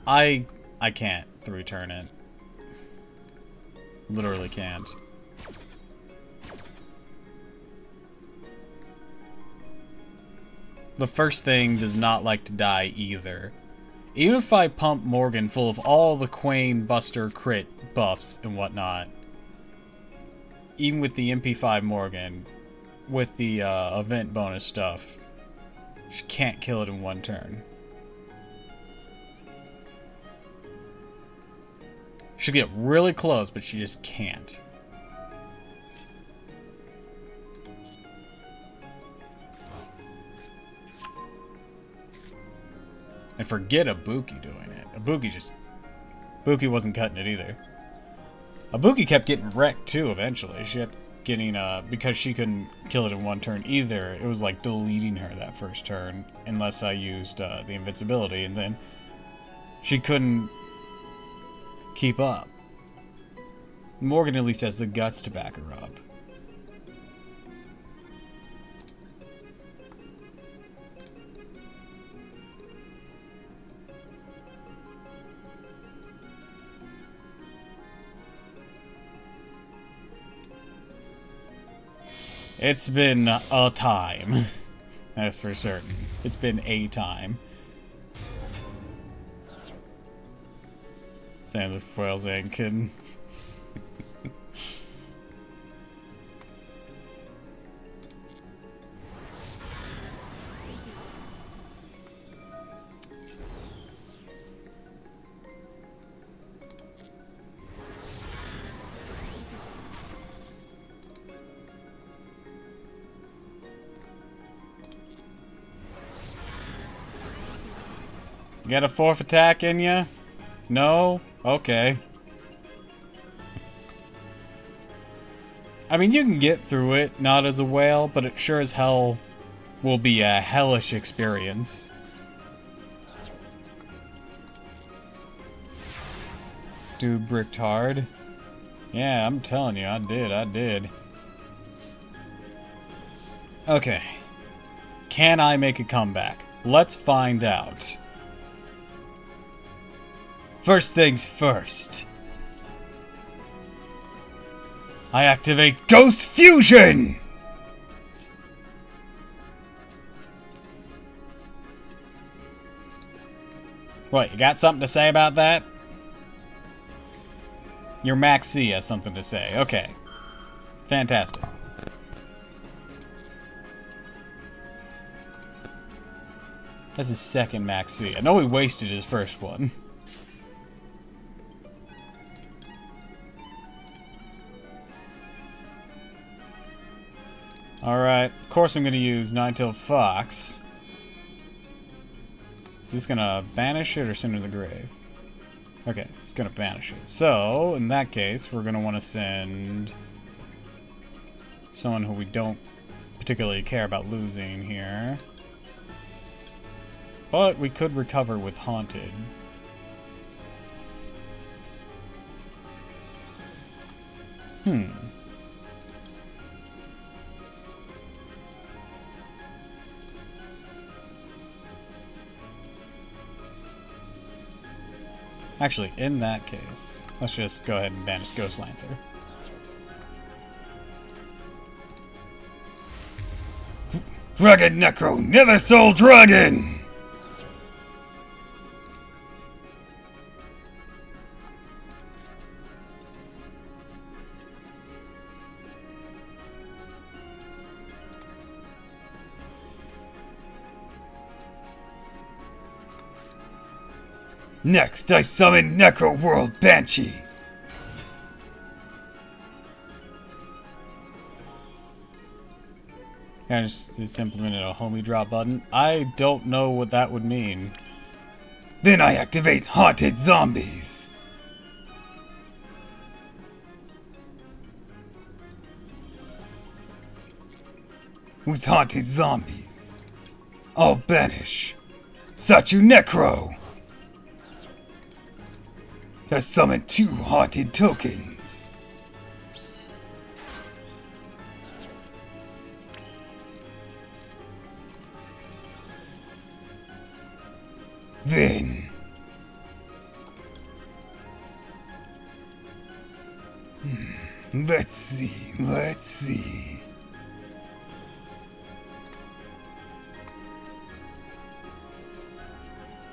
I can't 3-turn it. Literally can't. The first thing does not like to die either. Even if I pump Morgan full of all the Quain, Buster, crit buffs and whatnot, even with the MP5 Morgan, with the event bonus stuff, she can't kill it in one turn. She'll get really close, but she just can't. And forget Ibuki doing it. Ibuki wasn't cutting it either. Ibuki kept getting wrecked too eventually. She kept getting, because she couldn't kill it in one turn either, it was like deleting her that first turn, unless I used the invincibility, and then she couldn't keep up. Morgan at least has the guts to back her up. It's been a time. That's for certain. It's been a time. Saying the foils ain't kidding. You got a fourth attack in ya? No? Okay. I mean, you can get through it, not as a whale, but it sure as hell will be a hellish experience. Dude bricked hard. Yeah, I'm telling you, I did. Okay. Can I make a comeback? Let's find out. First things first. I activate Ghost Fusion! What, you got something to say about that? Your Max C has something to say. Okay. Fantastic. That's his second Max C. I know he wasted his first one. Alright, of course I'm going to use Nine-Tailed Fox. Is this going to banish it or send it to the grave? Okay, it's going to banish it. So, in that case, we're going to want to send someone who we don't particularly care about losing here. But we could recover with Haunted. Actually, in that case, let's just go ahead and banish Ghost Lancer. Dragon Necro, Nether Soul Dragon! Next, I summon Necro World Banshee. I just implemented a homie drop button. I don't know what that would mean. Then I activate Haunted Zombies. With Haunted Zombies, I'll banish Sachu Necro. To summon 2 haunted tokens. Then let's see.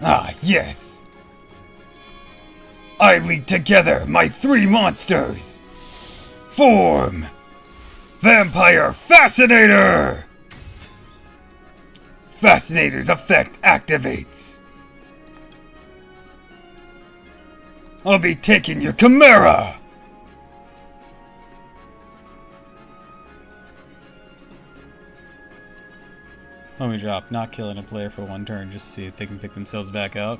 Ah, yes. I lead together my 3 monsters. Form Vampire Fascinator. Fascinator's effect activates. I'll be taking your Chimera. Enemy drop. Not killing a player for one turn, just to see if they can pick themselves back up.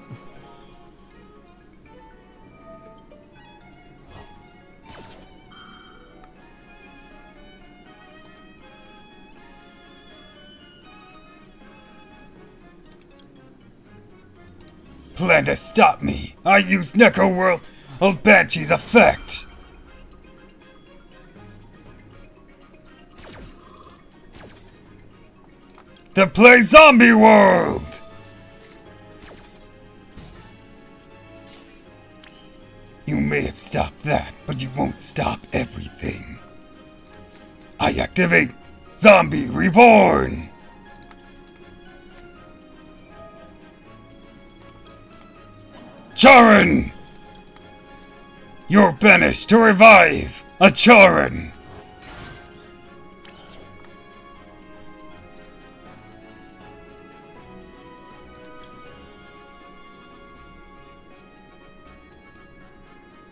Plan to stop me. I use Necroworld of Banshee's effect. To play Zombie World. You may have stopped that, but you won't stop everything. I activate Zombie Reborn. Charon! You're banished to revive a Charon!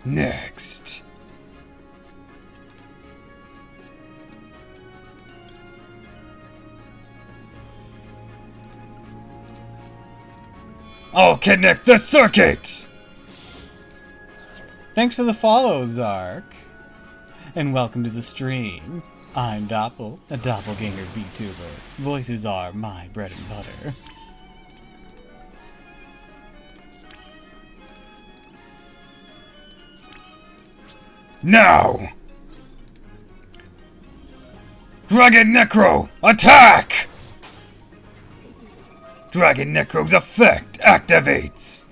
Next. I'll connect the circuit! Thanks for the follow, Zark. And welcome to the stream. I'm Doppel, a doppelganger VTuber. Voices are my bread and butter. Now! Dragon Necro, attack! Dragon Necro's effect activates!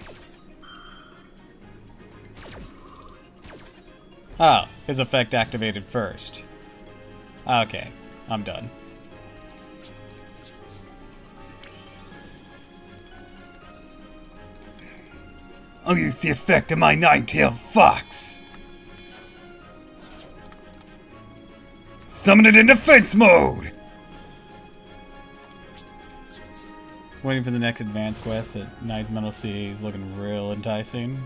Oh, his effect activated first. Okay, I'm done. I'll use the effect of my nine-tailed fox! Summon it in defense mode! Waiting for the next advance quest that Knight's Metal Sea is looking real enticing.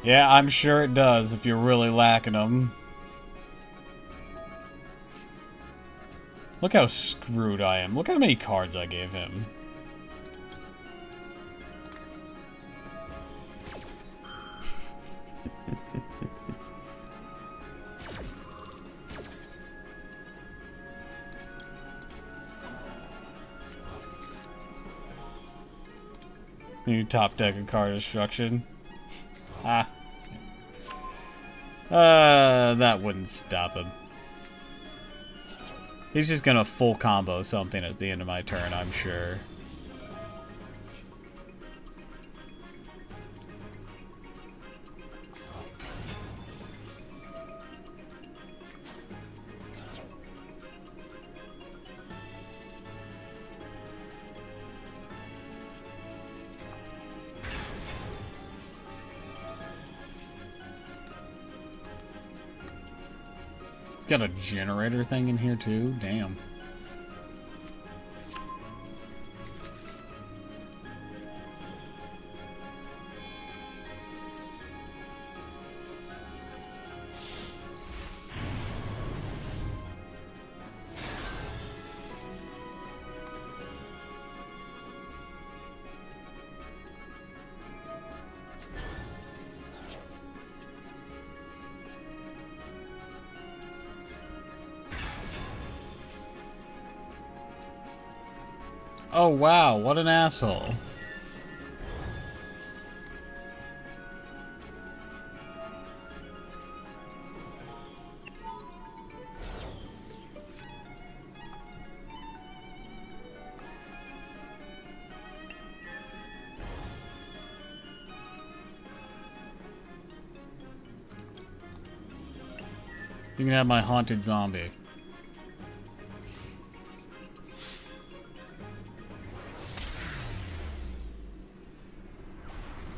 Yeah, I'm sure it does if you're really lacking them. Look how screwed I am. Look how many cards I gave him. New top deck of card destruction. Ah. That wouldn't stop him. He's just gonna full combo something at the end of my turn, I'm sure. Got a generator thing in here too? Damn. Oh wow, what an asshole. You can have my haunted zombie.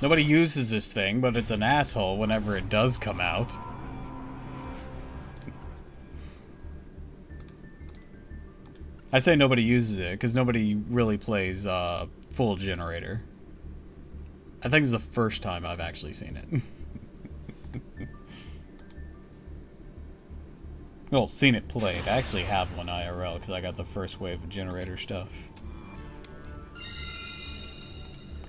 Nobody uses this thing, but it's an asshole whenever it does come out. I say nobody uses it, because nobody really plays full generator. I think it's the first time I've actually seen it. Well, seen it played. I actually have one IRL because I got the first wave of generator stuff.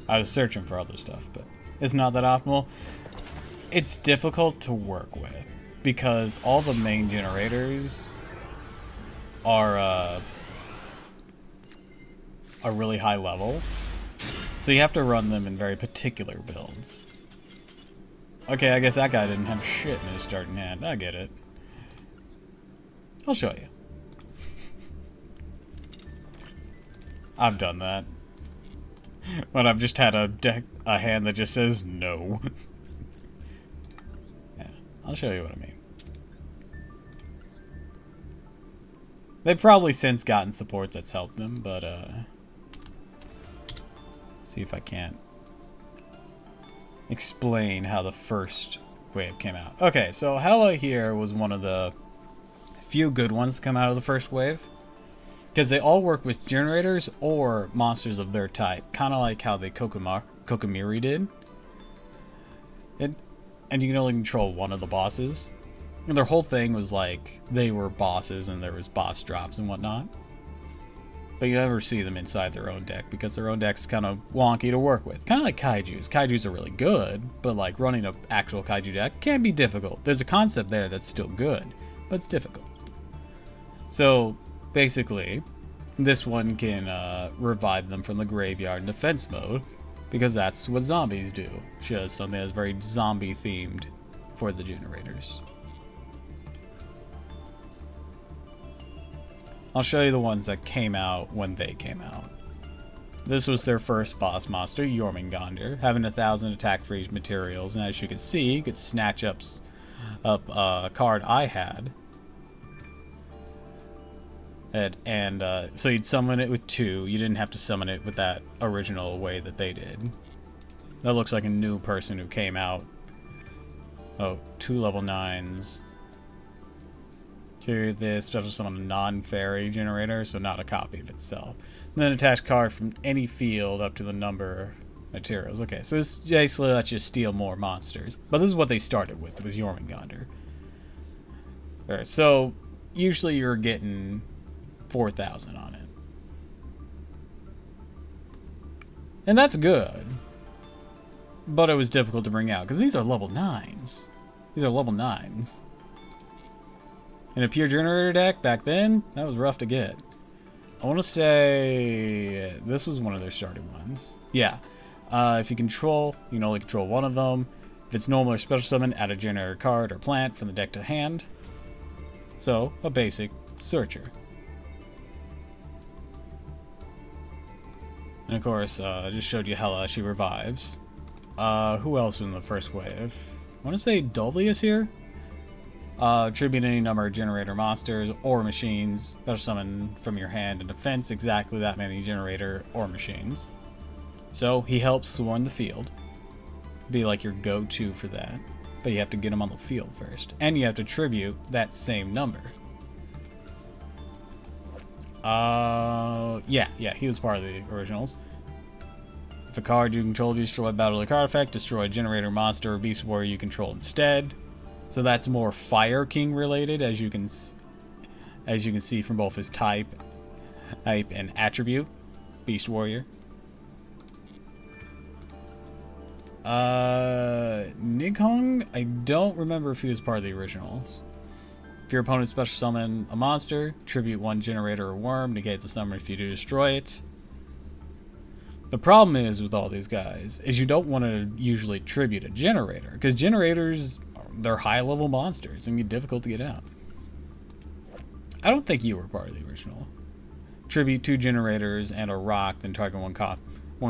I was searching for other stuff, but it's not that optimal. It's difficult to work with because all the main generators are really high level. So you have to run them in very particular builds. Okay, I guess that guy didn't have shit in his starting hand. I get it. I'll show you. I've done that. When I've just had a hand that just says no. Yeah, I'll show you what I mean. They've probably since gotten support that's helped them, but see if I can't explain how the first wave came out. Okay, so Hela here was one of the few good ones to come out of the first wave. Because they all work with generators or monsters of their type. Kind of like how the Kokomiri did. And you can only control one of the bosses. And their whole thing was like, they were bosses and there was boss drops and whatnot. But you never see them inside their own deck, because their own deck's kind of wonky to work with. Kind of like Kaijus. Kaijus are really good, but like running an actual Kaiju deck can be difficult. There's a concept there that's still good, but it's difficult. So, basically, this one can revive them from the graveyard in defense mode, because that's what zombies do. She has something that's very zombie themed for the generators. I'll show you the ones that came out when they came out. This was their first boss monster, Jormungandr, having 1,000 attack freeze materials, and as you can see, you could snatch up a card I had. So you'd summon it with 2. You didn't have to summon it with that original way that they did. That looks like a new person who came out. Oh, 2 level 9s. To this special summon a non-fairy generator, so not a copy of itself. And then attach card from any field up to the number of materials. Okay, so this basically lets you steal more monsters. But this is what they started with. It was Jormungandr. Alright, so usually you're getting 4,000 on it. And that's good. But it was difficult to bring out, because these are level 9s. These are level 9s. In a pure generator deck back then, that was rough to get. I want to say this was one of their starting ones. Yeah. If you control, you can only control one of them. If it's normal or special summon, add a generator card or plant from the deck to hand. So, a basic searcher. And of course, I just showed you Hela, she revives. Who else was in the first wave? I want to say Dulvius here? Tribute any number of generator monsters or machines. Special summon from your hand in defense exactly that many generator or machines. So he helps swarm the field. Be like your go-to for that. But you have to get him on the field first. And you have to tribute that same number. Yeah, he was part of the originals. If a card you control be destroyed by battle card effect, destroy a generator monster or beast warrior you control instead. So that's more Fire King related, as you can see from both his type and attribute, Beast Warrior. Nighong, I don't remember if he was part of the originals. If your opponent special summon a monster, tribute 1 generator or worm, negates the summon if you do destroy it. The problem is with all these guys is you don't want to usually tribute a generator, because generators, they're high-level monsters and be difficult to get out. I don't think you were part of the original. Tribute 2 generators and a rock, then target one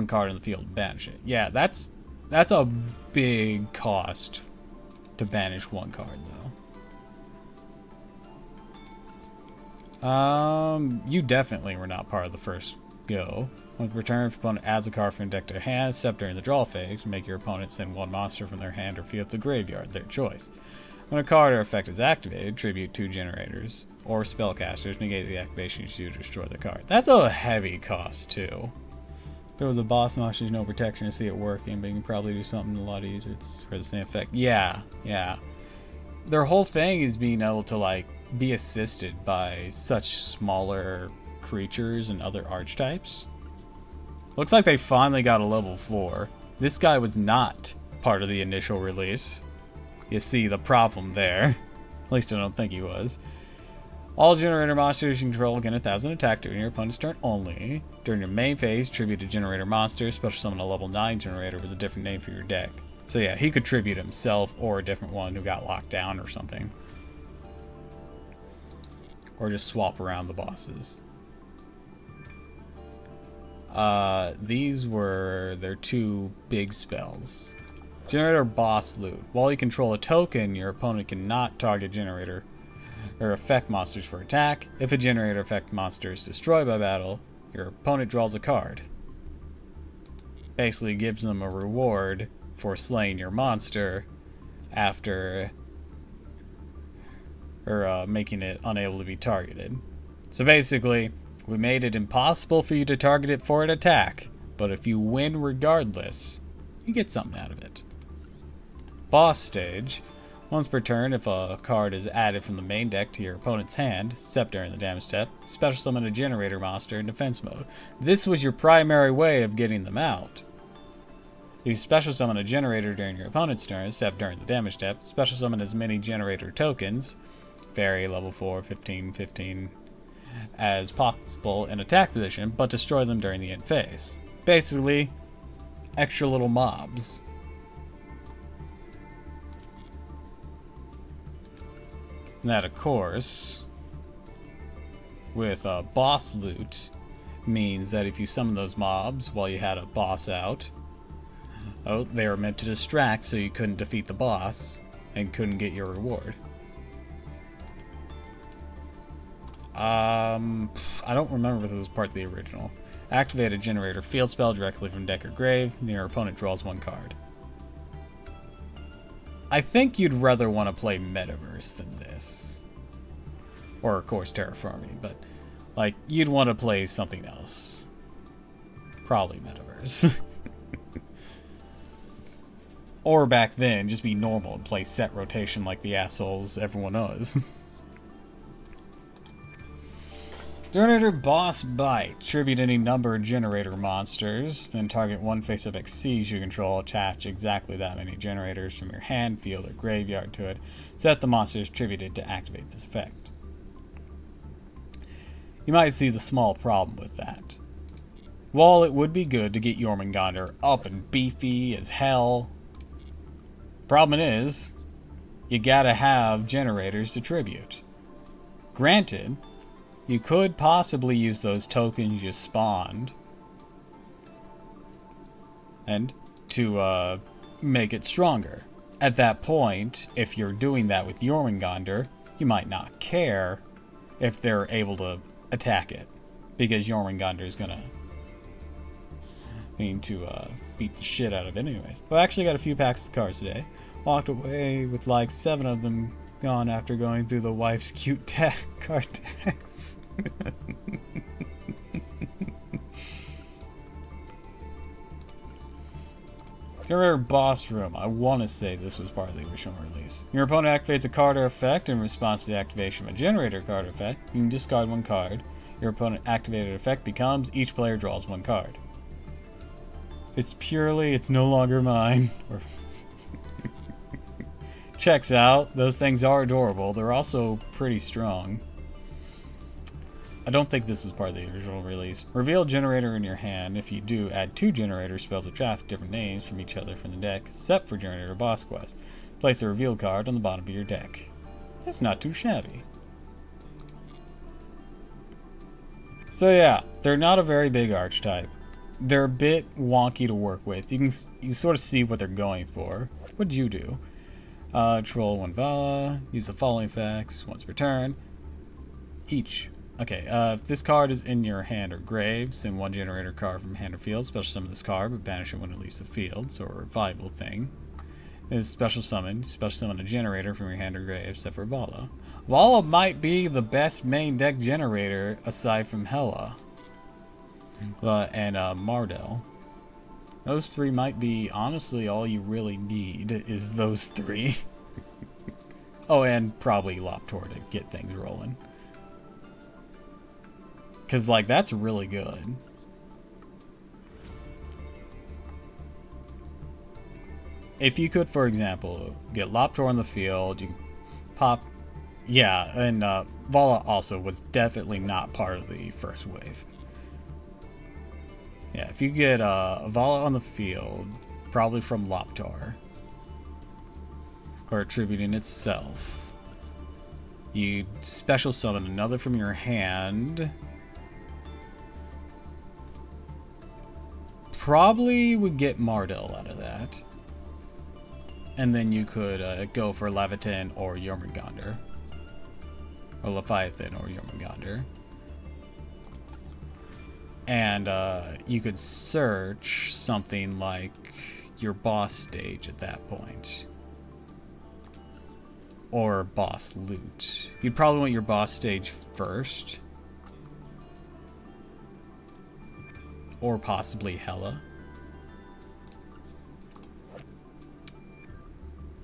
card in the field, banish it. Yeah, that's a big cost to banish one card, though. You definitely were not part of the first go. When return, if opponent adds a card from deck to hand, except during the draw phase, make your opponent send 1 monster from their hand or field to the graveyard, their choice. When a card or effect is activated, tribute 2 generators or spellcasters, negate the activation you to destroy the card. That's a heavy cost too. If there was a boss monster, no protection to see it working, but you can probably do something a lot easier for the same effect. Yeah. Their whole thing is being able to like be assisted by such smaller creatures and other archetypes. Looks like they finally got a level 4. This guy was not part of the initial release. You see the problem there. At least I don't think he was. All generator monsters you control gain 1,000 attack during your opponent's turn only. During your main phase, tribute a generator monster, special summon a level 9 generator with a different name for your deck. So yeah, he could tribute himself or a different one who got locked down or something. Or just swap around the bosses. These were their 2 big spells. Generator Boss Loot. While you control a token, your opponent cannot target generator or effect monsters for attack. If a generator effect monster is destroyed by battle, your opponent draws a card. Basically gives them a reward for slaying your monster after making it unable to be targeted. So basically, we made it impossible for you to target it for an attack, but if you win regardless, you get something out of it. Boss Stage. Once per turn, if a card is added from the main deck to your opponent's hand, except during the damage step, special summon a generator monster in defense mode. This was your primary way of getting them out. You special summon a generator during your opponent's turn, except during the damage step. Special summon as many generator tokens, fairy, level 4, 15, 15, as possible in attack position, but destroy them during the end phase. Basically, extra little mobs. And that, of course, with boss loot, means that if you summon those mobs while you had a boss out, they were meant to distract so you couldn't defeat the boss and couldn't get your reward. I don't remember if this was part of the original. Activate a generator field spell directly from deck or grave. Your opponent draws 1 card. I think you'd rather want to play Metaverse than this. Or, of course, Terraforming, but, like, you'd want to play something else. Probably Metaverse. Or back then, just be normal and play set rotation like the assholes everyone knows. Generator Boss Bite. Tribute any number of generator monsters, then target 1 face-up Xyz you control, attach exactly that many generators from your hand, field, or graveyard to it. Set the monsters tributed to activate this effect. You might see the small problem with that. While it would be good to get Jormungandr up and beefy as hell, problem is, you gotta have generators to tribute. Granted, you could possibly use those tokens you spawned and to make it stronger. At that point, if you're doing that with Jormungandr, you might not care if they're able to attack it, because Jormungandr is gonna mean to beat the shit out of it anyways. Well, I actually got a few packs of cards today. Walked away with like 7 of them gone after going through the wife's cute card decks. Generator Boss Room. I want to say this was part of the original release. Your opponent activates a card or effect in response to the activation of a generator card or effect. You can discard 1 card. Your opponent activated effect becomes each player draws 1 card. If it's purely, it's no longer mine. Or checks out. Those things are adorable. They're also pretty strong. I don't think this was part of the original release. Reveal generator in your hand. If you do, add 2 generator spells of draft different names from each other from the deck, except for generator boss quest. Place a reveal card on the bottom of your deck. That's not too shabby. So yeah, they're not a very big archetype. They're a bit wonky to work with. You can sort of see what they're going for. What'd you do? Troll 1 Vala. Use the following effects once per turn. Each. Okay, if this card is in your hand or grave, send 1 generator card from hand or field, special summon this card, but banish it when it leaves the field, so a revival thing. Is special summon a generator from your hand or grave, except for Vala. Vala might be the best main deck generator aside from Hela. And Mardell. Those 3 might be, honestly, all you really need is those 3. Oh, and probably Loptor to get things rolling. Because, like, that's really good. If you could, for example, get Loptor on the field, you can pop... Yeah, and Vala also was definitely not part of the first wave. Yeah, if you get Vala on the field, probably from Loptor, or attributing itself, you special summon another from your hand. Probably would get Mardell out of that. And then you could go for Leviathan or Jormungandr. Or Leviathan or Jormungandr. And you could search something like your boss stage at that point. Or boss loot. You'd probably want your boss stage first. Or possibly Hela.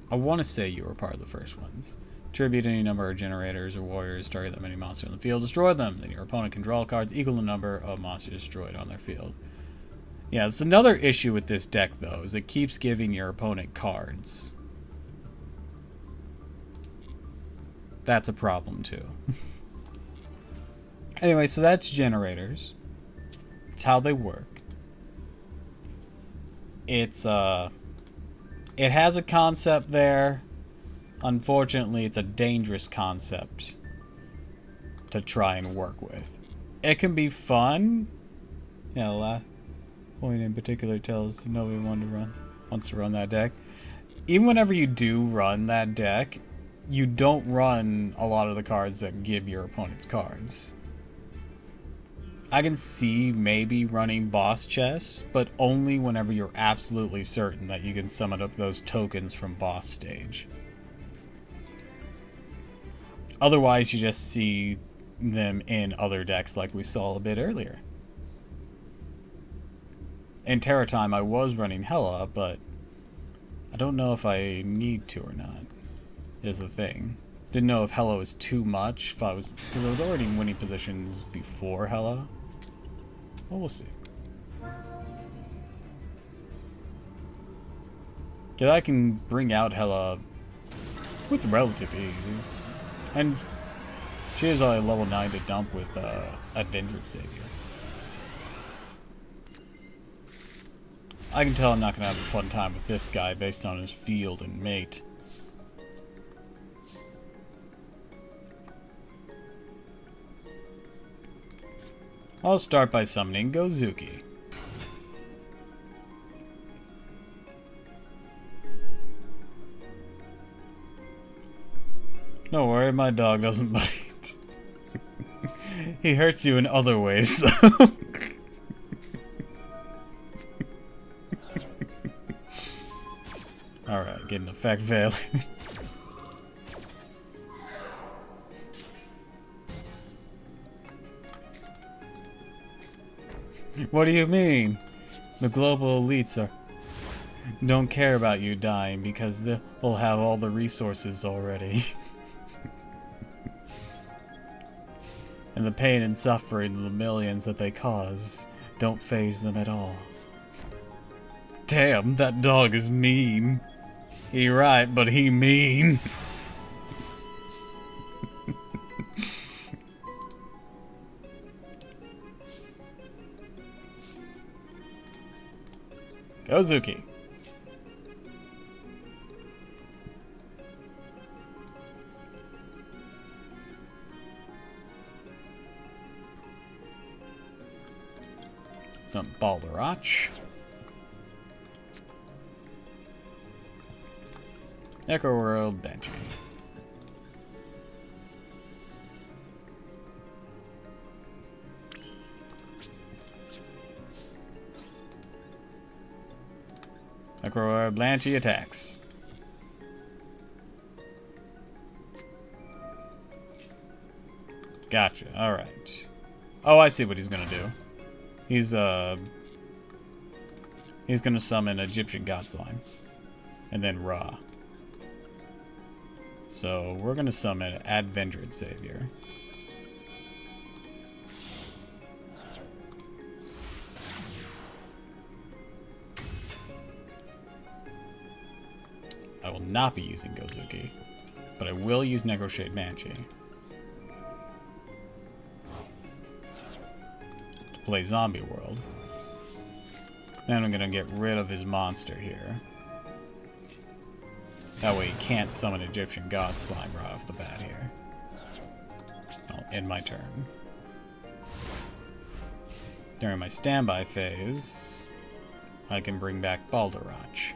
I want to say you were part of the first ones. Tribute any number of generators or warriors, target that many monsters on the field, destroy them. Then your opponent can draw cards equal to the number of monsters destroyed on their field. Yeah, it's another issue with this deck, though, is it keeps giving your opponent cards. That's a problem, too. Anyway, so that's generators. It's how they work. It's, it has a concept there. Unfortunately, it's a dangerous concept to try and work with. It can be fun. You know, last point in particular tells nobody wants to run that deck. Even whenever you do run that deck, you don't run a lot of the cards that give your opponents cards. I can see maybe running boss chess, but only whenever you're absolutely certain that you can summon up those tokens from boss stage. Otherwise, you just see them in other decks like we saw a bit earlier. In Terra Time, I was running Hela, but I don't know if I need to or not, is the thing. Didn't know if Hela was too much, because I was already in winning positions before Hela. Well, we'll see. Because I can bring out Hela with relative ease. And she is only level 9 to dump with Adventurous Savior. I can tell I'm not going to have a fun time with this guy based on his field and mate. I'll start by summoning Gozuki. Don't worry, my dog doesn't bite. He hurts you in other ways, though. Alright, getting effect failure. What do you mean? The global elites don't care about you dying because they'll have all the resources already. And the pain and suffering of the millions that they cause don't faze them at all. Damn, that dog is mean. He right, but he mean. Gozuki. Balderach. Echo World Banshee. Echo World Banshee attacks. Gotcha. Alright. Oh, I see what he's gonna do. He's gonna summon Egyptian Godslime. And then Ra. So we're gonna summon Adventurous Savior. I will not be using Gozuki, but I will use Necroshade Banshee to play Zombie World. Then I'm gonna get rid of his monster here. That way he can't summon Egyptian God Slime right off the bat here. I'll end my turn. During my standby phase, I can bring back Balderach.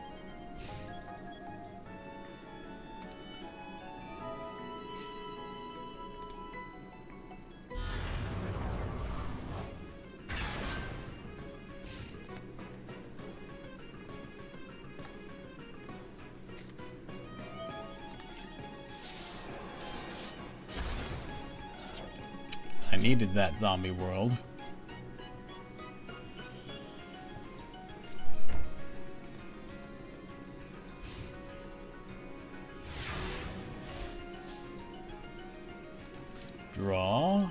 I needed that zombie world. Draw.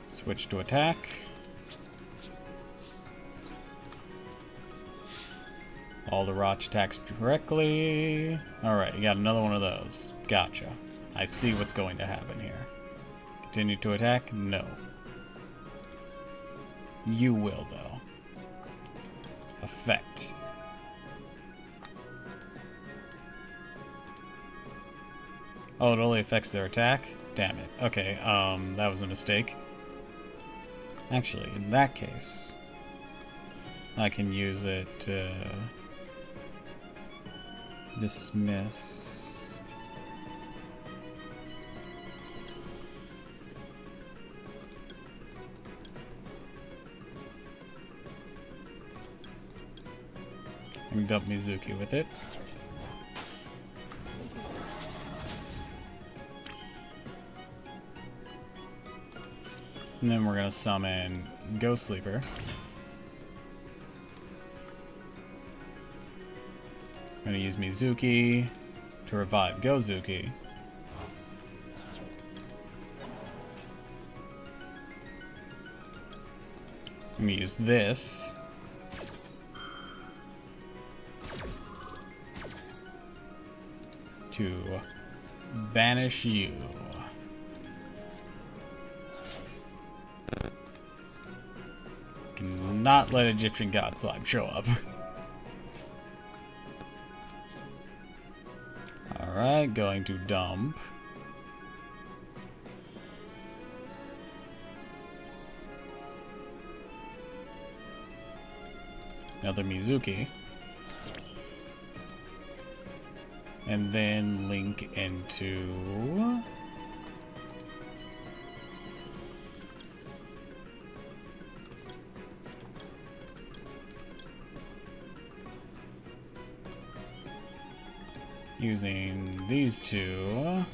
Switch to attack. Balderach attacks directly. Alright, you got another one of those. Gotcha. I see what's going to happen here. Continue to attack? No. You will, though. Effect. Oh, it only affects their attack? Damn it. Okay, that was a mistake. Actually, in that case, I can use it to dismiss. And dump Mizuki with it. And then we're gonna summon Ghost Sleeper. I'm gonna use Mizuki to revive Gozuki. I'm gonna use this to banish you. Cannot let Egyptian God Slime show up. Alright, going to dump. Another Mizuki. And then link into using these two.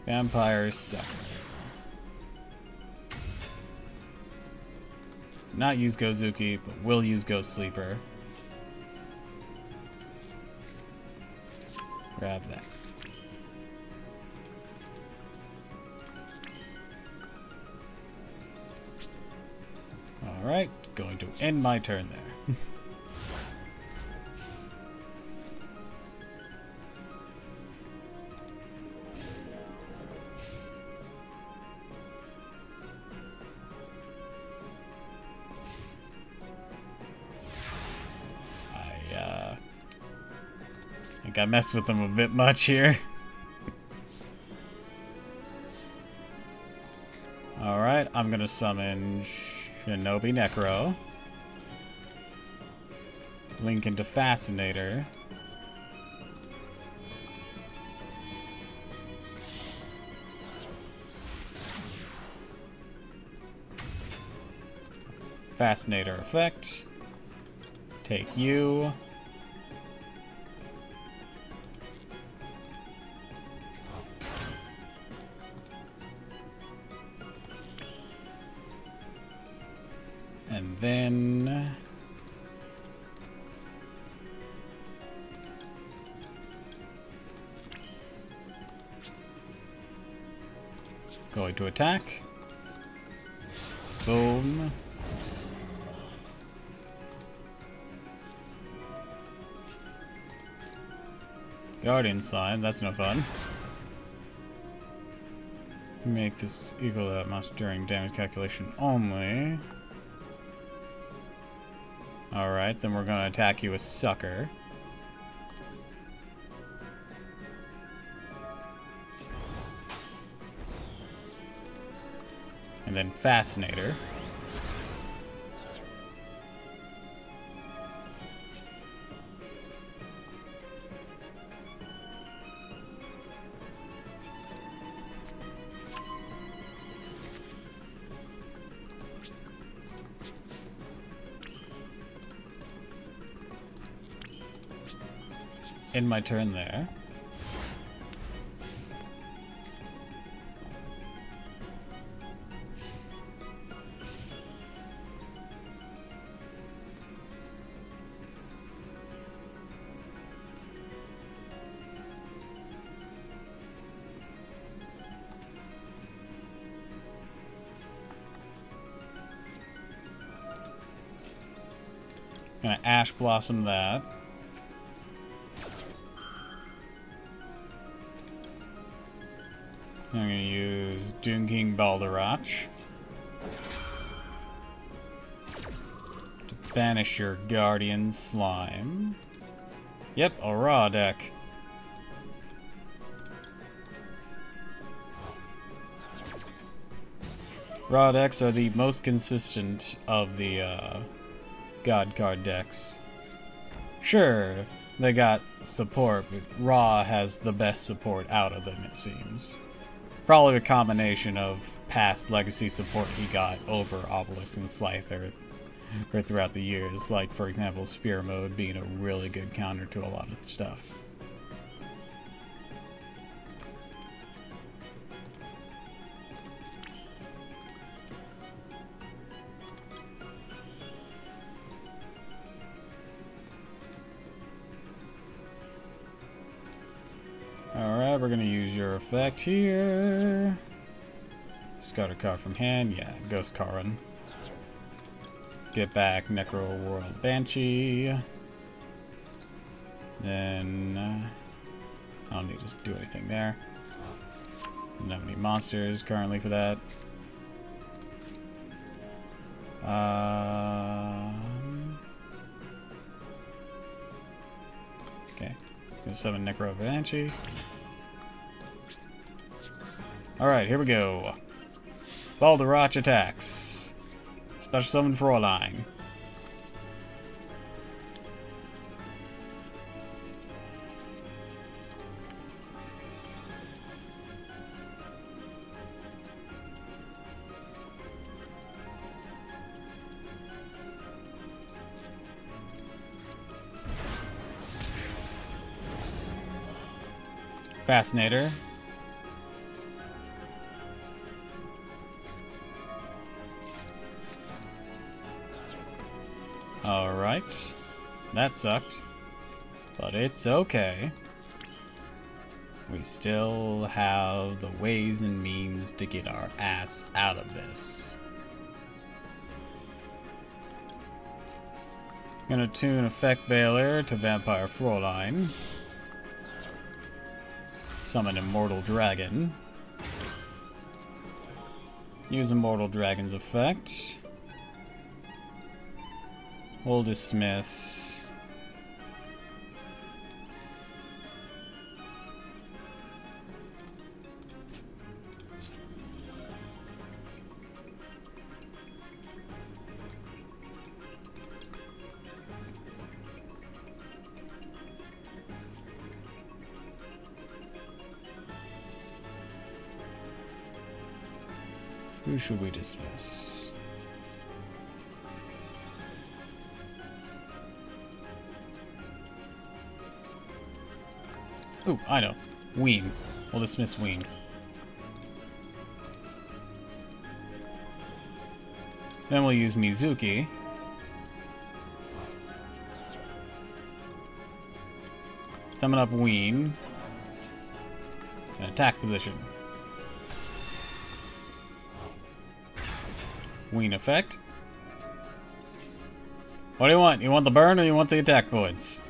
Vampire Sucker. Not use Gozuki, but will use Ghost Sleeper. Grab that. Alright, going to end my turn there. I think I messed with them a bit much here. Alright, I'm gonna summon Shinobi Necro. Link into Fascinator. Fascinator effect. Take you. And then... going to attack. Boom. Guardian Slime, that's no fun. Make this equal to that monster during damage calculation only. Alright, then we're gonna attack you with Sucker. And then Fascinator. End my turn there. Gonna Ash Blossom that. I'm gonna use Doom King Balderach to banish your Guardian Slime. Yep, a raw deck. Raw decks are the most consistent of the God card decks. Sure, they got support, but Raw has the best support out of them, it seems. Probably a combination of past legacy support he got over Obelisk and Slifer throughout the years, like, for example, Spear Mode being a really good counter to a lot of stuff. Alright, we're gonna use your effect here. Discard a card from hand. Yeah, Ghost Karin. Get back Necro World Banshee. Then... I don't need to do anything there. Don't have any monsters currently for that. Okay. Gonna summon Necro Banshee. Alright, here we go. Balderach attacks. Special summon Fraulein. Fascinator. Alright. That sucked. But it's okay. We still have the ways and means to get our ass out of this. Gonna tune Effect Veiler to Vampire Fraulein. Summon Immortal Dragon. Use Immortal Dragon's effect. We'll dismiss. Who should we dismiss? Ooh, I know. Ween. We'll dismiss Ween. Then we'll use Mizuki. Summon up Ween. And attack position. Ween effect. What do you want? You want the burn or you want the attack points?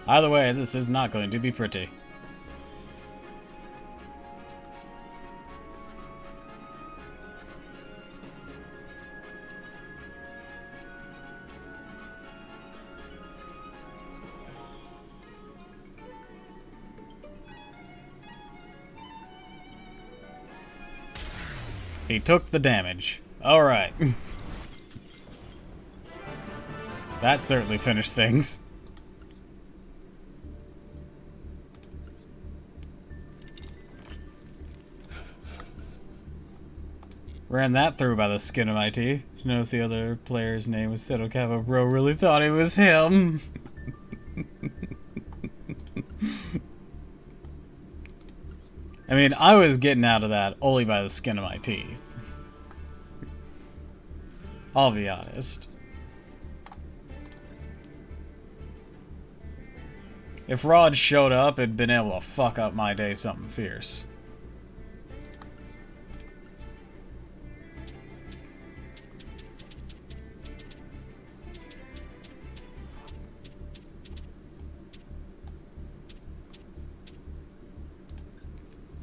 Either way, this is not going to be pretty. He took the damage. Alright. That certainly finished things. Ran that through by the skin of my teeth. Notice the other player's name was Setokava. Bro really thought it was him. I mean, I was getting out of that only by the skin of my teeth. I'll be honest. If Rod showed up, it'd been able to fuck up my day something fierce.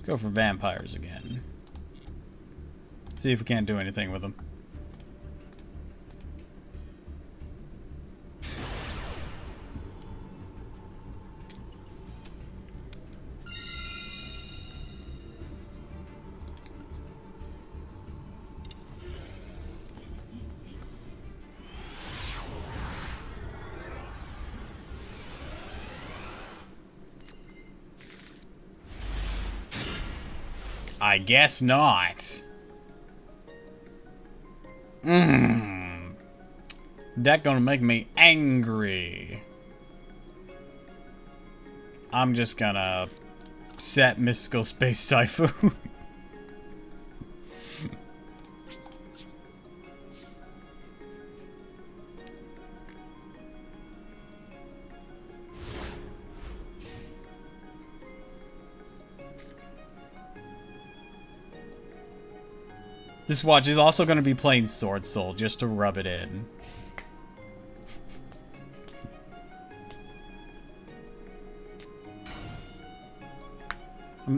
Go for vampires again. See if we can't do anything with them. I guess not. That gonna make me angry. I'm just gonna set Mystical Space Typhoon. This watch is also going to be playing Sword Soul just to rub it in.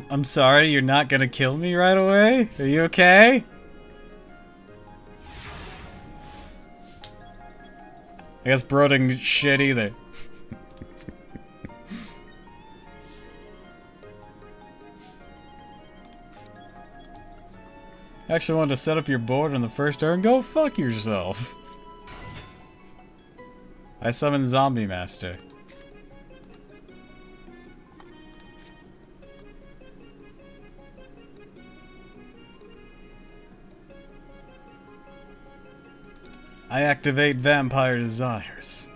I'm sorry, you're not going to kill me right away? Are you okay? I guess bro didn't shit either. Actually wanted to set up your board on the first turn. Go fuck yourself. I summon Zombie Master. I activate Vampire Desires.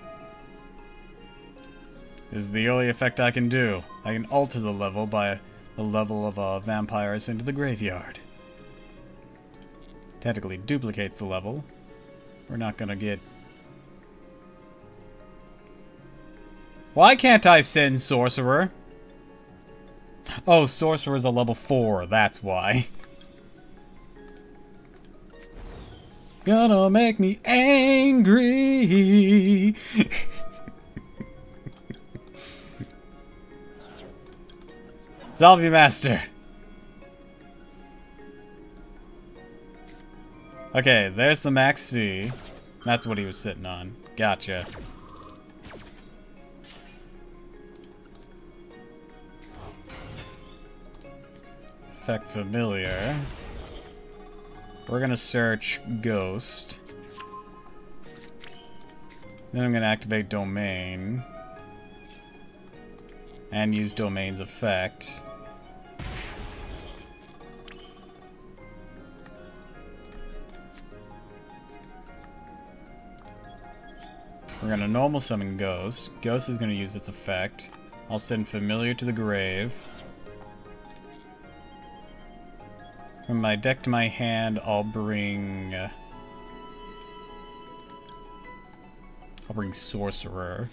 This is the only effect I can do. I can alter the level by the level of vampires into the graveyard. Technically duplicates the level. We're not gonna get... Why can't I send Sorcerer? Oh, Sorcerer's a level 4, that's why. Gonna make me angry. Zombie Master. Okay, there's the Max C. That's what he was sitting on. Gotcha. Effect Familiar. We're gonna search Ghost. Then I'm gonna activate Domain. And use Domain's effect. We're gonna normal summon Ghost. Ghost is gonna use its effect. I'll send Familiar to the grave. From my deck to my hand, I'll bring... I'll bring Sorcerer.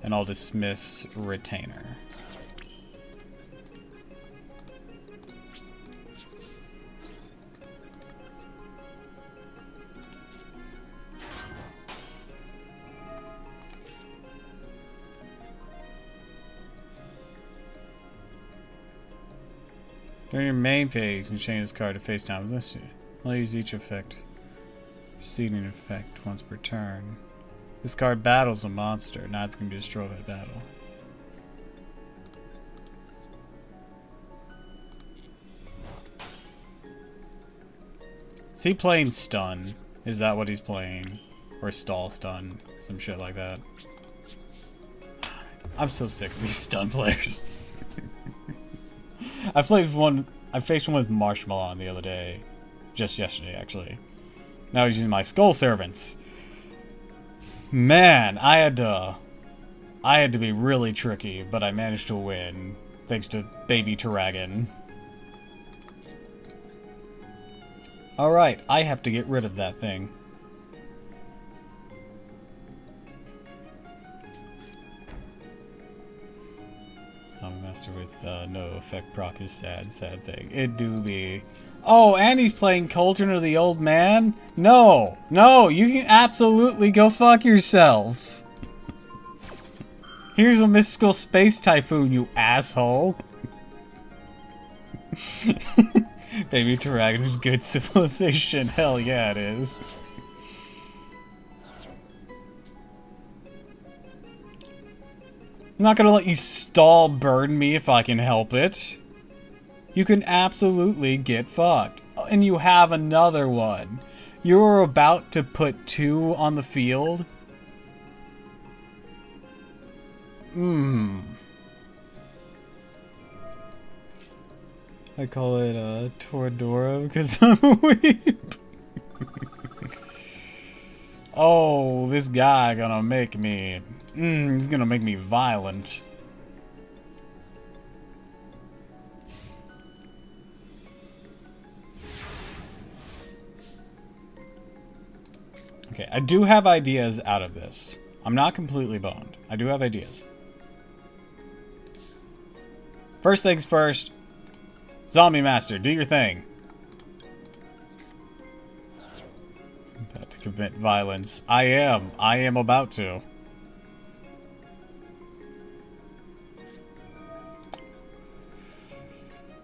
And I'll dismiss Retainer. During your main phase, you can change this card to face down. I'll use each effect. Preceding effect once per turn. This card battles a monster. Now it's going to be destroyed by battle. Is he playing stun? Is that what he's playing? Or stall stun? Some shit like that. I'm so sick of these stun players. I faced one with Marshmallow the other day. Just yesterday, actually. Now he's using my Skull Servants. Man, I had to be really tricky, but I managed to win. Thanks to Baby Turagan. Alright, I have to get rid of that thing. Zombie Master with no effect proc is sad thing. It do be. Oh, and he's playing Cauldron of the Old Man? No! No, you can absolutely go fuck yourself! Here's a Mystical Space Typhoon, you asshole! Baby Turagan is good civilization. Hell yeah, it is. I'm not gonna let you stall burn me if I can help it. You can absolutely get fucked. And you have another one. You're about to put 2 on the field? I call it Toradora because I'm a weep. Oh, this guy gonna make me... he's gonna make me violent. Okay, I do have ideas out of this. I'm not completely boned. I do have ideas. First things first. Zombie Master, do your thing. About to commit violence. I am about to.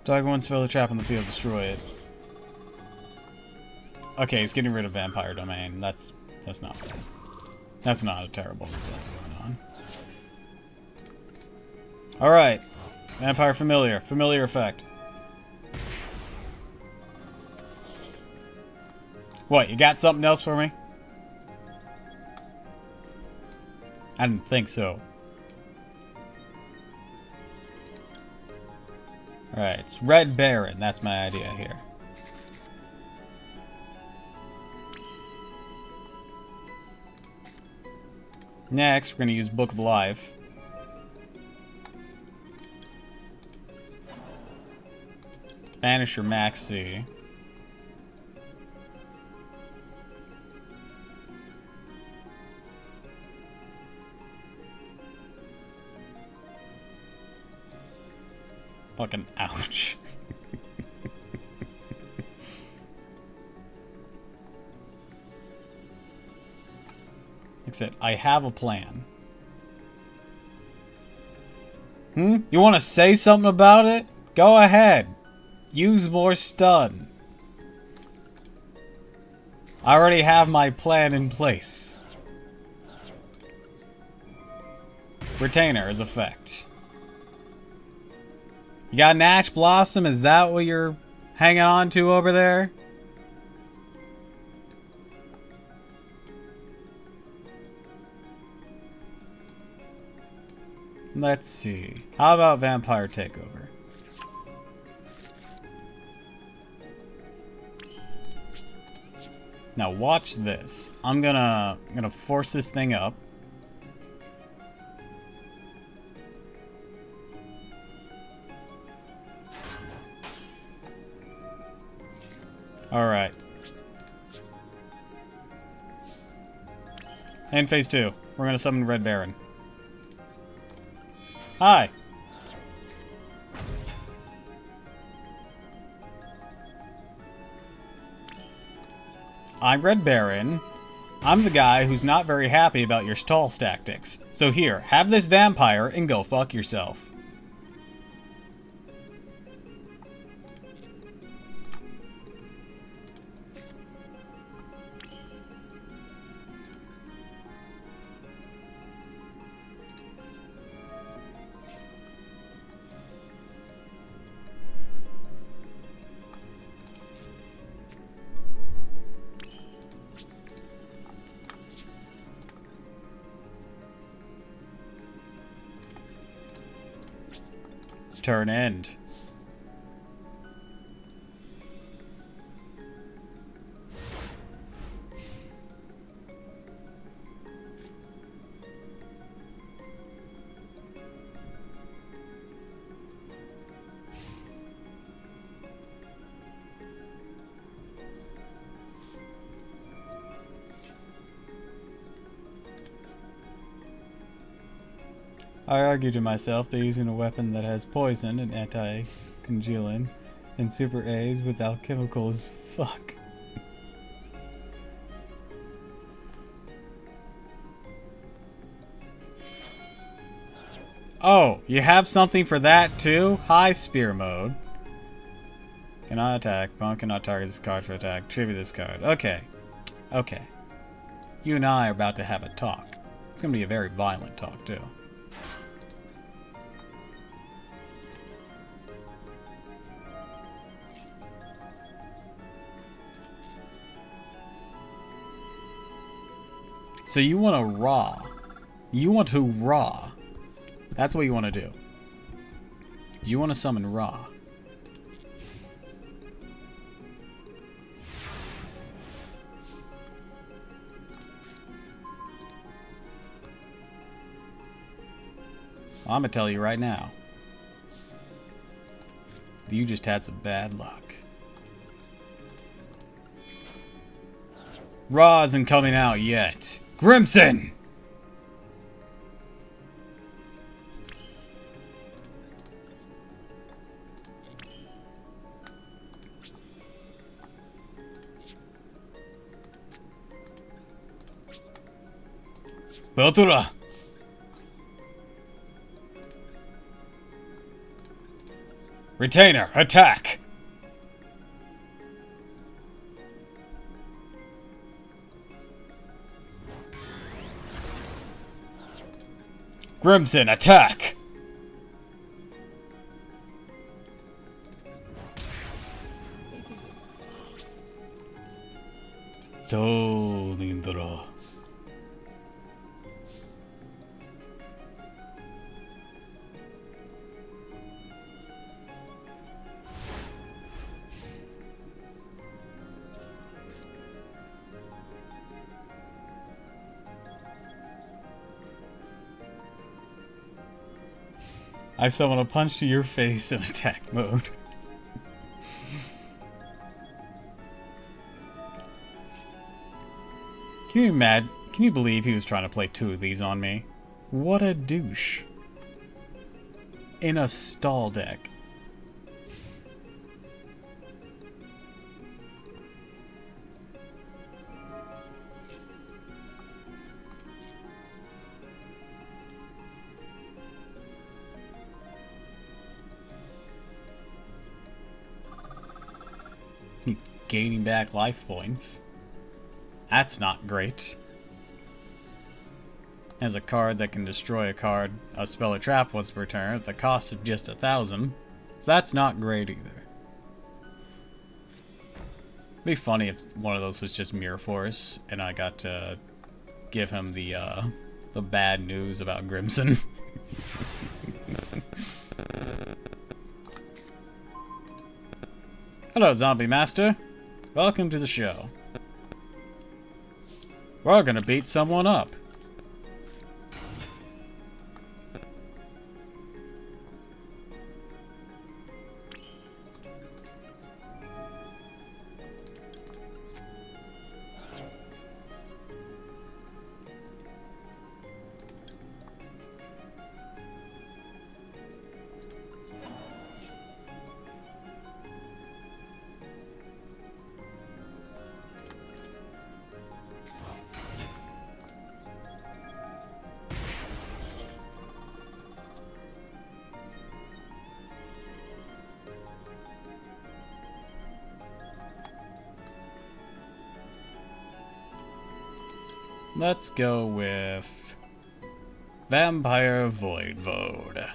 Dog one spell a trap on the field, destroy it. Okay, he's getting rid of Vampire Domain. That's not bad. That's not a terrible result going on. Alright. Vampire Familiar. Familiar effect. What, you got something else for me? I didn't think so. Alright, it's Red Baron. That's my idea here. Next, we're going to use Book of Life. Banisher Maxi. Fucking ouch. Like I said, I have a plan. You want to say something about it? Go ahead. Use more stun. I already have my plan in place. Retainer is effect. You got an Ash Blossom? Is that what you're hanging on to over there? Let's see. How about Vampire Takeover? Now watch this. I'm gonna force this thing up. Alright. And phase 2. We're gonna summon Red Baron. Hi! I'm Red Baron. I'm the guy who's not very happy about your stall tactics. So here, have this vampire and go fuck yourself. Turn end. I argue to myself that using a weapon that has poison and anti-congealing and super A's without chemical is fuck. Oh, you have something for that too? High spear mode. Cannot attack. Opponent cannot target this card for attack. Tribute this card. Okay. Okay. You and I are about to have a talk. It's gonna be a very violent talk too. So you want to raw. You want to raw. That's what you want to do. You want to summon Ra. I'm gonna tell you right now. You just had some bad luck. Ra isn't coming out yet. Grimson! Beltura! Retainer, attack! Grimson, attack! Lindra. I summon a punch to your face in attack mode. Can you believe he was trying to play two of these on me? What a douche. In a stall deck. Gaining back life points. That's not great. As a card that can destroy a spell or trap once per turn at the cost of just 1,000. So that's not great either. It'd be funny if one of those was just Mirror Force and I got to give him the bad news about Grimson. Hello, Zombie Master. Welcome to the show. We're gonna beat someone up. Let's go with Vampire Voidvoad.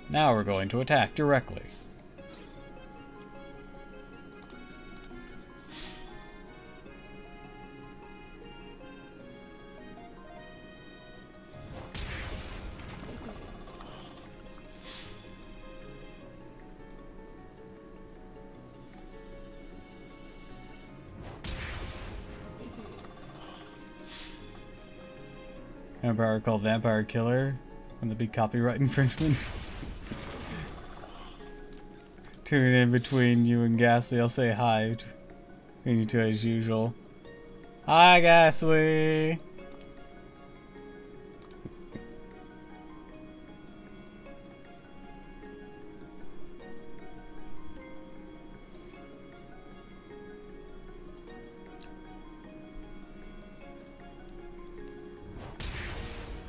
Now we're going to attack directly. Vampire called Vampire Killer and the big copyright infringement. Tune in between you and Ghastly. I'll say hi to you two as usual. Hi, Ghastly!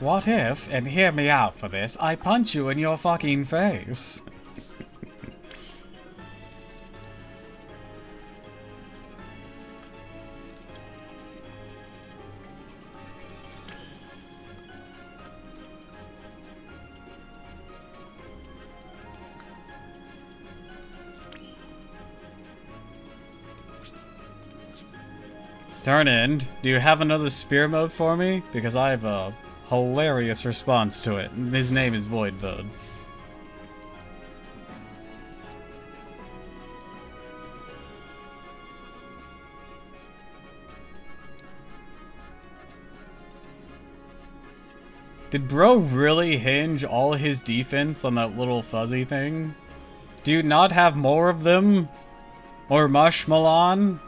What if, and hear me out for this, I punch you in your fucking face? Turn End, do you have another spear mode for me? Because I have a hilarious response to it. His name is Voidvoad. Did bro really hinge all his defense on that little fuzzy thing? Do you not have more of them? Or Mushmalon?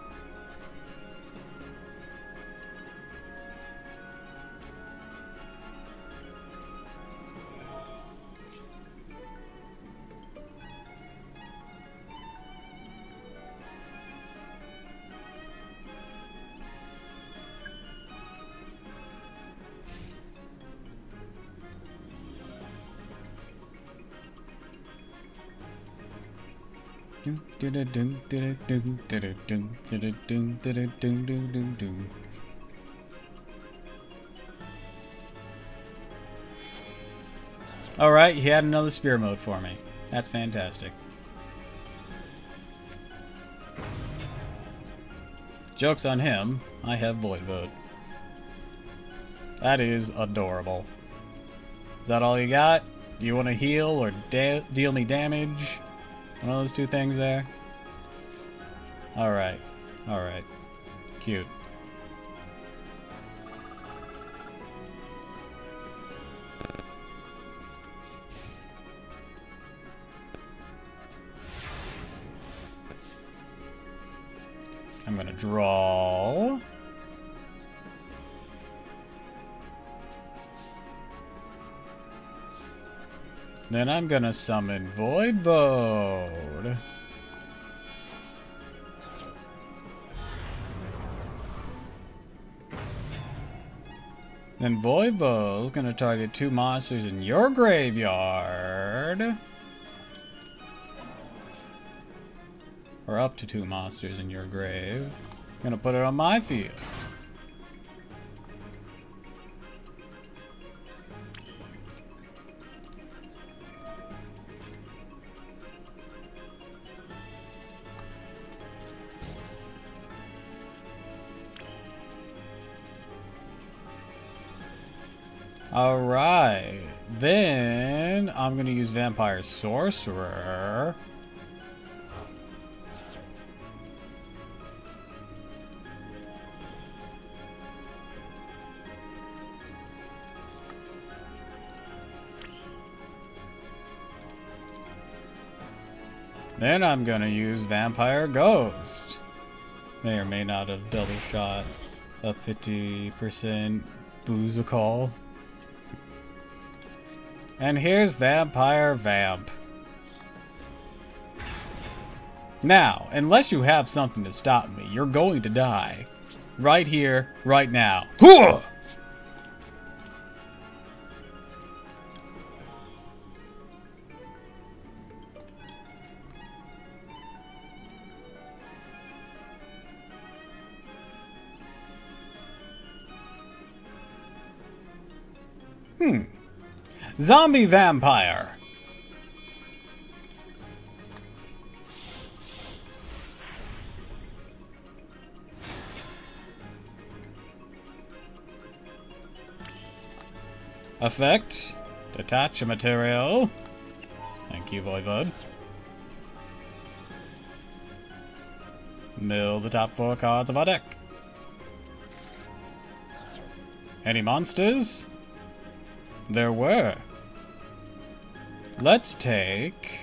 Alright, he had another spear mode for me. That's fantastic. Joke's on him, I have Voidvoad. That is adorable. Is that all you got? Do you want to heal or deal me damage? One of those two things there? Alright. Alright. Cute. I'm gonna draw. Then I'm gonna summon Voidvoad. Then Voidvoad's gonna target 2 monsters in your graveyard. Or up to 2 monsters in your grave. I'm gonna put it on my field. Alright, then I'm going to use Vampire Sorcerer. Then I'm going to use Vampire Ghost. May or may not have double shot a 50% Boozicall. And here's Vampire Vamp. Now, unless you have something to stop me, you're going to die. Right here, right now. Hooah! Zombie vampire. Effect. Detach a material. Thank you, Voivod. Mill the top 4 cards of our deck. Any monsters? There were. Let's take...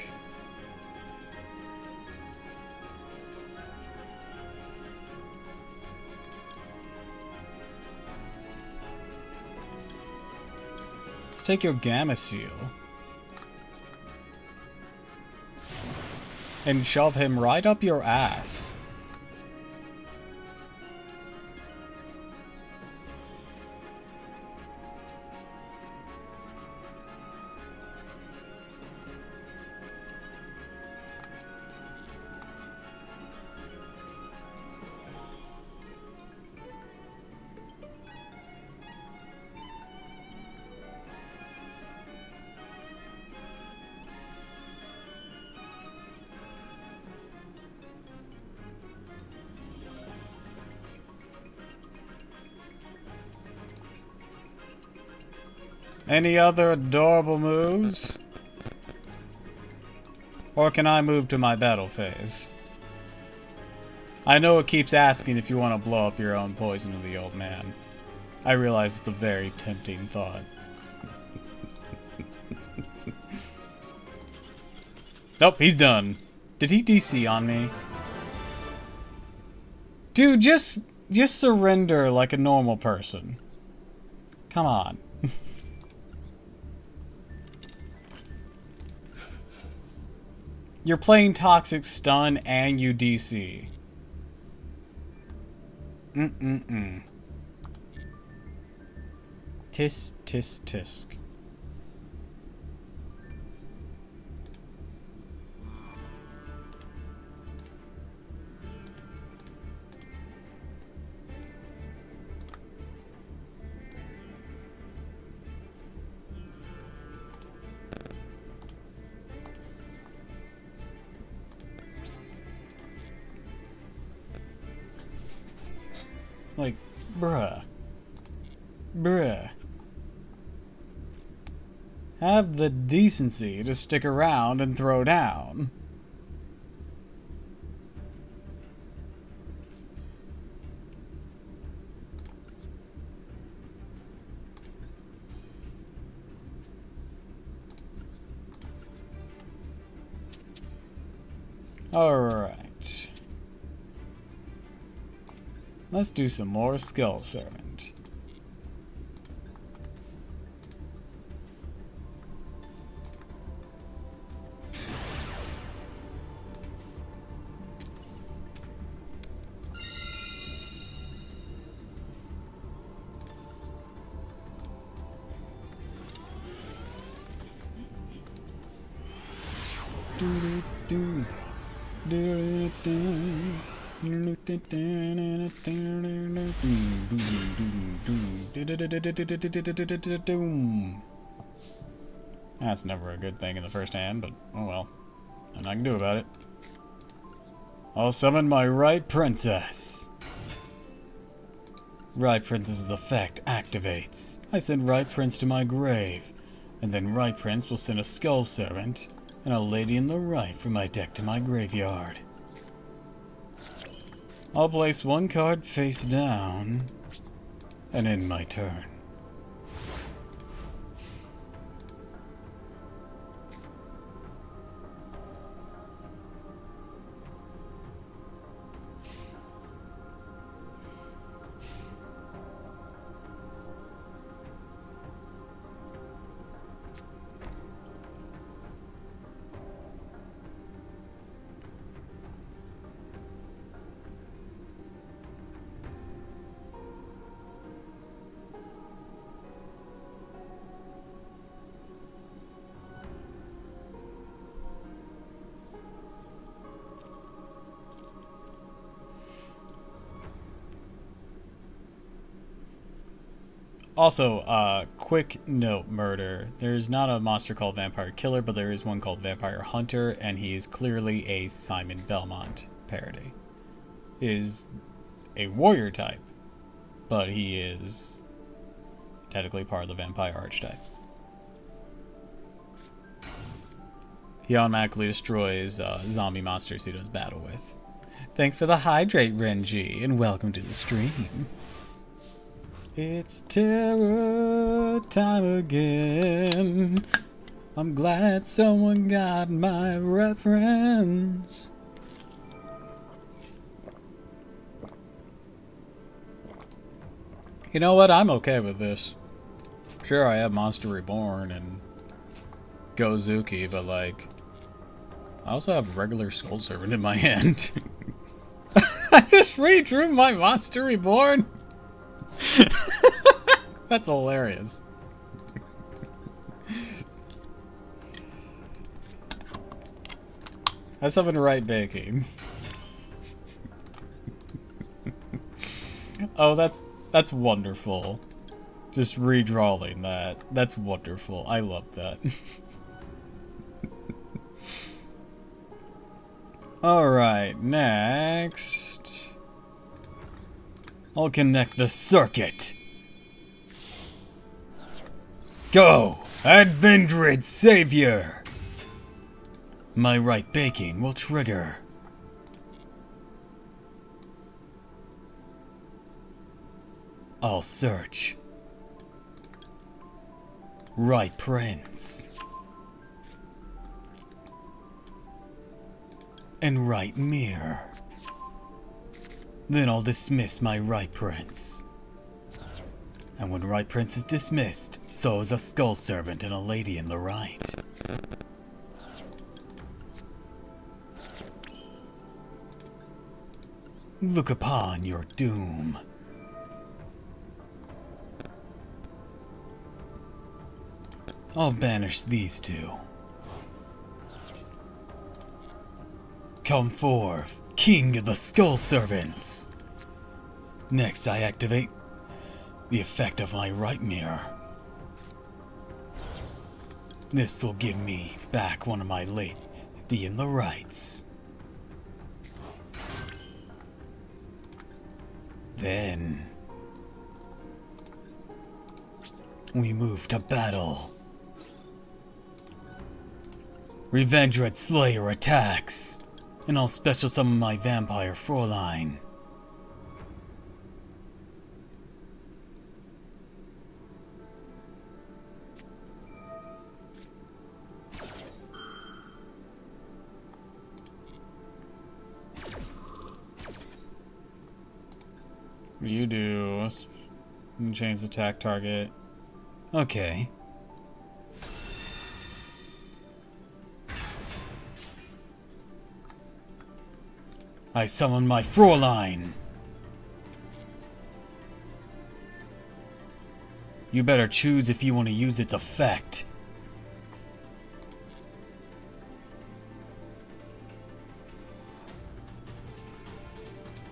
Let's take your Gamma Seal. And shove him right up your ass. Any other adorable moves? Or can I move to my battle phase? I know it keeps asking if you want to blow up your own poison to the old man. I realize it's a very tempting thought. Nope, he's done. Did he DC on me? Dude, just surrender like a normal person. Come on. You're playing Toxic Stun and you DC. Tisk, tisk, tisk. Like, bruh. Bruh. Have the decency to stick around and throw down. Alright. Let's do some more Skull Servant. That's never a good thing in the first hand, but oh well. Nothing I can do about it. I'll summon my Right Princess. Right Princess's effect activates. I send Right Prince to my grave, and then Right Prince will send a Skull Servant and a Lady in the Right from my deck to my graveyard. I'll place one card face down and end my turn. Also, quick note murder. There's not a monster called Vampire Killer, but there is one called Vampire Hunter, and he is clearly a Simon Belmont parody. He is a warrior type, but he is technically part of the vampire archetype. He automatically destroys zombie monsters he does battle with. Thanks for the hydrate, Renji, and welcome to the stream. It's terror time again. I'm glad someone got my reference. You know what? I'm okay with this. Sure, I have Monster Reborn and Gozuki, but like, I also have regular Skull Servant in my hand. I just redrew my Monster Reborn. That's hilarious. I have something to write baking. Oh, that's wonderful. Just redrawing that. That's wonderful. I love that. Alright, next... I'll connect the circuit. Go! Advendrid Savior! My right baking will trigger. I'll search. Right Prince. And right mirror. Then I'll dismiss my right prince. And when right prince is dismissed, so is a skull servant and a lady in the right. Look upon your doom. I'll banish these two. Come forth, King of the Skull Servants! Next I activate the effect of my right mirror. This will give me back one of my lady in the rights. Then we move to battle. Revendred Slayer attacks, and I'll special summon my Vampire Fräulein. You do. Change the attack target. Okay. I summon my Fräulein. You better choose if you want to use its effect.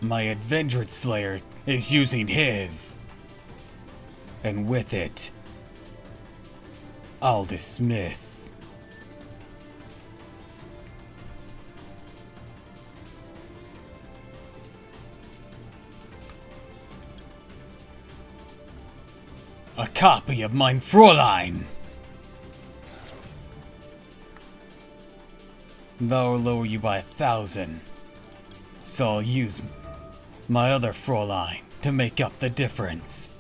My Advendrid Slayer is using his. And with it, I'll dismiss. A copy of mein Fräulein! That'll lower you by 1,000. So I'll use my other Fräulein to make up the difference.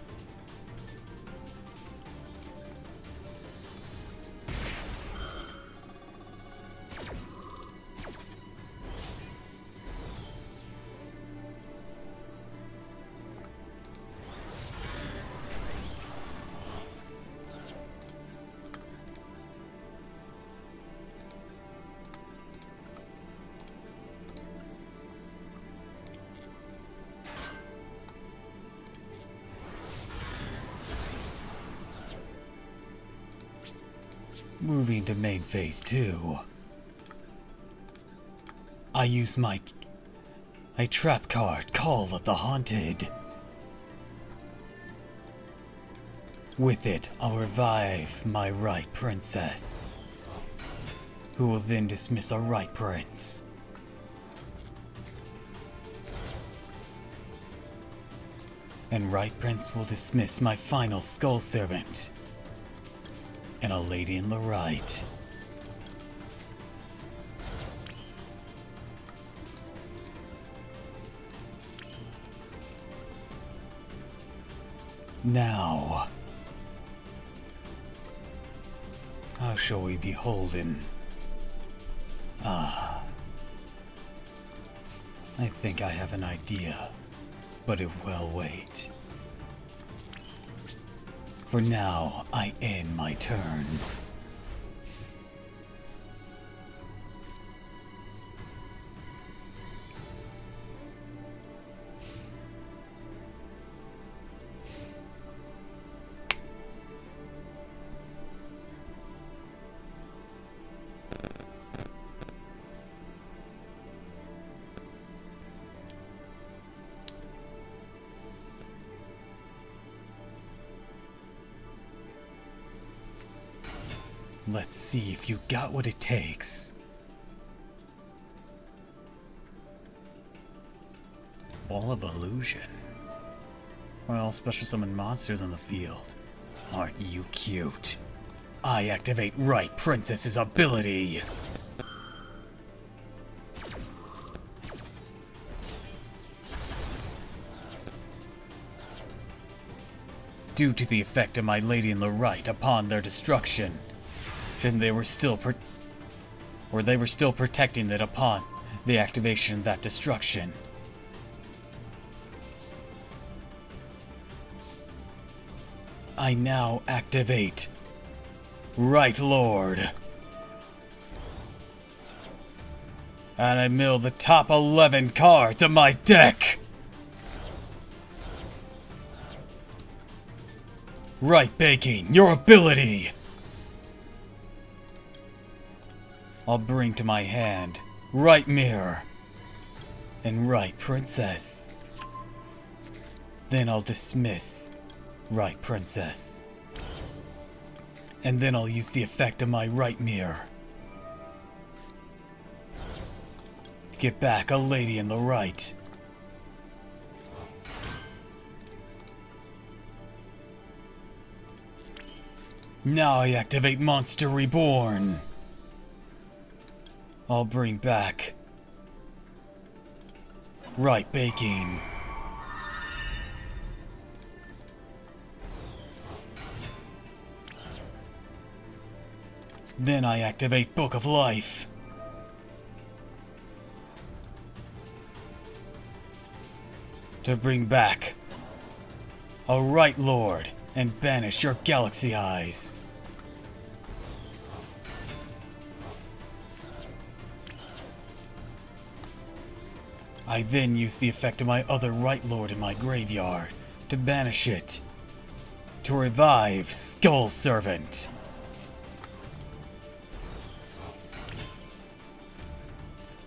Moving to main phase 2. I use my trap card, Call of the Haunted. With it, I'll revive my right princess, who will then dismiss our right prince. And right prince will dismiss my final skull servant, and a lady in the right. Now, how shall we be holden? I think I have an idea, but it will wait. For now, I end my turn. Let's see if you got what it takes. Ball of Illusion. Well, special summon monsters on the field. Aren't you cute? I activate Right Princess's ability. Due to the effect of my lady in the right upon their destruction, and they were still protecting it upon the activation of that destruction. I now activate Right Lord. And I mill the top 11 cards of my deck. Right Baking, your ability. I'll bring to my hand Right Mirror and Right Princess. Then I'll dismiss Right Princess. And then I'll use the effect of my Right Mirror to get back a lady in the right. Now I activate Monster Reborn. I'll bring back Right Baking. Then I activate Book of Life. To bring back a Right Lord and banish your Galaxy Eyes. I then use the effect of my other Right Lord in my graveyard to banish it. To revive Skull Servant.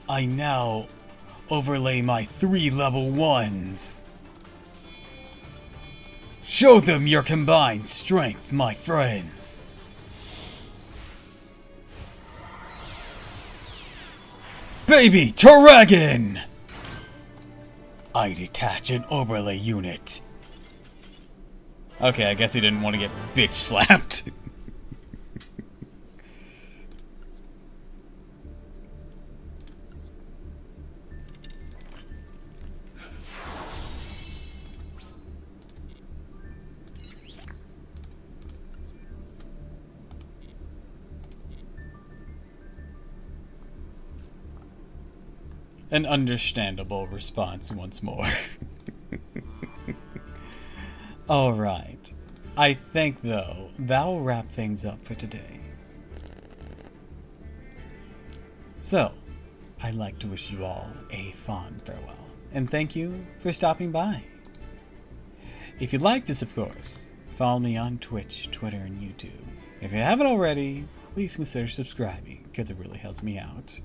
I now overlay my 3 level 1s. Show them your combined strength, my friends. Baby Dragon! I detach an overlay unit. Okay, I guess he didn't want to get bitch slapped. An understandable response once more. Alright. I think, though, that'll wrap things up for today. So, I'd like to wish you all a fond farewell, and thank you for stopping by. If you'd like this, of course, follow me on Twitch, Twitter, and YouTube. If you haven't already, please consider subscribing, because it really helps me out.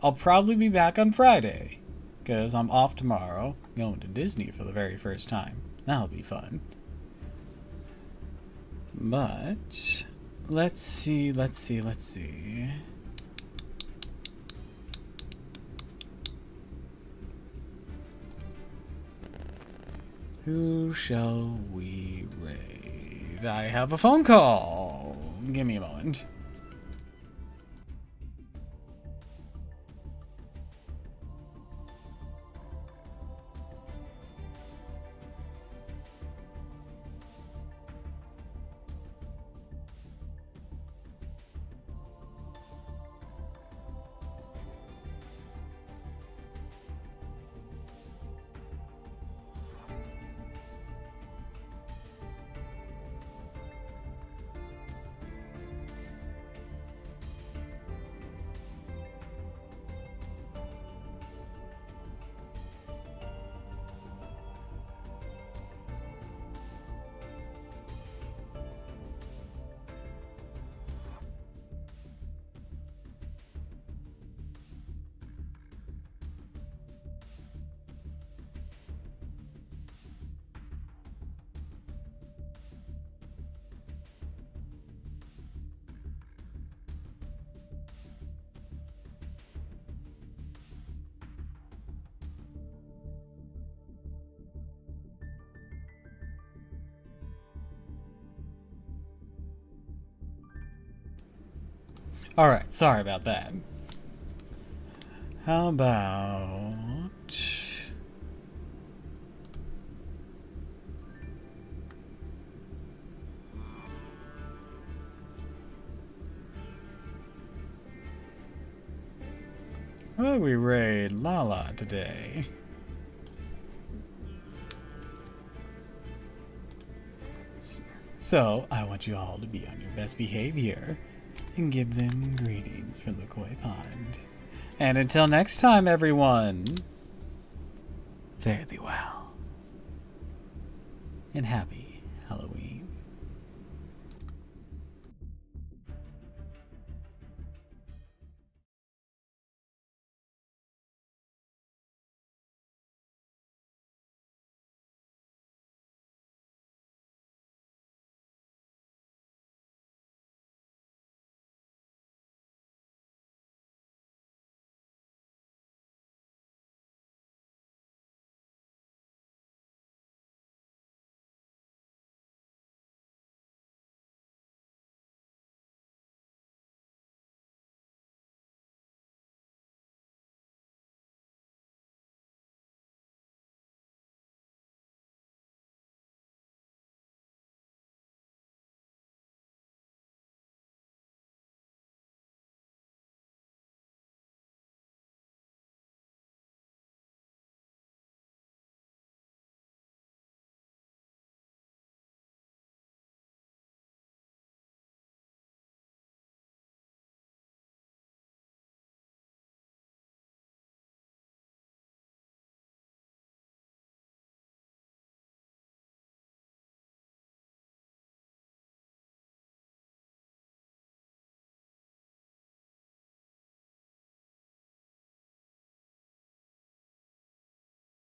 I'll probably be back on Friday, because I'm off tomorrow, going to Disney for the very first time. That'll be fun. But let's see. Who shall we raid? I have a phone call. Give me a moment. Alright, sorry about that. How about... how about we raid Lala today? So, I want you all to be on your best behavior and give them greetings from the Koi Pond. And until next time, everyone, fare thee well. And happy Halloween.